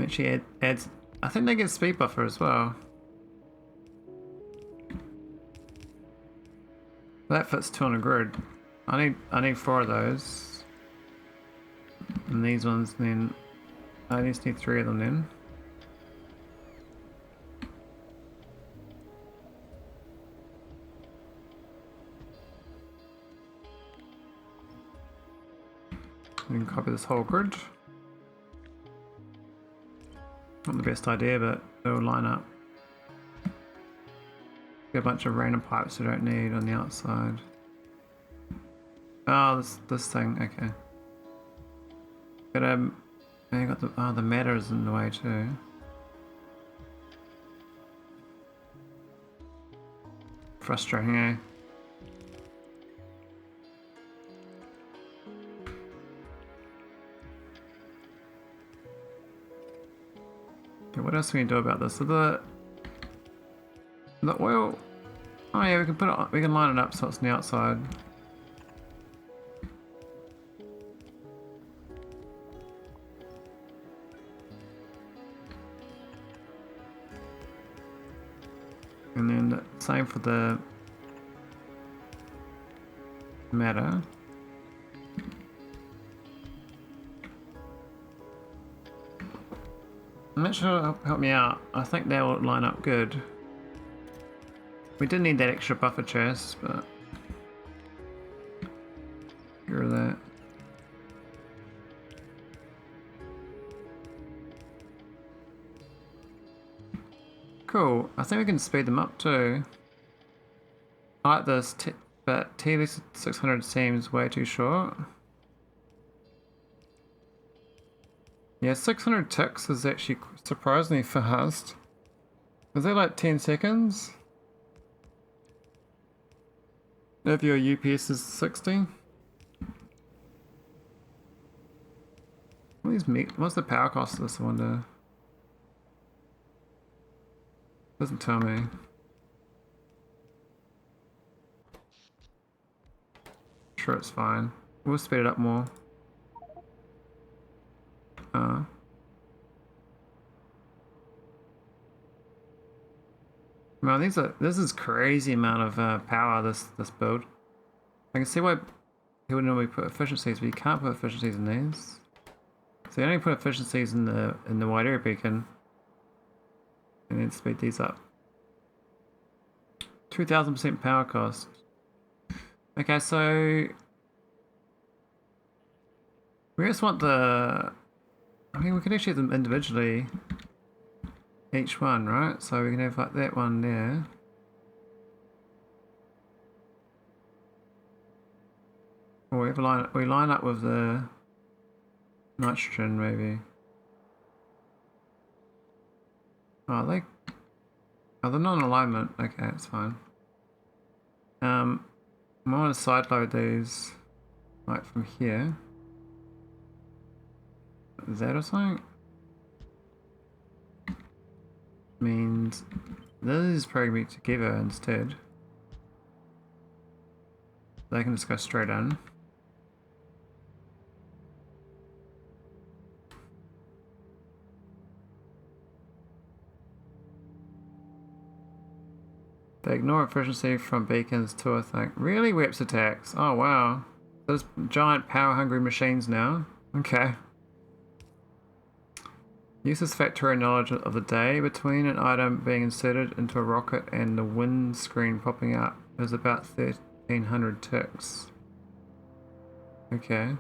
Actually adds. I think they get speed buffer as well. That fits 2 on a grid. I need 4 of those. And these ones then. I just need 3 of them then. We can copy this whole grid. Not the best idea, but it'll line up. Get a bunch of random pipes we don't need on the outside. Oh, this thing, okay. But and you got the matter is in the way too. Frustrating, eh? Okay, what else can we do about this? So the oil. Oh yeah, we can put it. We can line it up so it's on the outside. And then the same for the matter. I'm not sure it'll help me out. I think that will line up good. We did need that extra buffer chest, but get rid of that. Cool. I think we can speed them up too. I like this, but TD600 seems way too short. Yeah, 600 ticks is actually surprisingly fast. Is that like 10 seconds? If your UPS is 60? What's the power cost of this, I wonder? Doesn't tell me. Sure, it's fine. We'll speed it up more. Well, this is crazy amount of power. This build. I can see why people normally put efficiencies, but you can't put efficiencies in these. So you only put efficiencies in the wide area beacon, and then speed these up. 2000% power cost. Okay, so we just want the. I mean, we can actually have them individually. Each one, right? So we can have like that one there. Or we line up with the nitrogen maybe. Oh, they're not in alignment. Okay, it's fine. I want to side load these like from here. Is that or something? Means these probably be together instead. They can just go straight in. They ignore efficiency from beacons too, I think. Really? Weps attacks. Oh wow. Those giant power hungry machines now. Okay. Uses Factorio knowledge of the day between an item being inserted into a rocket and the windscreen popping up. There's about 1300 ticks. Okay.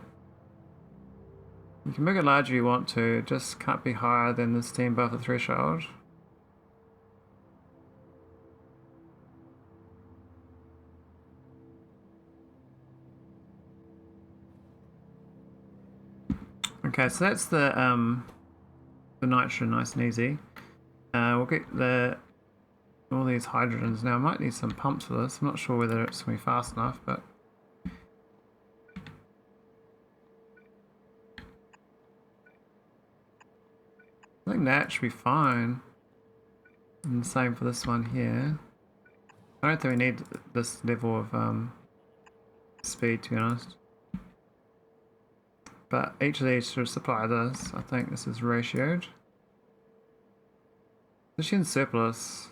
You can make it larger if you want to, it just can't be higher than the steam buffer threshold. Okay, so that's the nitrogen, nice and easy. We'll get all these hydrogens now. I might need some pumps for this. I'm not sure whether it's going to be fast enough, but I think that should be fine. And the same for this one here. I don't think we need this level of speed, to be honest. But each of these should supply this. I think this is ratioed. Is she in surplus?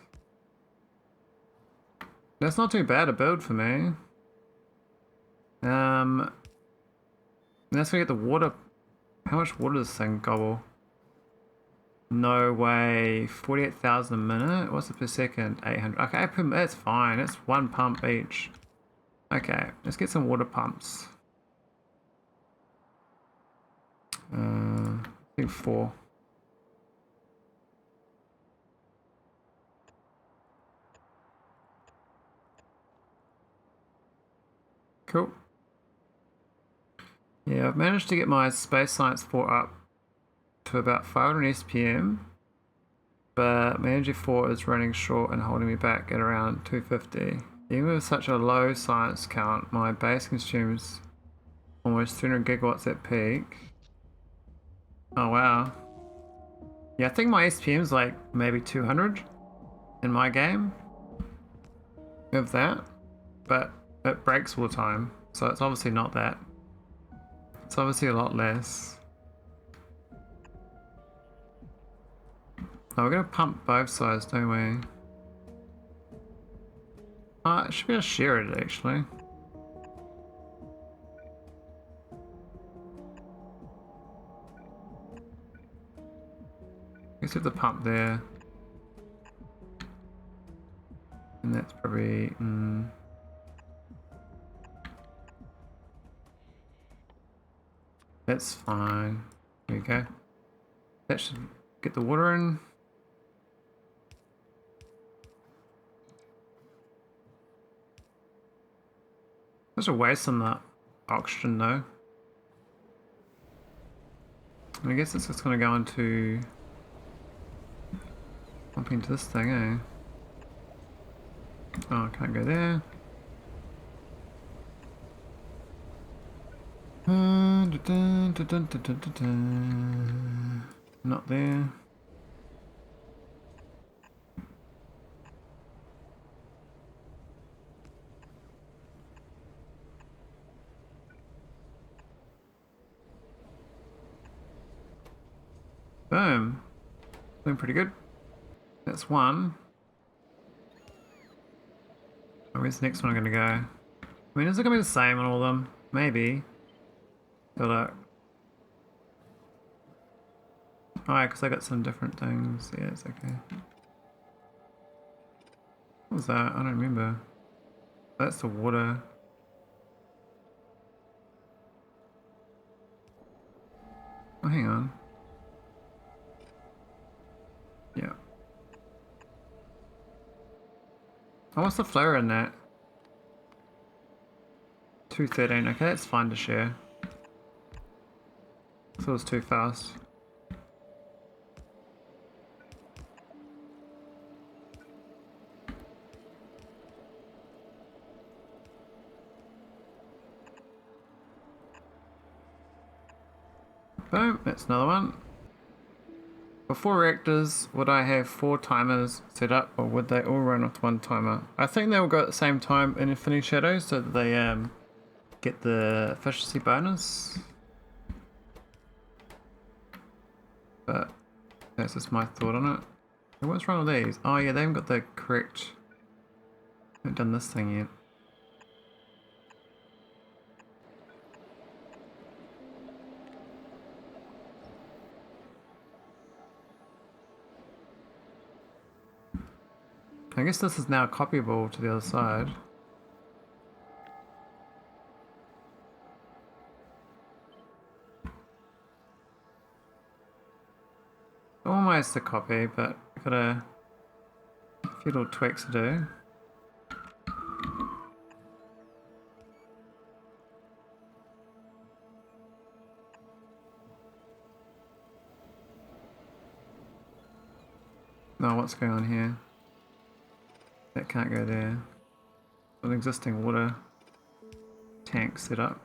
That's not too bad a build for me. Let's get the water. How much water does this thing gobble? No way. 48,000 a minute? What's it per second? 800. Okay, that's fine. It's one pump each. Okay, let's get some water pumps. I think 4. Cool. Yeah, I've managed to get my Space Science 4 up to about 500 SPM, but my Energy 4 is running short and holding me back at around 250. Even with such a low science count, my base consumes almost 300 gigawatts at peak. Oh wow. Yeah, I think my SPM is like maybe 200 in my game of that, but it breaks all the time, so it's obviously not that. It's obviously a lot less. Oh, we're gonna pump both sides, don't we? I should be able to share it actually. Let's have the pump there. And that's probably... that's fine. There you go. That should get the water in. There's a waste on the oxygen though. I guess it's just going to go into... pump into this thing, eh? Oh, I can't go there. Not there. Boom. Doing pretty good. That's one. Oh, where's the next one going to go? I mean, is it going to be the same on all of them? Maybe. But oh, yeah, because I got some different things. Yeah, it's okay. What was that? I don't remember. That's the water. Oh, hang on. Yeah. Oh, what's the flow in that? 213. Okay, that's fine to share. So it was too fast. Boom, that's another one. For 4 reactors, would I have 4 timers set up, or would they all run off 1 timer? I think they will go at the same time in Infinity Shadows so that they get the efficiency bonus. But that's just my thought on it. And what's wrong with these? Oh yeah, they haven't got the correct... I haven't done this thing yet. I guess this is now copyable to the other side. Almost a copy, but I've got a few little tweaks to do. No, what's going on here? That can't go there. An existing water tank set up.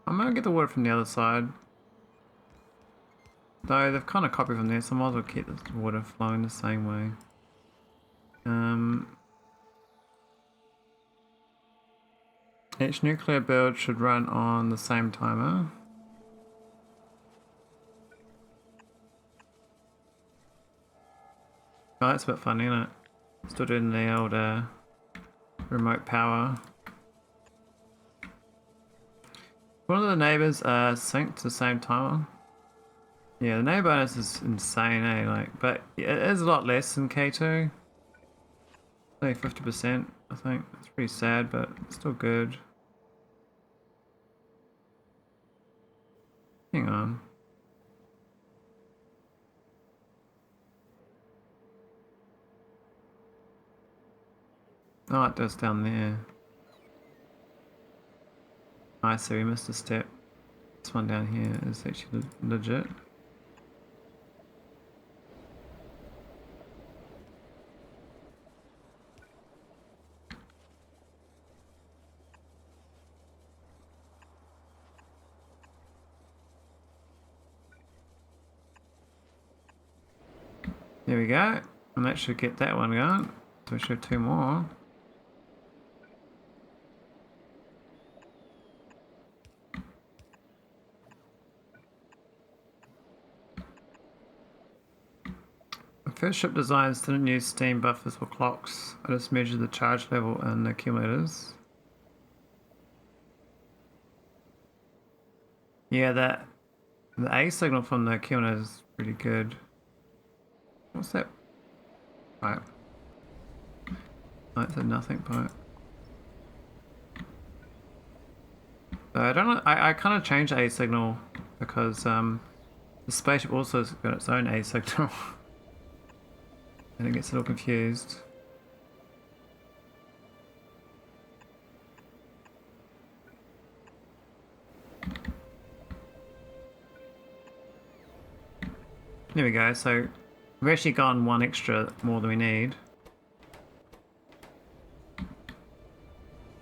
I'm gonna get the water from the other side. Though they've kind of copied from there, so I might as well keep the water flowing the same way. Each nuclear build should run on the same timer. Oh, that's a bit funny, isn't it? Still doing the old remote power. One of the neighbors are synced to the same timer. Yeah, the neighbor bonus is insane, eh? Like, but it is a lot less than K2. Only 50%, I think. It's pretty sad, but it's still good. Hang on. Oh, it does down there. I see, we missed a step. This one down here is actually legit. There we go. And that should get that one going. So we should have 2 more. First ship designs didn't use steam buffers or clocks. I just measured the charge level and the accumulators. Yeah, the A signal from the accumulator is pretty good. What's that pipe? Oh, it's a nothing pipe. I don't know. I kind of changed the A signal because the spaceship also has got its own A signal. And it gets a little confused. There we go, so we've actually gone one extra more than we need.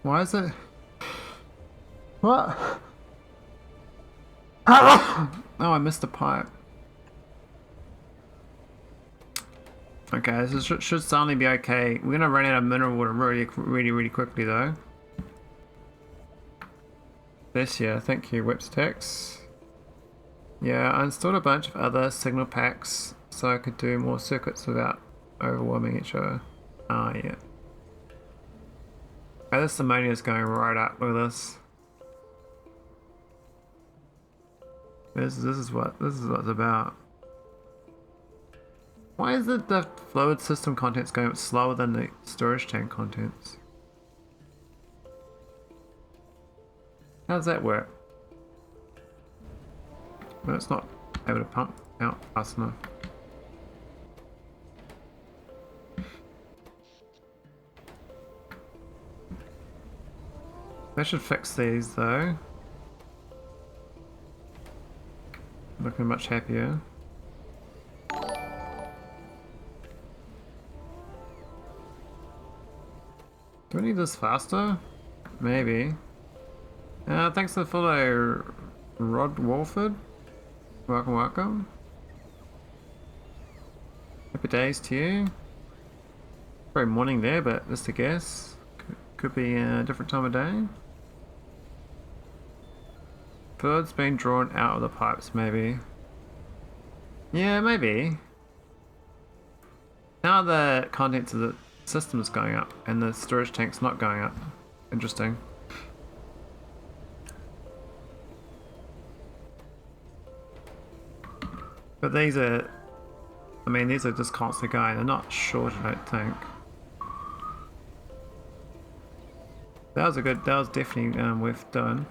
Why is it? What? Oh, I missed the pipe. Okay, this should suddenly be okay. We're gonna run out of mineral water really quickly though. This year, thank you, Whipstacks. Yeah, I installed a bunch of other signal packs so I could do more circuits without overwhelming each other. Ah, yeah. Oh, this ammonia is going right up. Look at this. This is what it's about. Why is it the fluid system contents going up slower than the storage tank contents? How does that work? Well, it's not able to pump out fast enough. They should fix these though. Looking much happier. Do we need this faster? Maybe. Thanks for the follow, Rod Walford. Welcome. Happy days to you. Probably morning there, but just a guess. Could be a different time of day. Fluid's being drawn out of the pipes, maybe. Yeah, maybe. Now the contents of the system is going up and the storage tank's not going up. Interesting. But these are, I mean, these are just constantly going. They're not short, I don't think. That was definitely worth doing.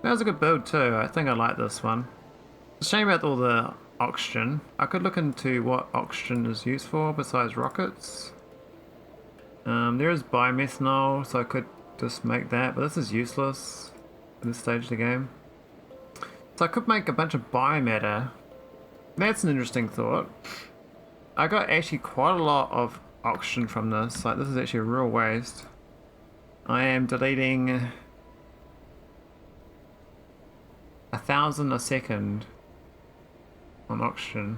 That was a good build too. I think I like this one. It's a shame about all the oxygen. I could look into what oxygen is used for besides rockets. There is biomethanol, so I could just make that, but this is useless at this stage of the game. So I could make a bunch of biomatter. That's an interesting thought. I got actually quite a lot of oxygen from this. Like, this is actually a real waste. I am deleting 1,000 a second on oxygen.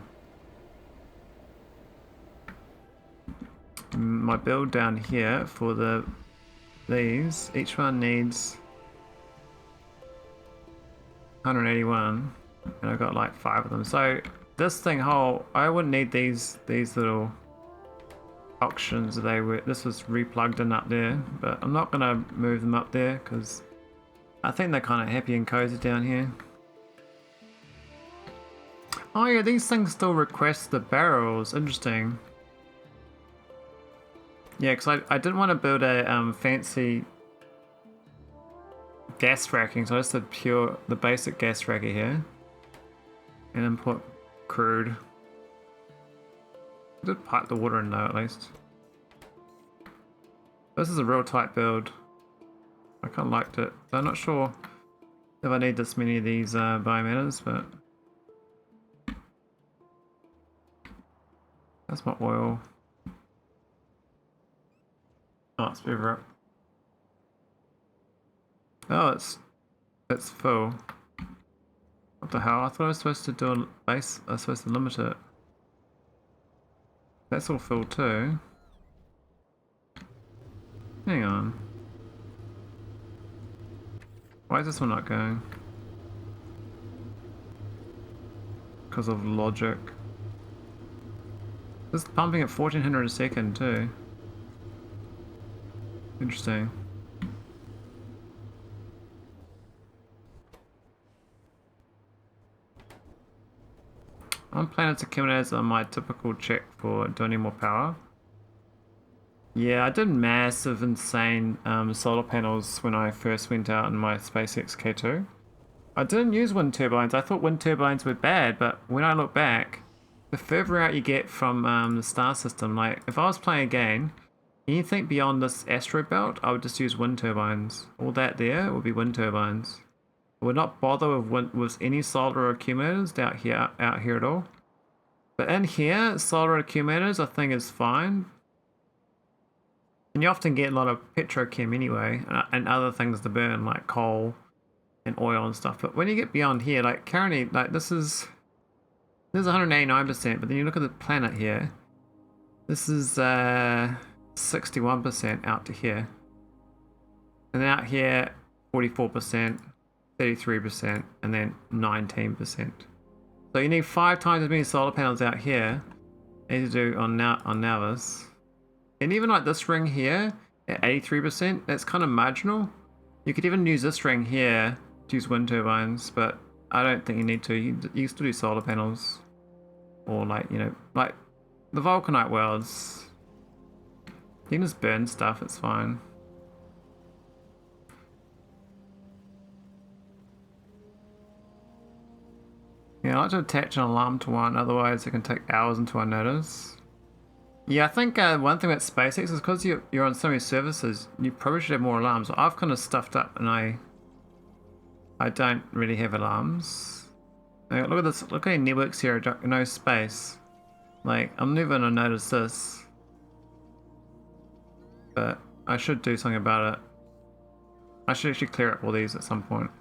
My build down here for these, each one needs 181, and I got like 5 of them. So this thing whole, I wouldn't need these little oxygens. This was replugged in up there, but I'm not gonna move them up there because I think they're kind of happy and cozy down here. Oh yeah, these things still request the barrels. Interesting. Yeah, because I didn't want to build a fancy gas racking, so I just did the basic gas racker here. And then put crude. I did pipe the water in though, at least. This is a real tight build. I kind of liked it. So I'm not sure if I need this many of these biomatters, but that's my oil. Oh, it's over up. Oh, it's full. What the hell? I thought I was supposed to do a base. I was supposed to limit it. That's all full too. Hang on. Why is this one not going? Because of logic. This is pumping at 1400 a second too. Interesting. On planets accumulators are my typical check for do I need more power. Yeah, I did massive, insane solar panels when I first went out in my SpaceX K2. I didn't use wind turbines. I thought wind turbines were bad, but when I look back, the further out you get from the star system, like if I was playing again, anything beyond this asteroid belt, I would just use wind turbines. All that there would be wind turbines. I would not bother with any solar accumulators out here at all. But in here, solar accumulators I think is fine. And you often get a lot of petrochem anyway, and other things to burn like coal and oil and stuff. But when you get beyond here, like currently, like this is 189%, but then you look at the planet here, this is 61% out to here. And then out here, 44%, 33%, and then 19%. So you need 5 times as many solar panels out here as you do on Navas. And even like this ring here at 83%, that's kind of marginal. You could even use this ring here to use wind turbines, but I don't think you need to. You can still do solar panels. Or like, you know, like the Vulcanite worlds. You can just burn stuff, it's fine. Yeah, I like to attach an alarm to one, otherwise it can take hours until I notice. Yeah, I think one thing about SpaceX is because you're on so many services, you probably should have more alarms. I've kind of stuffed up and I don't really have alarms. Look at this, look at the networks here, no space. Like, I'm never gonna notice this. But I should do something about it. I should actually clear up all these at some point.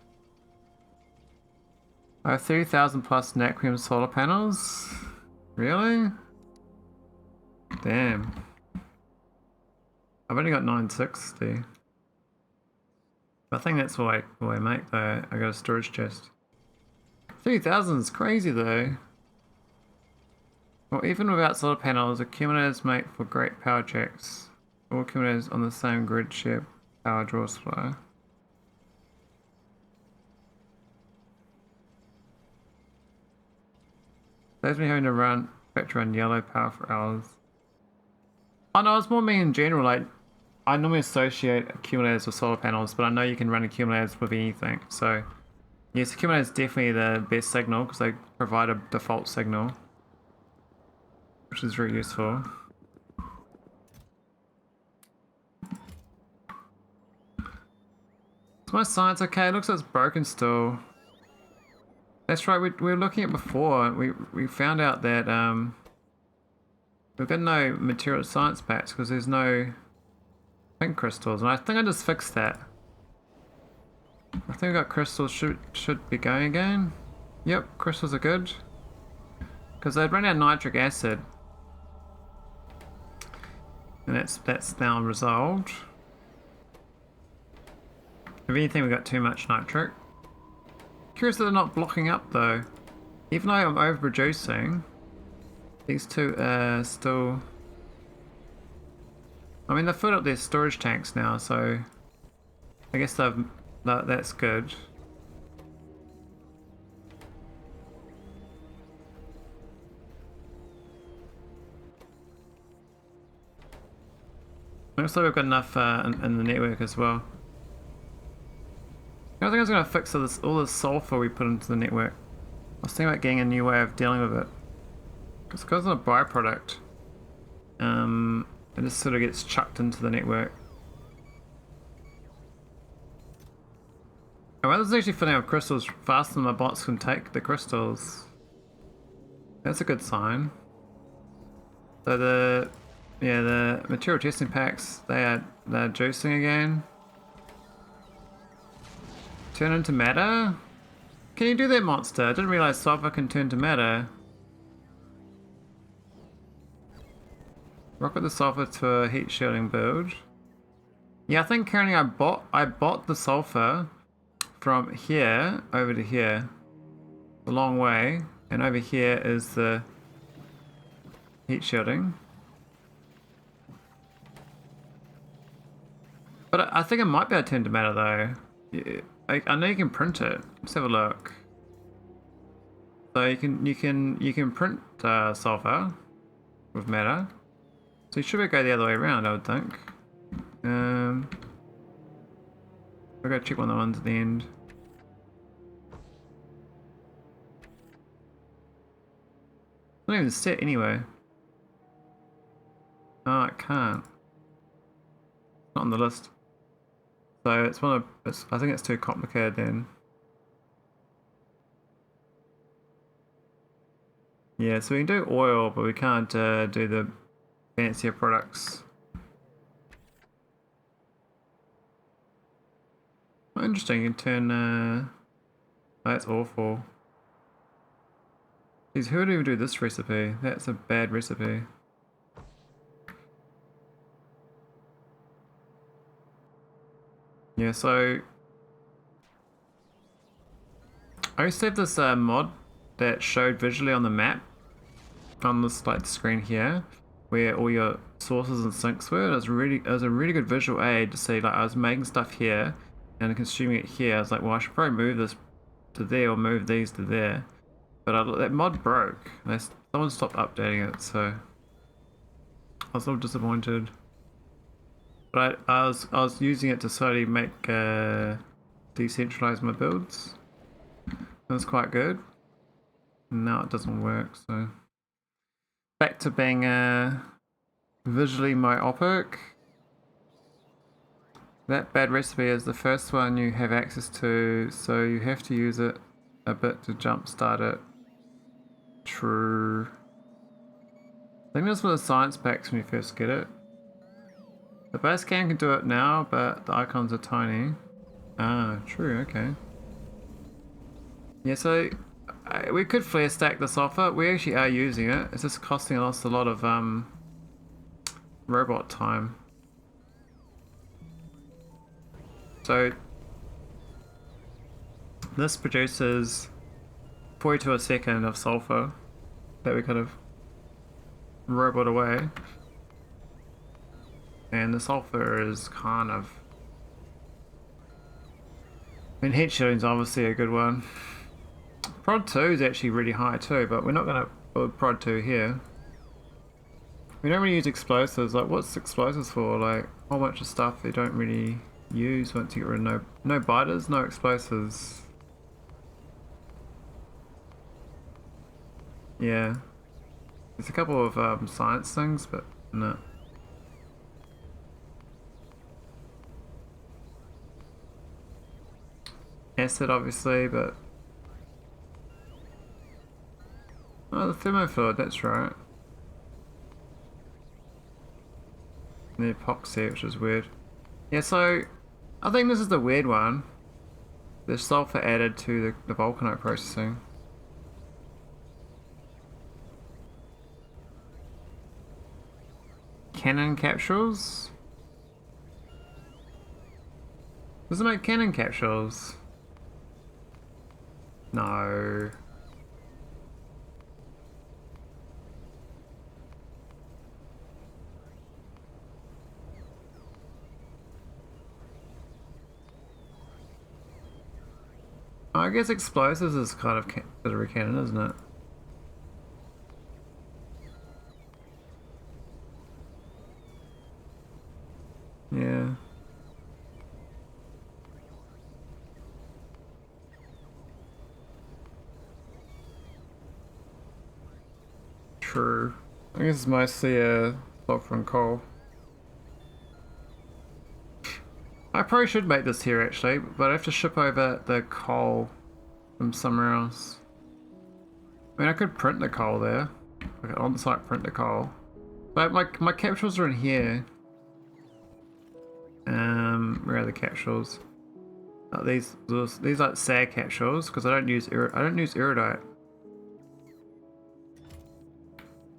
I have 30,000 plus Nacrium solar panels? Really? Damn. I've only got 960. I think that's what I make though. I got a storage chest. 3,000 is crazy though. Well, even without solar panels, accumulators make for great power checks. All accumulators on the same grid share power draw supply. Saves me having to run Factorio on yellow power for hours. Oh no, it's more me in general. Like, I normally associate accumulators with solar panels, but I know you can run accumulators with anything. So, yes, accumulators definitely the best signal because they provide a default signal, which is very useful. Is my science okay? It looks like it's broken still. That's right. We were looking at before. We found out that we've got no material science packs because there's no pink crystals, and I think I just fixed that. I think we got crystals should be going again. Yep, crystals are good because they'd run out of nitric acid, and that's now resolved. If anything, we got too much nitric. Curious that they're not blocking up though. Even though I'm overproducing, these two are still... I mean, they've filled up their storage tanks now, so I guess that's good. Looks like we've got enough in the network as well. I think I was going to fix all this sulfur we put into the network. I was thinking about getting a new way of dealing with it. Because it's a byproduct. It just sort of gets chucked into the network. Oh, well, this is actually filling up crystals faster than my bots can take the crystals. That's a good sign. So the material testing packs, they're juicing again. Turn into matter? Can you do that, monster? I didn't realize sulfur can turn to matter. Rocket the sulfur to a heat shielding build. Yeah, I think currently I bought the sulfur from here over to here. A long way. And over here is the heat shielding. But I think it might be able to turn to matter though. Yeah, I know you can print it. Let's have a look. So you can print sulfur with matter. So you should go the other way around, I would think. I'll go check one of the ones at the end. It's not even set anyway. Oh, it can't. It's not on the list. So it's one of. I think it's too complicated then. Yeah, so we can do oil, but we can't do the fancier products. Oh, interesting. You can turn. Oh, that's awful. Jeez, who would even do this recipe? That's a bad recipe. Yeah, so I used to have this mod that showed visually on the map on this like screen here, where all your sources and sinks were. It was a really good visual aid to see. Like I was making stuff here and consuming it here. I was like, well, I should probably move this to there or move these to there. But that mod broke. Someone stopped updating it, so I was a little disappointed. But I was using it to slowly make decentralize my builds. It was quite good. Now it doesn't work, so back to being visually myopic. That bad recipe is the first one you have access to, so you have to use it a bit to jumpstart it. True. I think that's for the science packs when you first get it. The base game can do it now, but the icons are tiny. Ah, true, okay. Yeah, so we could flare stack this offer. We actually are using it. It's just costing us a lot of robot time. So this produces 42 a second of sulfur that we kind of robot away. And the sulfur is kind of... I mean, heat shielding is obviously a good one. Prod 2 is actually really high too, but we're not going to build Prod 2 here. We don't really use explosives. Like, what's explosives for? Like, a whole bunch of stuff they don't really use once you get rid of no biters, no explosives. Yeah. There's a couple of science things, but no. Acid, obviously, but... Oh, the thermofluid, that's right. And the epoxy, which is weird. Yeah, so... I think this is the weird one. The sulfur added to the volcanite processing. Cannon capsules? Does it make cannon capsules? No. I guess explosives is kind of considered a cannon, isn't it? Yeah. True. I guess it's mostly sulfur and coal. I probably should make this here actually, but I have to ship over the coal from somewhere else. I mean, I could print the coal there. I could on-site print the coal. But my capsules are in here. Where are the capsules? Oh, these like sag capsules because I don't use iridite.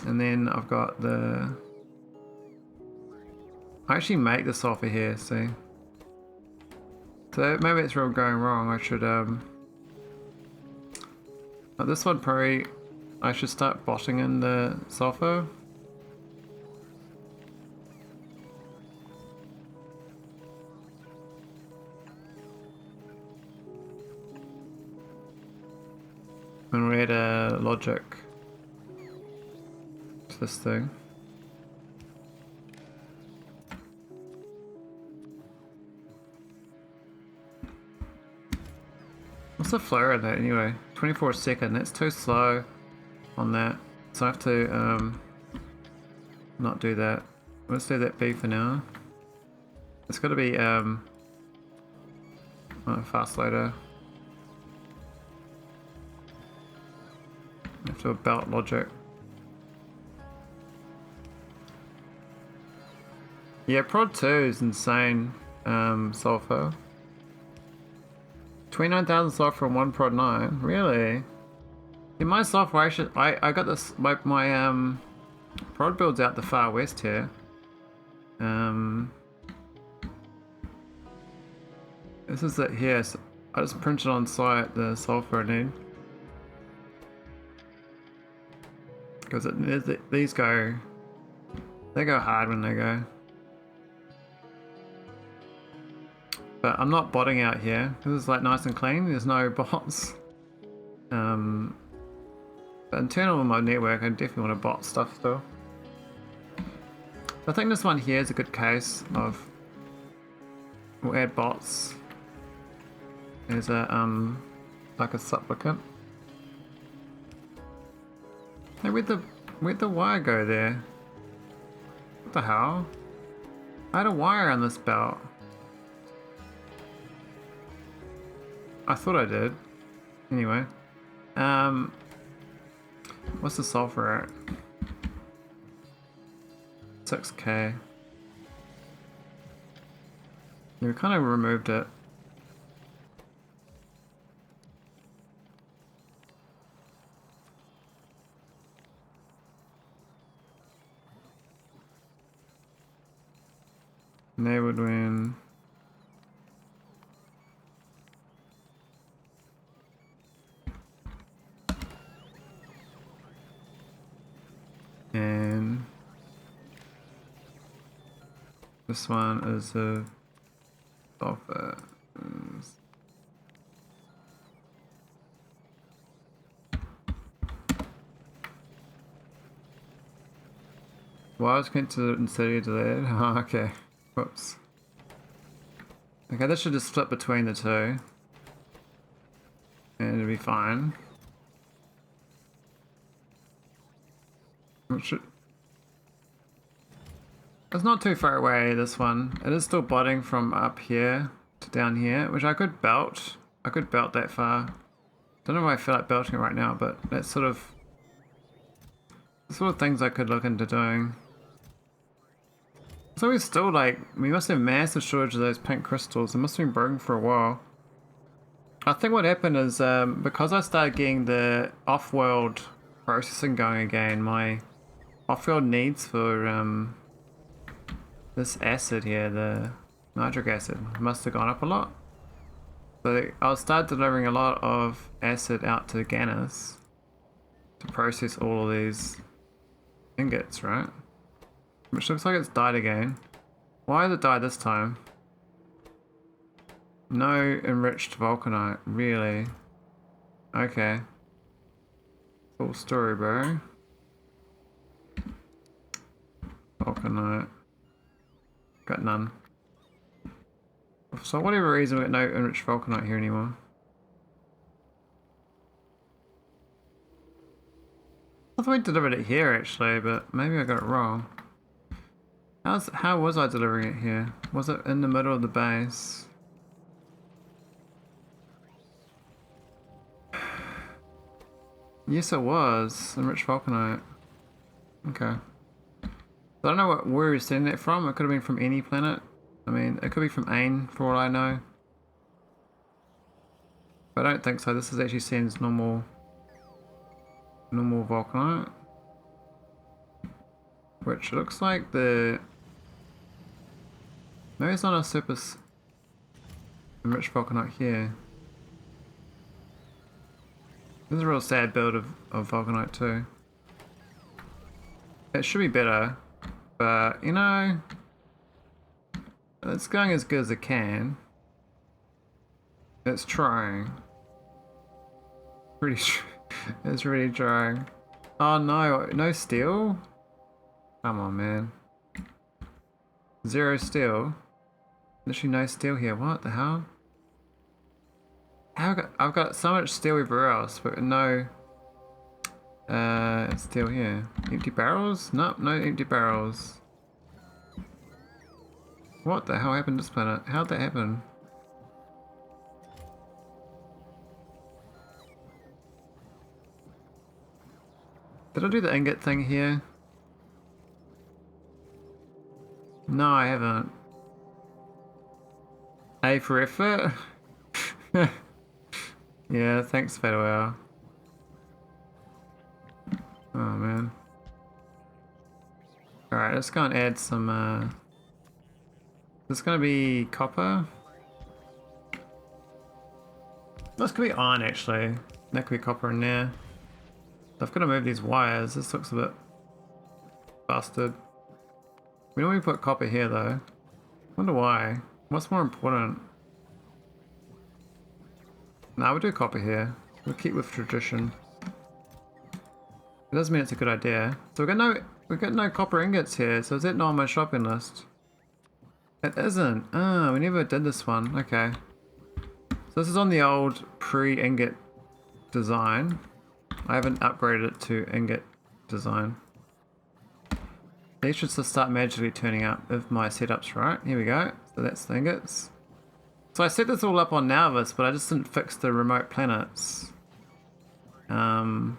And then I've got the... I actually make the sulfur here, see? So maybe it's real going wrong. I should this one probably I should start botting in the sulfur add a logic to this thing. What's the flow rate of that anyway? 24 a second, that's too slow on that. So I have to not do that. Let's do that B for now. It's got to be fast later. I have to belt logic. Yeah, prod 2 is insane. Sulfur. 29,000 sulfur on one prod 9. Really? In my sulfur, I got this. My prod builds out the far west here. This is it here. So I just printed on site the sulfur I need. Because these go, they go hard when they go. But I'm not botting out here. This is like nice and clean. There's no bots. But internal in my network, I definitely want to bot stuff still. I think this one here is a good case of. We'll add bots as a like a supplicant. Hey, where'd the wire go there? What the hell? I had a wire on this belt. I thought I did. Anyway. What's the sulfur at? 6k. Yeah, we kind of removed it. And they would win. And this one is a sulfur. Why was connected to instead of delayed? Oh, okay. Whoops. Okay, this should just split between the two. And it'll be fine. It's not too far away, this one. It is still botting from up here to down here, which I could belt. I could belt that far. Don't know if I feel like belting it right now, but that's sort of the sort of things I could look into doing. So we're still like, we must have massive shortage of those pink crystals. It must have been broken for a while. I think what happened is because I started getting the off-world processing going again, my off-world needs for this acid here, the nitric acid, must have gone up a lot. So I'll start delivering a lot of acid out to Gannis to process all of these ingots, right? Which looks like it's died again. Why has it died this time? No enriched vulcanite, really? Okay. Full story, bro. Vulcanite. Got none. So whatever reason we got no enriched vulcanite here anymore. I thought we delivered it here actually, but maybe I got it wrong. How was I delivering it here? Was it in the middle of the base? Yes it was. Enriched vulcanite. Okay. I don't know where he's sending that from. It could have been from any planet. I mean, it could be from Ain for all I know. But I don't think so. This is actually sends normal vulcanite. Which looks like the... Maybe it's not a super enriched vulcanite here. This is a real sad build of vulcanite too. It should be better. But, you know, it's going as good as it can. It's trying. Pretty sure. It's really drying. Oh no, no steel? Come on, man. Zero steel? Literally no steel here. What the hell? I've got so much steel everywhere else, but no steel here. Empty barrels? Nope, no empty barrels. What the hell happened to this planet? How'd that happen? Did I do the ingot thing here? No, I haven't. A for effort? Yeah, thanks, Farewell. Oh man. Alright, let's go and add some this is gonna be copper. This could be iron actually. That could be copper in there. I've got to move these wires. This looks a bit busted. We normally put copper here though. Wonder why. What's more important? Nah, we'll do copper here. We'll keep with tradition. It doesn't mean it's a good idea. So we've got no copper ingots here, so is that not on my shopping list? It isn't. Ah, we never did this one. Okay. So this is on the old pre-ingot design. I haven't upgraded it to ingot design. These should just start magically turning up if my setup's right. Here we go. So that's the ingots. So I set this all up on Nauvis, but I just didn't fix the remote planets. And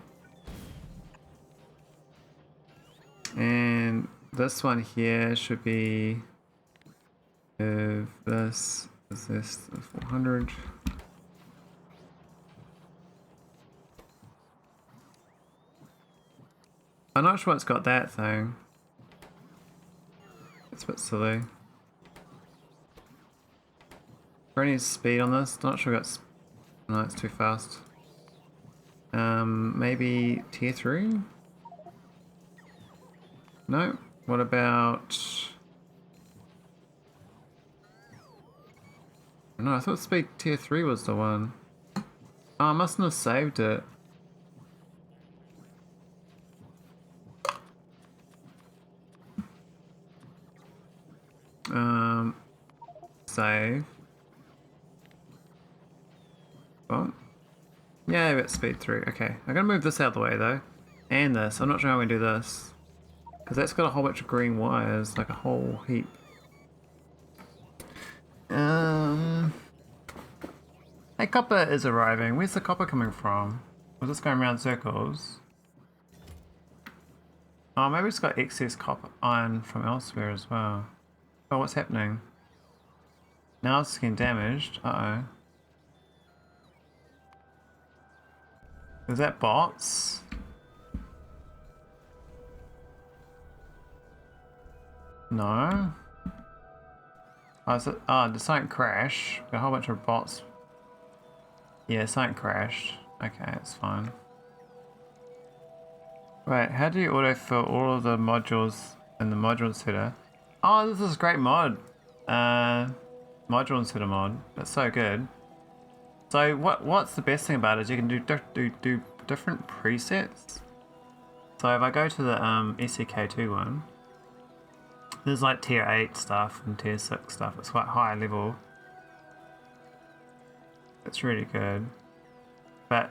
this one here should be if this is this 400. I'm not sure what's got that thing. It's a bit silly. For any speed on this, not sure got. No, it's too fast. Maybe tier 3? No. What about? No, I thought speed tier 3 was the one. Oh, I mustn't have saved it. Save. Oh. Yeah, we got speed 3. Okay. I'm gonna move this out of the way though. And this. I'm not sure how we do this. Because that's got a whole bunch of green wires, like a whole heap. Hey, copper is arriving. Where's the copper coming from? Was this going around circles? Oh, maybe it's got excess copper iron from elsewhere as well. Oh, what's happening? Now it's getting damaged. Uh-oh. Is that bots? No. Oh, is it? Oh, did something crash? Got a whole bunch of bots. Yeah, something crashed. Okay, it's fine. Wait, how do you autofill all of the modules in the module inserter? Oh, this is a great mod. Module inserter mod. That's so good. So what's the best thing about it is you can do different presets. So if I go to the SEK2 one, there's like tier 8 stuff and tier 6 stuff. It's quite high level. It's really good. But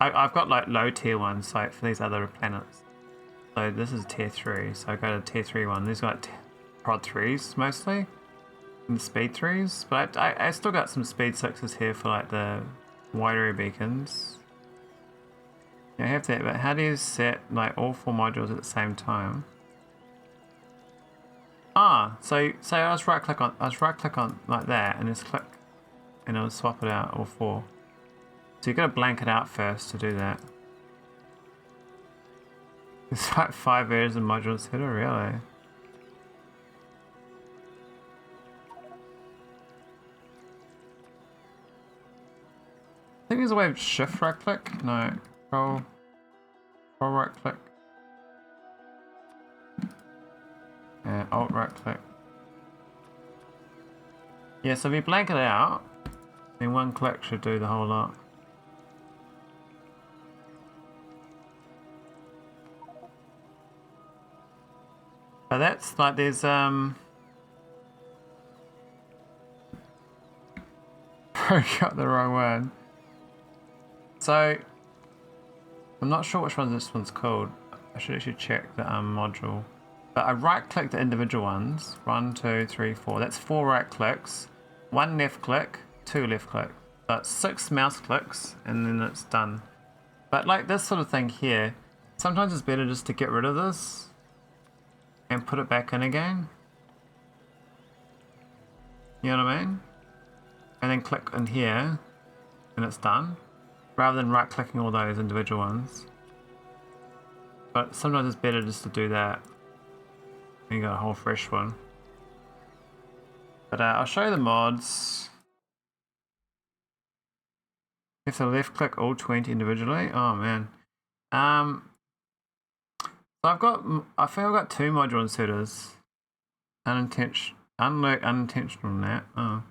I've got like low tier ones like for these other planets. So this is tier 3. So I go to tier 3 one. These got prod 3s mostly. And speed 3s. But I still got some speed 6s here for like the wide area beacons. Yeah, I have that, but how do you set like all 4 modules at the same time? Ah, so I was right click on like that and just click and it'll swap it out all 4. So you gotta blank it out first to do that. It's like 5 areas and modules hit, really. I think there's a way of shift right click. No, control right click. And alt right click. Yeah, so if you blank it out, then one click should do the whole lot. But that's like there's I got the wrong one. So I'm not sure which one this one's called. I should actually check the module. But I right click the individual ones. 1, 2, 3, 4. That's 4 right clicks. 1 left click, 2 left click. So it's 6 mouse clicks and then it's done. But like this sort of thing here, sometimes it's better just to get rid of this and put it back in again. You know what I mean? And then click in here and it's done. Rather than right clicking all those individual ones. But sometimes it's better just to do that. And you got a whole fresh one. But I'll show you the mods. You have to left click all 20 individually. Oh man. So I think I've got 2 module inserters. Unintentional in that. Oh.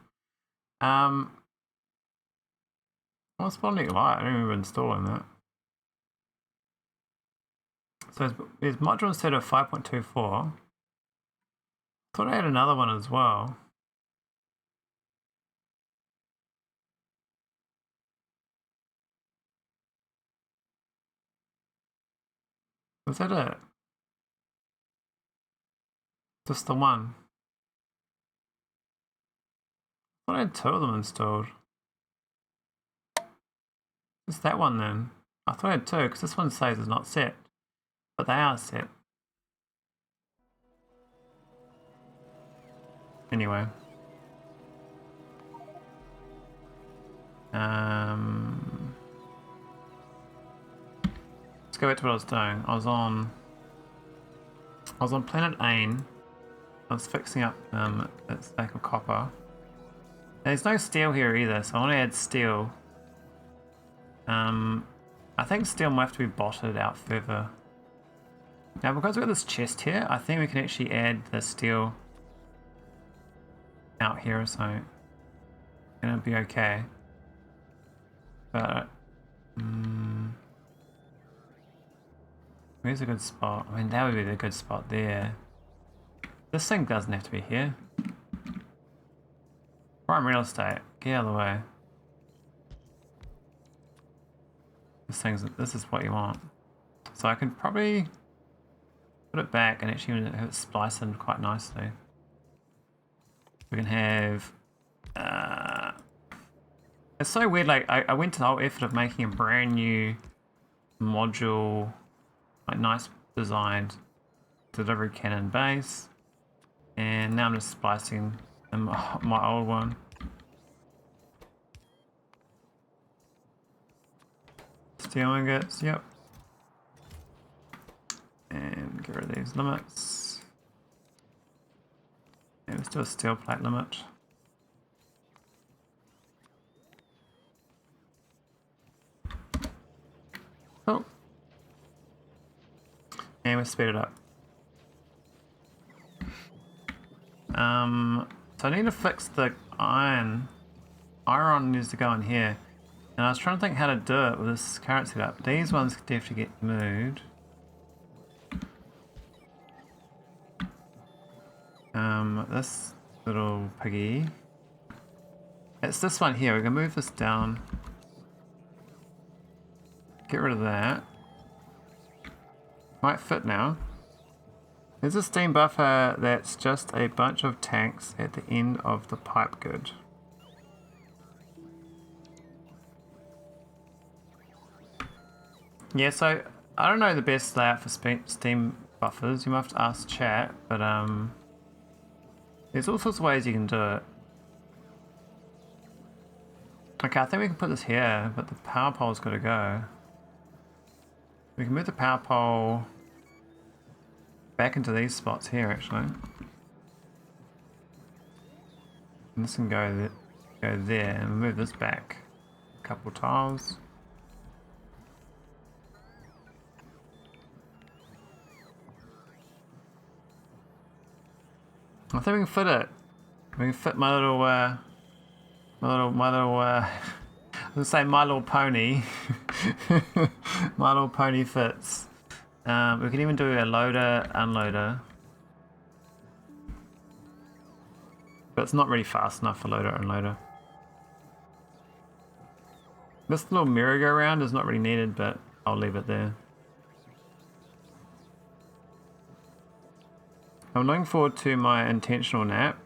What's Spawning Light? I don't remember installing that. So there's module inserter 5.24. Thought I had another one as well. Was that it? Just the one? I thought I had 2 of them installed. Just that one then. I thought I had 2 because this one says it's not set. But they are set. Anyway. Let's go back to what I was doing. I was on planet Ain. I was fixing up a stack of copper. There's no steel here either, so I want to add steel. I think steel might have to be botted out further. Now because we've got this chest here, I think we can actually add the steel out here or something. And it'll be okay. But where's a good spot? I mean that would be the good spot there. This thing doesn't have to be here. Prime real estate, get out of the way. This is what you want. So I can probably put it back and actually have it spliced in quite nicely. We can have it's so weird, like I went to the whole effort of making a brand new module, like nice designed delivery cannon base, and now I'm just splicing in my old one. Steel ingots, yep. And get rid of these limits. Yeah, let's do a steel plate limit. Cool. And we speed it up. So I need to fix the iron. Iron needs to go in here. And I was trying to think how to do it with this current setup. These ones definitely get moved. This little piggy. It's this one here. We can move this down. Get rid of that. Might fit now. There's a steam buffer that's just a bunch of tanks at the end of the pipe good. Yeah, so I don't know the best layout for steam buffers. You might have to ask chat, but there's all sorts of ways you can do it. Okay, I think we can put this here, but the power pole's got to go. We can move the power pole back into these spots here, actually. And this can go there, and move this back a couple tiles. I think we can fit it. We can fit my little I was gonna say My Little Pony. My Little Pony fits. We can even do a loader, unloader. But it's not really fast enough for loader and unloader. This little merry-go-round is not really needed, but I'll leave it there. I'm looking forward to my intentional nap.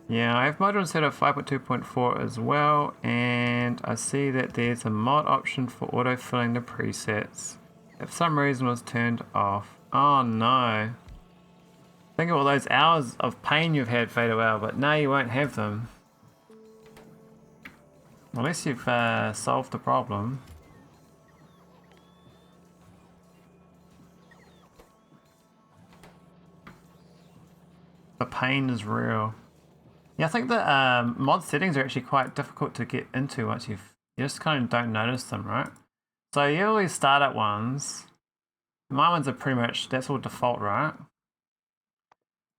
Yeah, I have module set of 5.2.4 as well, and I see that there's a mod option for auto-filling the presets. If for some reason it was turned off. Oh no. Think of all those hours of pain you've had fade away, but now you won't have them. Unless you've solved the problem. The pain is real. Yeah, I think the mod settings are actually quite difficult to get into once you just kind of don't notice them, right? So you have all these startup ones. My ones are pretty much, that's all default, right?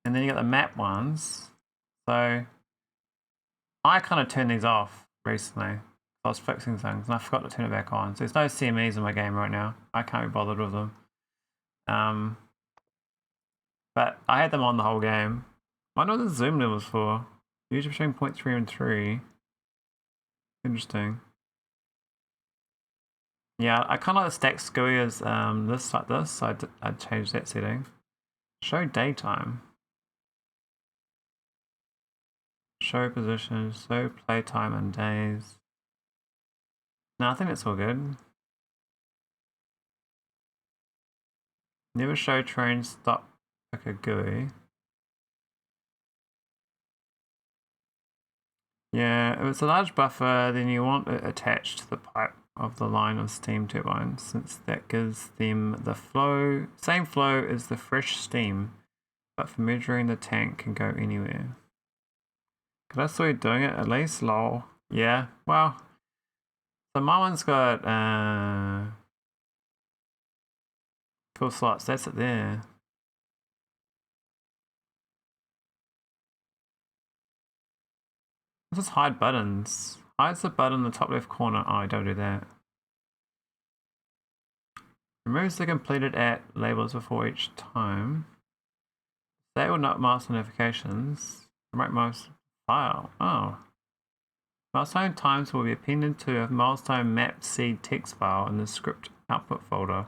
And then you got the map ones. So I kind of turned these off recently. I was fixing things and I forgot to turn it back on. So there's no CMEs in my game right now. I can't be bothered with them. But I had them on the whole game. I wonder what the zoom level was for. Usually between 0.3 and 3. Interesting. Yeah, I kind of like the stack skewy as this, like this, so I'd change that setting. Show daytime. Show position, show playtime and days. No, I think that's all good. Never show train stop like a GUI. Yeah, if it's a large buffer, then you want it attached to the pipe of the line of steam turbines, since that gives them the flow, same flow as the fresh steam, but for measuring the tank can go anywhere. Could I saw you doing it at least? Lol. Yeah, well, so my one's got full slots, that's it there. Let's just hide buttons. Hides the button in the top left corner. Oh, don't do that. Removes the completed at labels before each time. Disable not master notifications. Promote most file. Oh. Milestone times will be appended to a milestone map seed text file in the script output folder.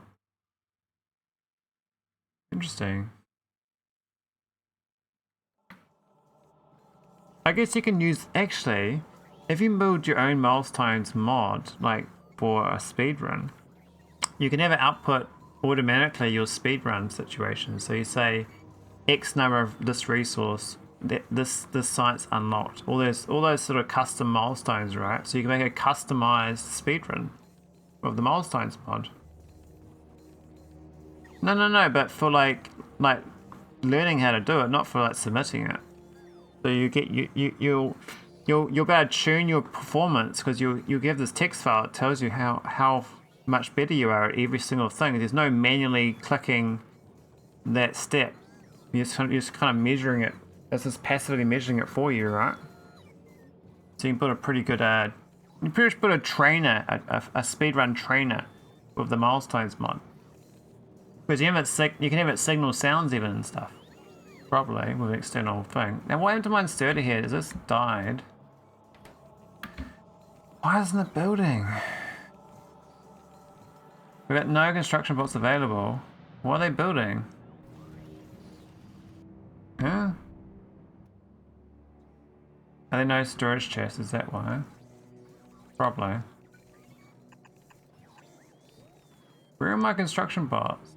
Interesting. I guess you can use, actually, if you build your own milestones mod, like for a speedrun, you can have it output automatically your speedrun situation. So you say X number of this resource, this site's unlocked. All those sort of custom milestones, right? So you can make a customized speedrun of the milestones mod. No, but for like learning how to do it, not for like submitting it. So you get you'll be able to tune your performance because you give this text file. It tells you how much better you are at every single thing. There's no manually clicking that step. You're just kind of measuring it. It's just passively measuring it for you, right? So you can put a pretty good you pretty much put a trainer, a speedrun trainer with the milestones mod. Because you can have it signal sounds even and stuff. Probably with an external thing. Now what happened to my sturdy here? Is this died? Why isn't it building? We've got no construction bots available. What are they building? Huh? Are there no storage chests? Is that why? Probably. Where are my construction bots?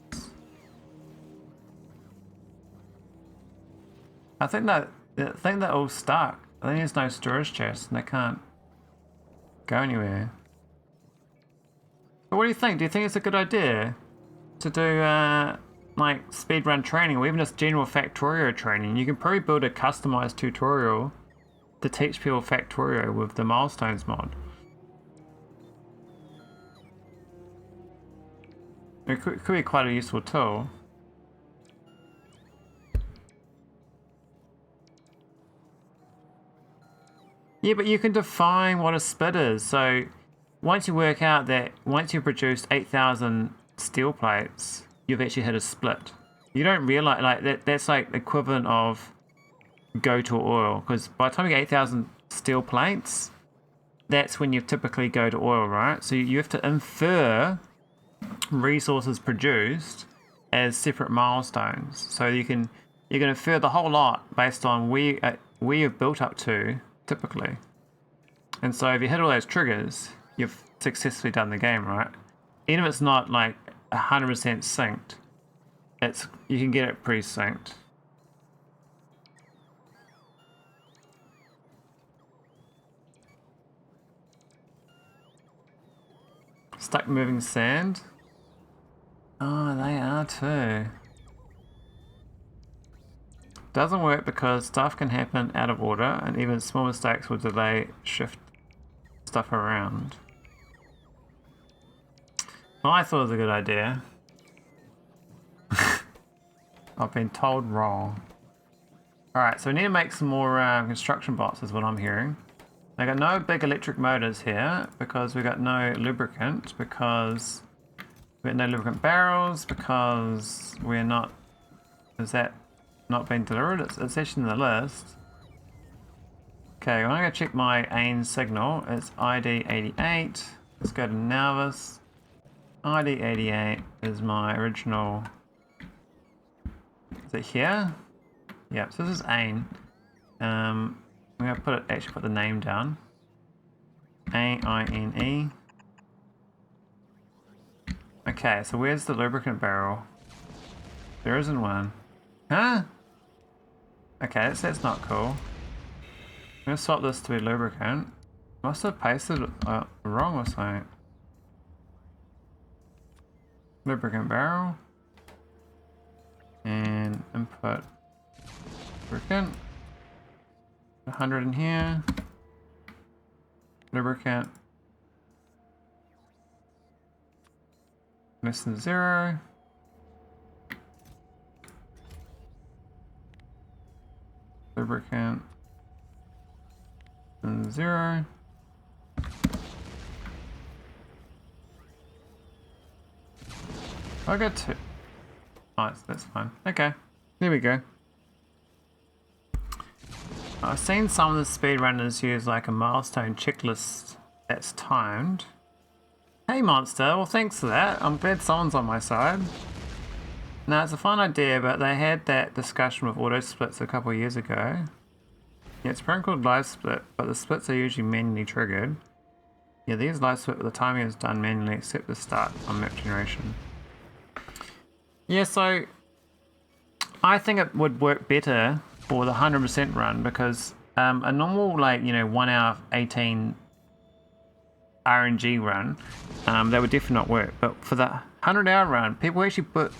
I think they're all stuck. I think there's no storage chests and they can't go anywhere. But what do you think? Do you think it's a good idea to do like speedrun training or even just general Factorio training? You can probably build a customized tutorial to teach people Factorio with the milestones mod. It could be quite a useful tool. Yeah, but you can define what a split is. So once you work out that once you produced 8,000 steel plates, you've actually hit a split. You don't realize, like, that's like equivalent of go to oil, because by the time you get 8,000 steel plates, that's when you typically go to oil, right? So you have to infer resources produced as separate milestones. So you can infer the whole lot based on where you've built up to typically. And so if you hit all those triggers, you've successfully done the game, right? Even if it's not like 100% synced, you can get it pre-synced. Stuck moving sand. Oh, they are too. Doesn't work because stuff can happen out of order, and even small mistakes will delay shift stuff around. Well, I thought it was a good idea. I've been told wrong. Alright, so we need to make some more construction bots is what I'm hearing. I got no big electric motors here because we got no lubricant, because we got no lubricant barrels, because we're not... Is that not been delivered? It's actually in the list. Okay, when I go check my AIM signal, it's ID 88. Let's go to Nauvis. ID 88 is my original... Is it here? Yeah, so this is AIM. I'm gonna actually put the name down. AINE. Okay, so where's the lubricant barrel? There isn't one. Huh? Okay, that's not cool. I'm gonna swap this to be lubricant. Must have pasted it wrong or something. Lubricant barrel. And input lubricant. 100 in here. Lubricant. Less than 0. Lubricant. And 0. I got 2. Oh, that's fine. Okay. There we go. I've seen some of the speedrunners use like a milestone checklist that's timed. Hey Monster, well thanks for that. I'm glad someone's on my side. Now it's a fun idea, but they had that discussion with auto splits a couple of years ago. Yeah, it's a program called live split, but the splits are usually manually triggered. Yeah, these live split, but the timing is done manually except the start on map generation. Yeah, so I think it would work better for the 100% run, because a normal, like, 1 hour 18 RNG run, that would definitely not work. But for the 100-hour run, people actually put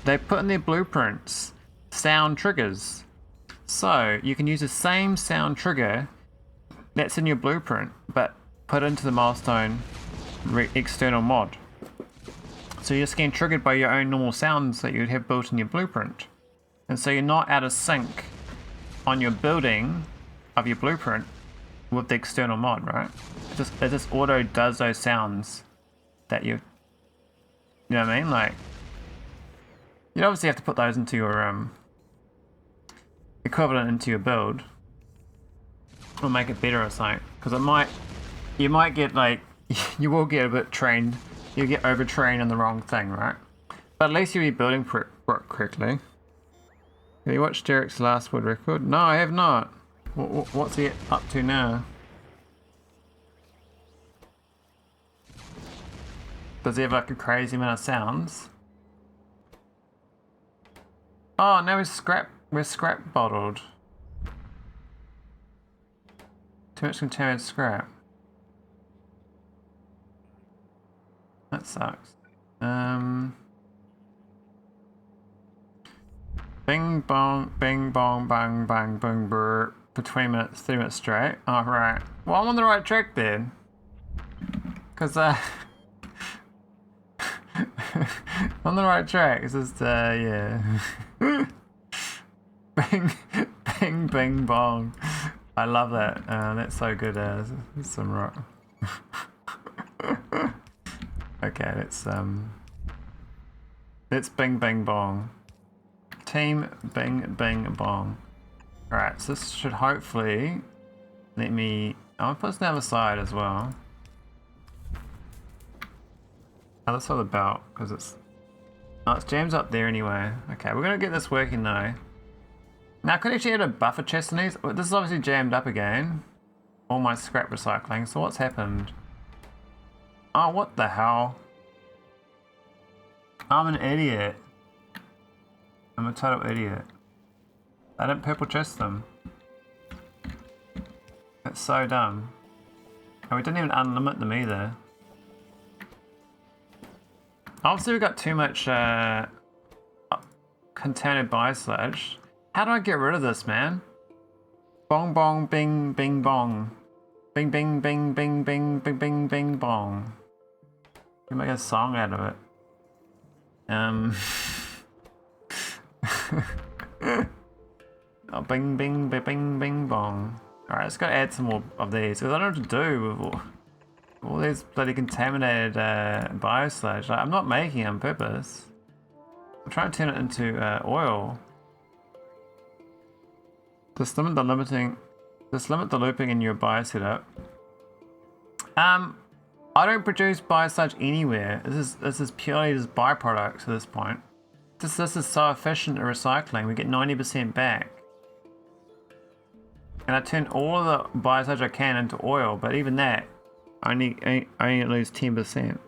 in their blueprints sound triggers. So you can use the same sound trigger that's in your blueprint, but put into the milestone external mod. So you're just getting triggered by your own normal sounds that you'd have built in your blueprint. And so you're not out of sync on your building of your blueprint with the external mod, right? It just auto does those sounds that you know what I mean? Like, you obviously have to put those into your equivalent into your build, or make it better or something. Because you might get like, you will get a bit trained, you get overtrained on the wrong thing, right? But at least you'll be building correctly. Have you watched Derek's last world record? No, I have not. What's he up to now? Does he have like a crazy amount of sounds? Oh, now we're scrap bottled. Too much contaminated scrap. That sucks. Bing bong, bing bong, bang bang, boom brr for 20 minutes, 30 minutes straight. Oh, right. Well, I'm on the right track then. Because, on the right track. It's just, yeah. Bing, bing, bing bong. I love that. That's so good. There's some rock. Okay, let's bing, bing, bong. Team bing, bing, bong. Alright, so this should hopefully let me... I'll put this on the other side as well. Other side of the belt, because it's... Oh, it's jammed up there anyway. Okay, we're going to get this working though. Now I could actually add a buffer chest in these. This is obviously jammed up again. All my scrap recycling. So what's happened? Oh, what the hell? I'm an idiot. I'm a total idiot. I didn't purple chest them. That's so dumb. And we didn't even unlimit them either. Obviously we got too much contaminated biosludge. How do I get rid of this, man? Bong bong bing bing bong. Bing bing bing bing bing bing bing bing bong. You make a song out of it. Oh, bing bing bing bing bing bong. Alright, let's go add some more of these, because I don't know what to do with all these bloody contaminated biosludge. Like, I'm not making it on purpose. I'm trying to turn it into oil. Just limit the looping in your bio setup. I don't produce biosludge anywhere. This is purely just byproducts at this point. This is so efficient at recycling. We get 90% back. And I turn all the biosludge I can into oil, but even that, I only lose 10%.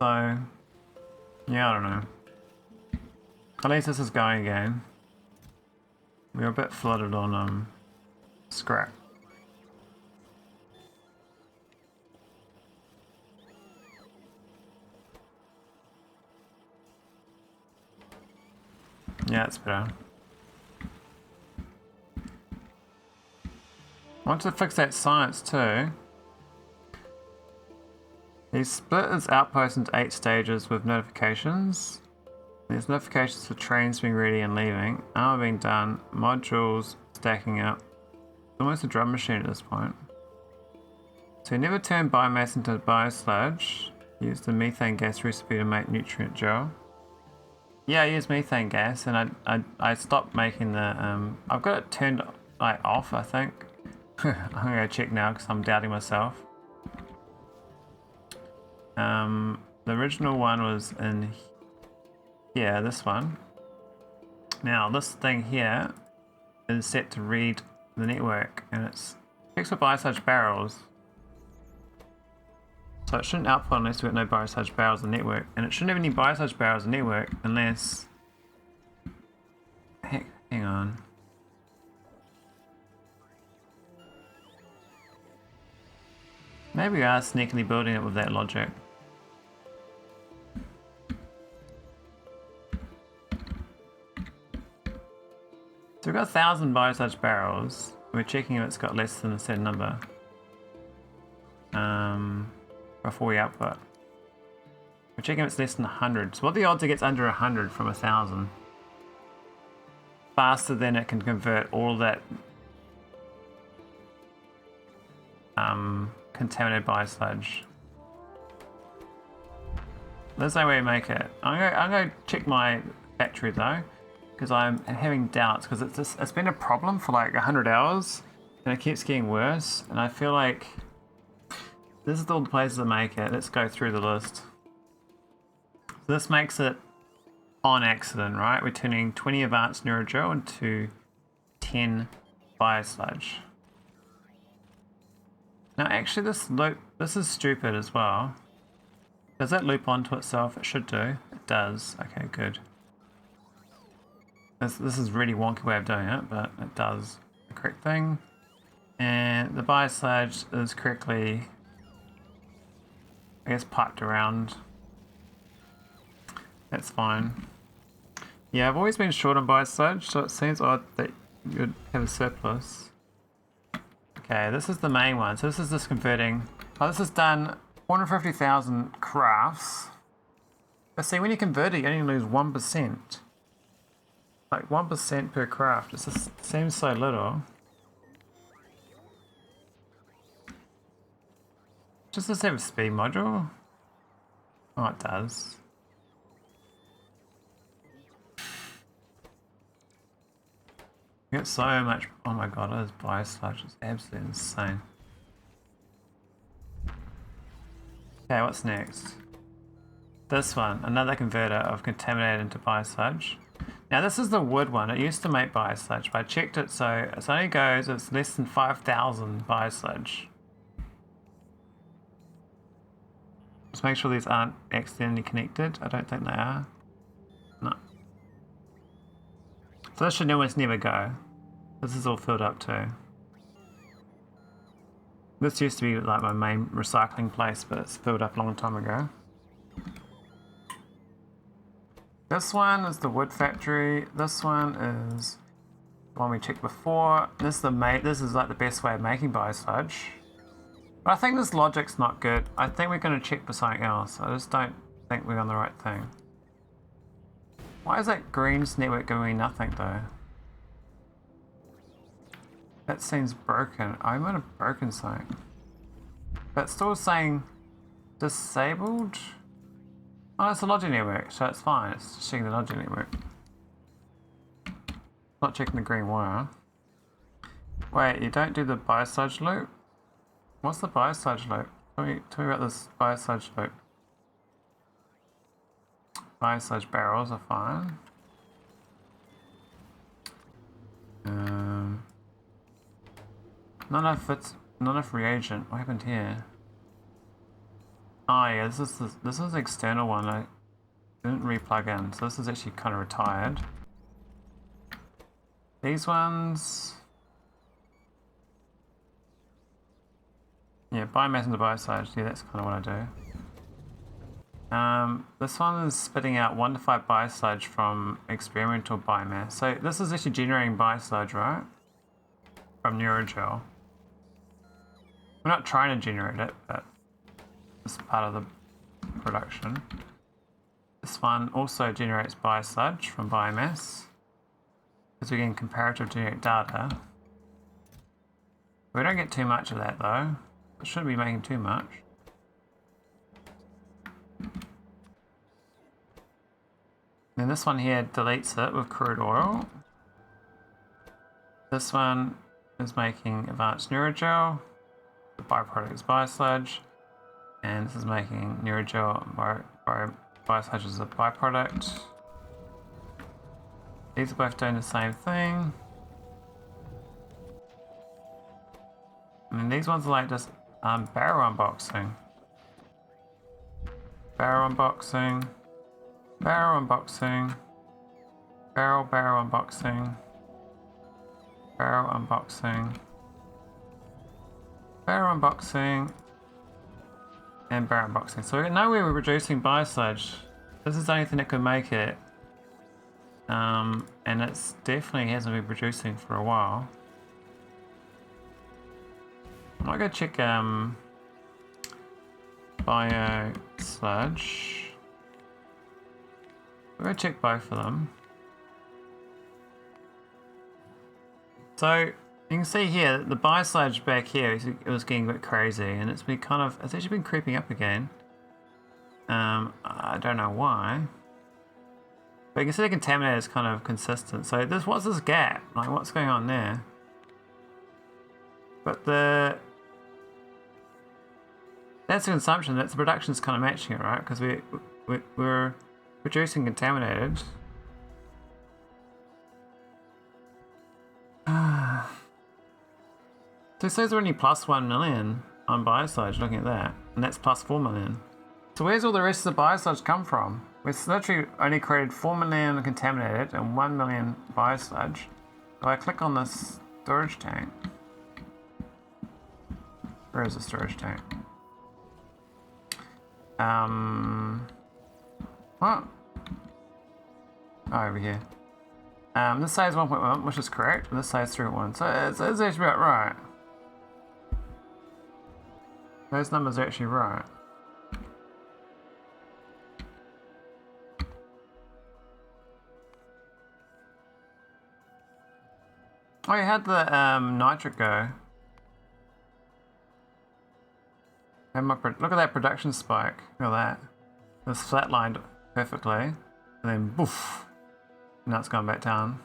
So, yeah, I don't know. At least this is going again. We're a bit flooded on scrap. Yeah, it's better. I want to fix that science too. He split his outpost into 8 stages with notifications. There's notifications for trains being ready and leaving. Armor being done. Modules stacking up. It's almost a drum machine at this point. So you never turn biomass into biosludge. Use the methane gas recipe to make nutrient gel. Yeah, I use methane gas, and I stopped making the I've got it turned like off, I think. I'm gonna go check now because I'm doubting myself. The original one was in here, this one. Now this thing here is set to read the network, and it's checks for biosludge barrels. So it shouldn't output unless we've got no biosludge barrels in the network, and it shouldn't have any biosludge barrels in the network unless... Hang on. Maybe we are sneakily building it with that logic. So we've got 1,000 biosludge barrels. We're checking if it's got less than a certain number. Before we output. We're checking if it's less than 100. So what are the odds it gets under 100 from 1,000? Faster than it can convert all that contaminated biosludge. There's no way to make it. I'm going to check my factory though, because I'm having doubts, because it's been a problem for like 100 hours and it keeps getting worse, and I feel like this is all the places that make it. Let's go through the list. So this makes it on accident, right? We're turning 20 advanced neurogel into 10 biosludge. Now actually this is stupid as well. Does that loop onto itself? It should do. It does. Okay, good. This is really wonky way of doing it, but it does the correct thing. And the biosludge is correctly, I guess, piped around. That's fine. Yeah, I've always been short on biosludge, so it seems odd that you'd have a surplus. Okay, this is the main one. So this is just converting. Oh, this is done 450,000 crafts. But see, when you convert it, you only lose 1%. Like 1% per craft. It just seems so little. Does this have a speed module? Oh, it does. You get so much. Oh my god, those biosludge is absolutely insane. Okay, what's next? This one, another converter of contaminated into biosludge. Now this is the wood one. It used to make biosludge, but I checked it, so it only goes, it's less than 5,000 biosludge. Just make sure these aren't accidentally connected. I don't think they are. No. So this should almost never go. This is all filled up too. This used to be like my main recycling place, but it's filled up a long time ago. This one is the wood factory. This one is the one we checked before. This is like the best way of making biosludge. But I think this logic's not good. I think we're going to check for something else. I just don't think we're on the right thing. Why is that Green's network giving me nothing though? That seems broken. I might have broken something. But it's still saying disabled? Oh, it's a logic network, so it's fine. It's just checking the logic network. Not checking the green wire. Wait, you don't do the biosludge loop? What's the biosludge loop? Tell me about this biosludge loop. Biosludge barrels are fine. Not enough reagent. What happened here? Oh yeah, this is the external one. I didn't re-plug in, so this is actually kind of retired. These ones, yeah, biomass into biosludge. Yeah, that's kind of what I do. This one is spitting out 1 to 5 biosludge from experimental biomass. So this is actually generating biosludge, right? From Neurogel. We're not trying to generate it, but it's part of the production. This one also generates biosludge from biomass, because we're getting comparative genetic data. We don't get too much of that though. It shouldn't be making too much. And this one here deletes it with crude oil. This one is making advanced Neurogel. The byproduct is biosludge. And this is making Neurogel biosludge as a byproduct. These are both doing the same thing. And these ones are like just barrel unboxing. Barrel unboxing. Barrel unboxing. Barrel unboxing. Barrel unboxing. Barrel unboxing. And barrel unboxing. So we know we were reducing biosludge. This is the only thing that could make it. And it's definitely hasn't been producing for a while. I might go check bio sludge. We're gonna check both of them. So you can see here the biosludge back here, it was getting a bit crazy, and it's actually been creeping up again. I don't know why. But you can see the contaminator is kind of consistent. So what's this gap? Like, what's going on there? But that's the consumption. That's the production's kind of matching it, right? Because we're producing contaminated. So it says we're only plus 1 million on biosludge, looking at that. And that's plus 4 million. So where's all the rest of the biosludge come from? We've literally only created 4 million contaminated and 1 million biosludge. If I click on this storage tank. Where is the storage tank? What? Oh, over here. This says 1.1, which is correct. This says 3.1, so it's actually about right. Those numbers are actually right. Oh, you had the nitric go. And look at that production spike. Look at that. It was flatlined perfectly, and then boof. Now it's gone back down.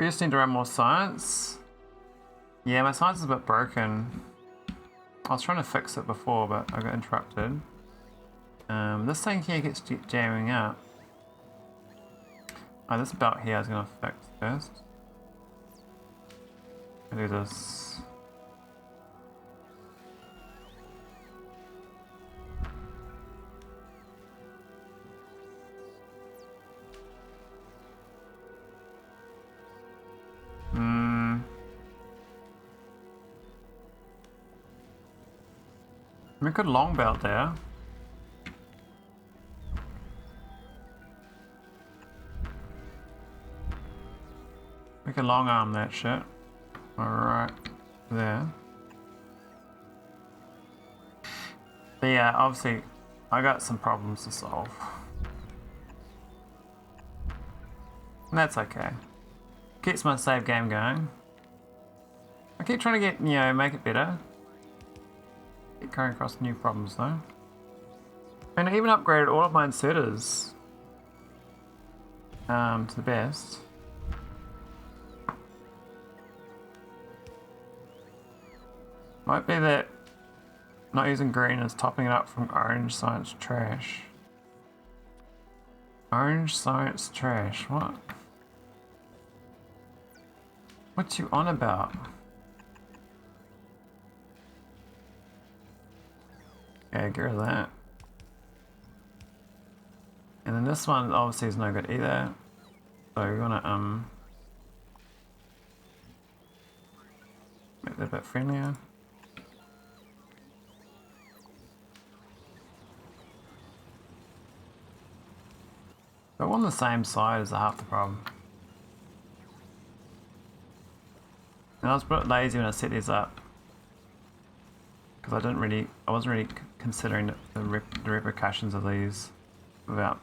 We just need to run more science. Yeah, my science is a bit broken. I was trying to fix it before, but I got interrupted. This thing here gets jamming up. Oh, this belt here I was gonna fix first. I'll do this. Make a long belt there. We can long arm that shit. Alright, there. But yeah, obviously, I got some problems to solve. And that's okay. Keeps my save game going. I keep trying to get, you know, make it better. Keep coming across new problems though. And I even upgraded all of my inserters to the best. Might be that not using green is topping it up from orange science trash. Orange science trash, what? What you on about? Yeah, get rid of that. And then this one obviously is no good either. So we're gonna make that a bit friendlier. But on the same side is half the problem. And I was a bit lazy when I set these up. Because I wasn't really considering the repercussions of these without.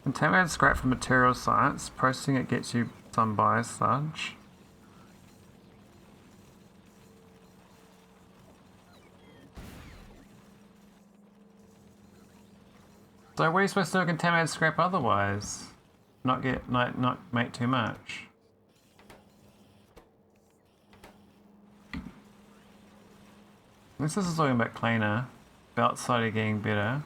Contaminated scrap from material science, processing it gets you some biosludge. So what are you supposed to do with contaminated scrap otherwise? Not make too much. At least this is looking a bit cleaner. Belt side getting better.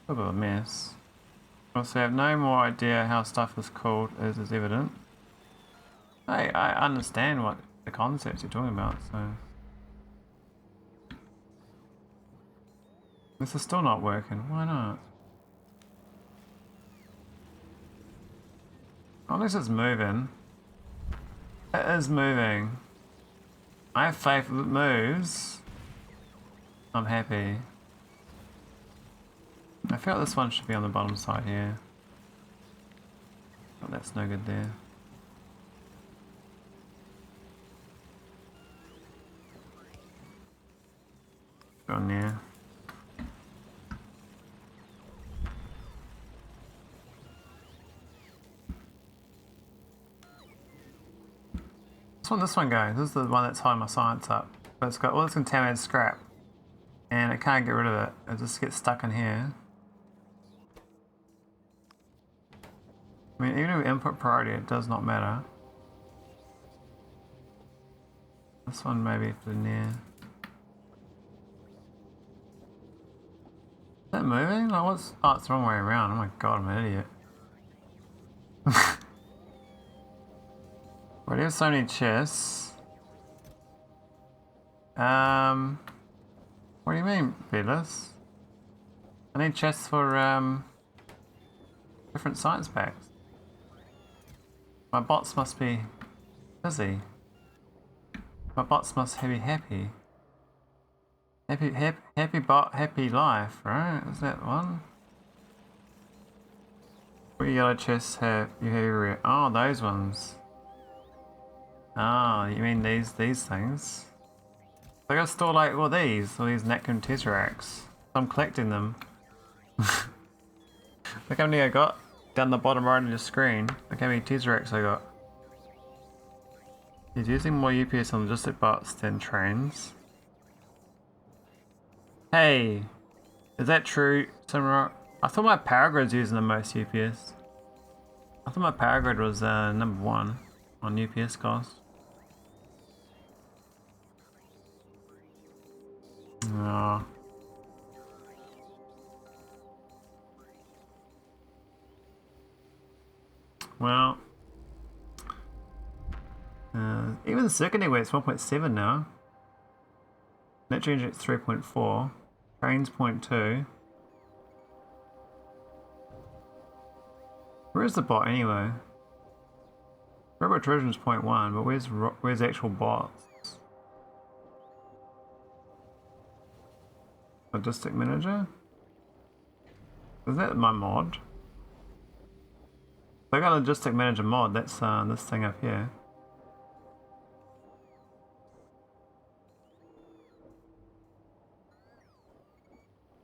A bit of a mess. Also, I have no more idea how stuff is called, as is evident. Hey, I understand what the concepts you're talking about, so. This is still not working. Why not? At least it's moving. It is moving. I have faith if it moves. I'm happy. I feel like this one should be on the bottom side here. But that's no good there. Go on there. This one go. This is the one that's holding my science up. But it's got all this contaminated scrap. And it can't get rid of it. It just gets stuck in here. I mean, even if we input priority, it does not matter. This one maybe for near. Is that moving? Like what's... Oh, it's the wrong way around. Oh my god, I'm an idiot. Well, there's so many chests. What do you mean, Beatless? I need chests for different science packs. My bots must be busy. My bots must be happy. Happy bot, happy life, right? Is that one? What yellow chests have you have? Oh, those ones. Oh, you mean these things? I gotta store like all these Necron Tesseracts. I'm collecting them. Look how many I got down the bottom right of the screen. Look how many Tesseracts I got. He's using more UPS on logistic bots than trains. Hey, is that true, Samurai? I thought my power grid's using the most UPS. I thought my power grid was number 1 on UPS cost. Oh. Well, even the circuit network is 1.7 now. Natural engine 3.4. Trains 0.2. Where's the bot anyway? Robot Trojan's 0.1, but where's the actual bots? Logistic manager? Is that my mod? I got a logistic manager mod, that's this thing up here.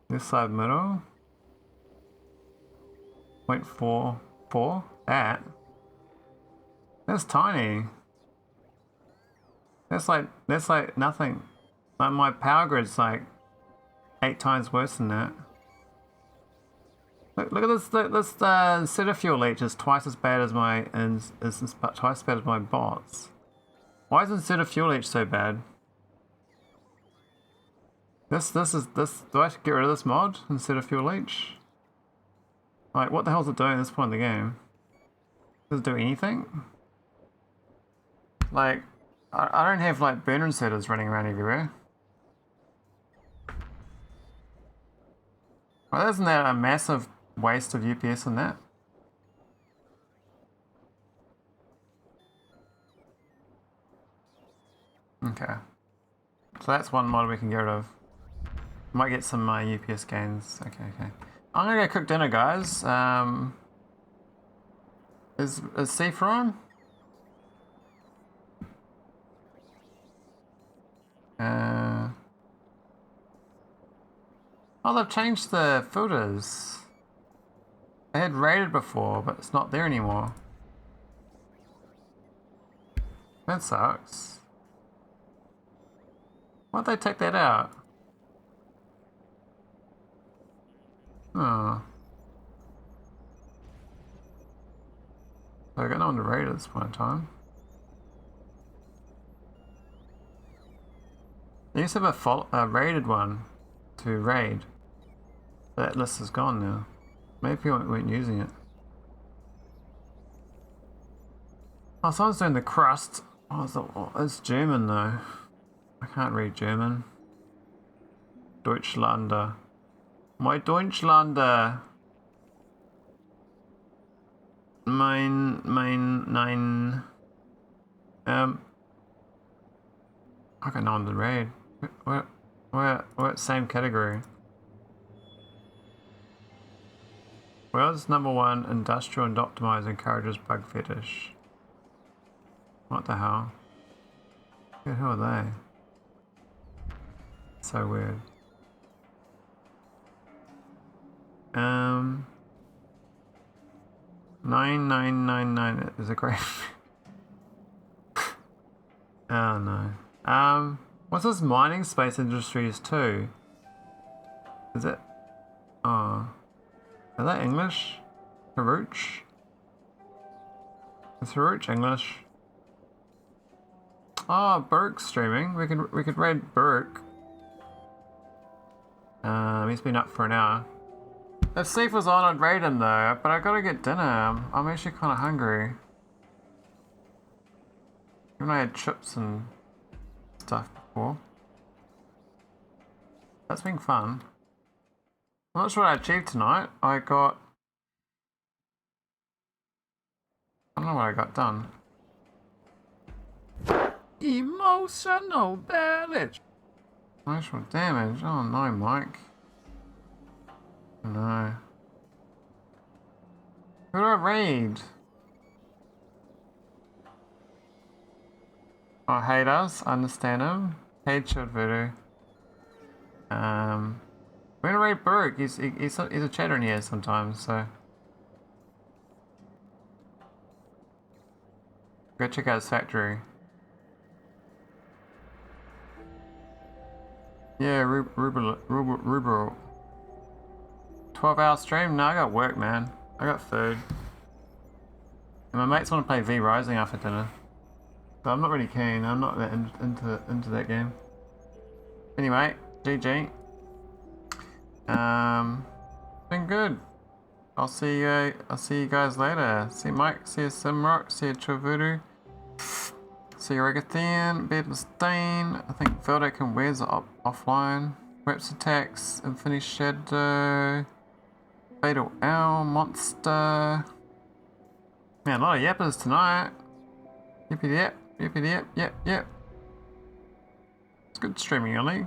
This side middle. 0.44. That's tiny. That's like nothing. Like my power grid's like 8 times worse than that. Look at this. This set of fuel leach is twice as bad as my twice as bad as my bots. Why isn't set of fuel leach so bad? This. Do I have to get rid of this mod instead of fuel leach? Like, what the hell is it doing at this point in the game? Does it do anything? Like, I don't have like burner setters running around everywhere. Well, isn't that a massive waste of UPS in that? Okay. So that's one mod we can get rid of. Might get some UPS gains. Okay. I'm gonna go cook dinner, guys. Is Seafer on? Oh, they've changed the filters. They had rated before, but it's not there anymore. That sucks. Why'd they take that out? Oh. So I got no one to raid at this point in time. They used to have a rated one to raid. That list is gone now. Maybe people weren't using it. Oh, someone's doing the crust. Oh, it's German though. I can't read German. Deutschlander. My Deutschlander. Nein. I got no one to raid. We're same category. World's number 1 industrial and optimized encourages bug fetish. What the hell? Who are they? So weird. 9999 is a great. Oh no. What's this mining space industries too? Is it? Oh. Is that English? Haruch? Is Haruch English? Oh, Burke's streaming. We could raid Burke. He's been up for an hour. If Steve was on, I'd raid him though, but I gotta get dinner. I'm actually kinda hungry. Even I had chips and stuff before. That's been fun. I'm not sure what I achieved tonight. I don't know what I got done. Emotional damage. Emotional damage? Oh no, Mike. No. Who do I raid? Oh, hate us, understand him. Hate shield voodoo. We're gonna raid Burke. He's a chatter in here sometimes, so go check out his factory. Yeah, Rubro. 12-hour stream? No, I got work, man. I got food. my mates want to play V Rising after dinner. But I'm not really keen. I'm not that into that game. Anyway, GG. Been good. I'll see you guys later. See you Mike, see you Simrock, see you Travoodoo, see you Regathian, Bedlestein. I think Veldic and Wes are offline. Reps Attacks, Infinity Shadow, Fatal Owl, Monster. Man, a lot of yappers tonight. Yippity yap, yippity yap, yep. It's good streaming, only.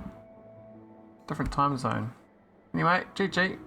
Different time zone. Anyway, GG.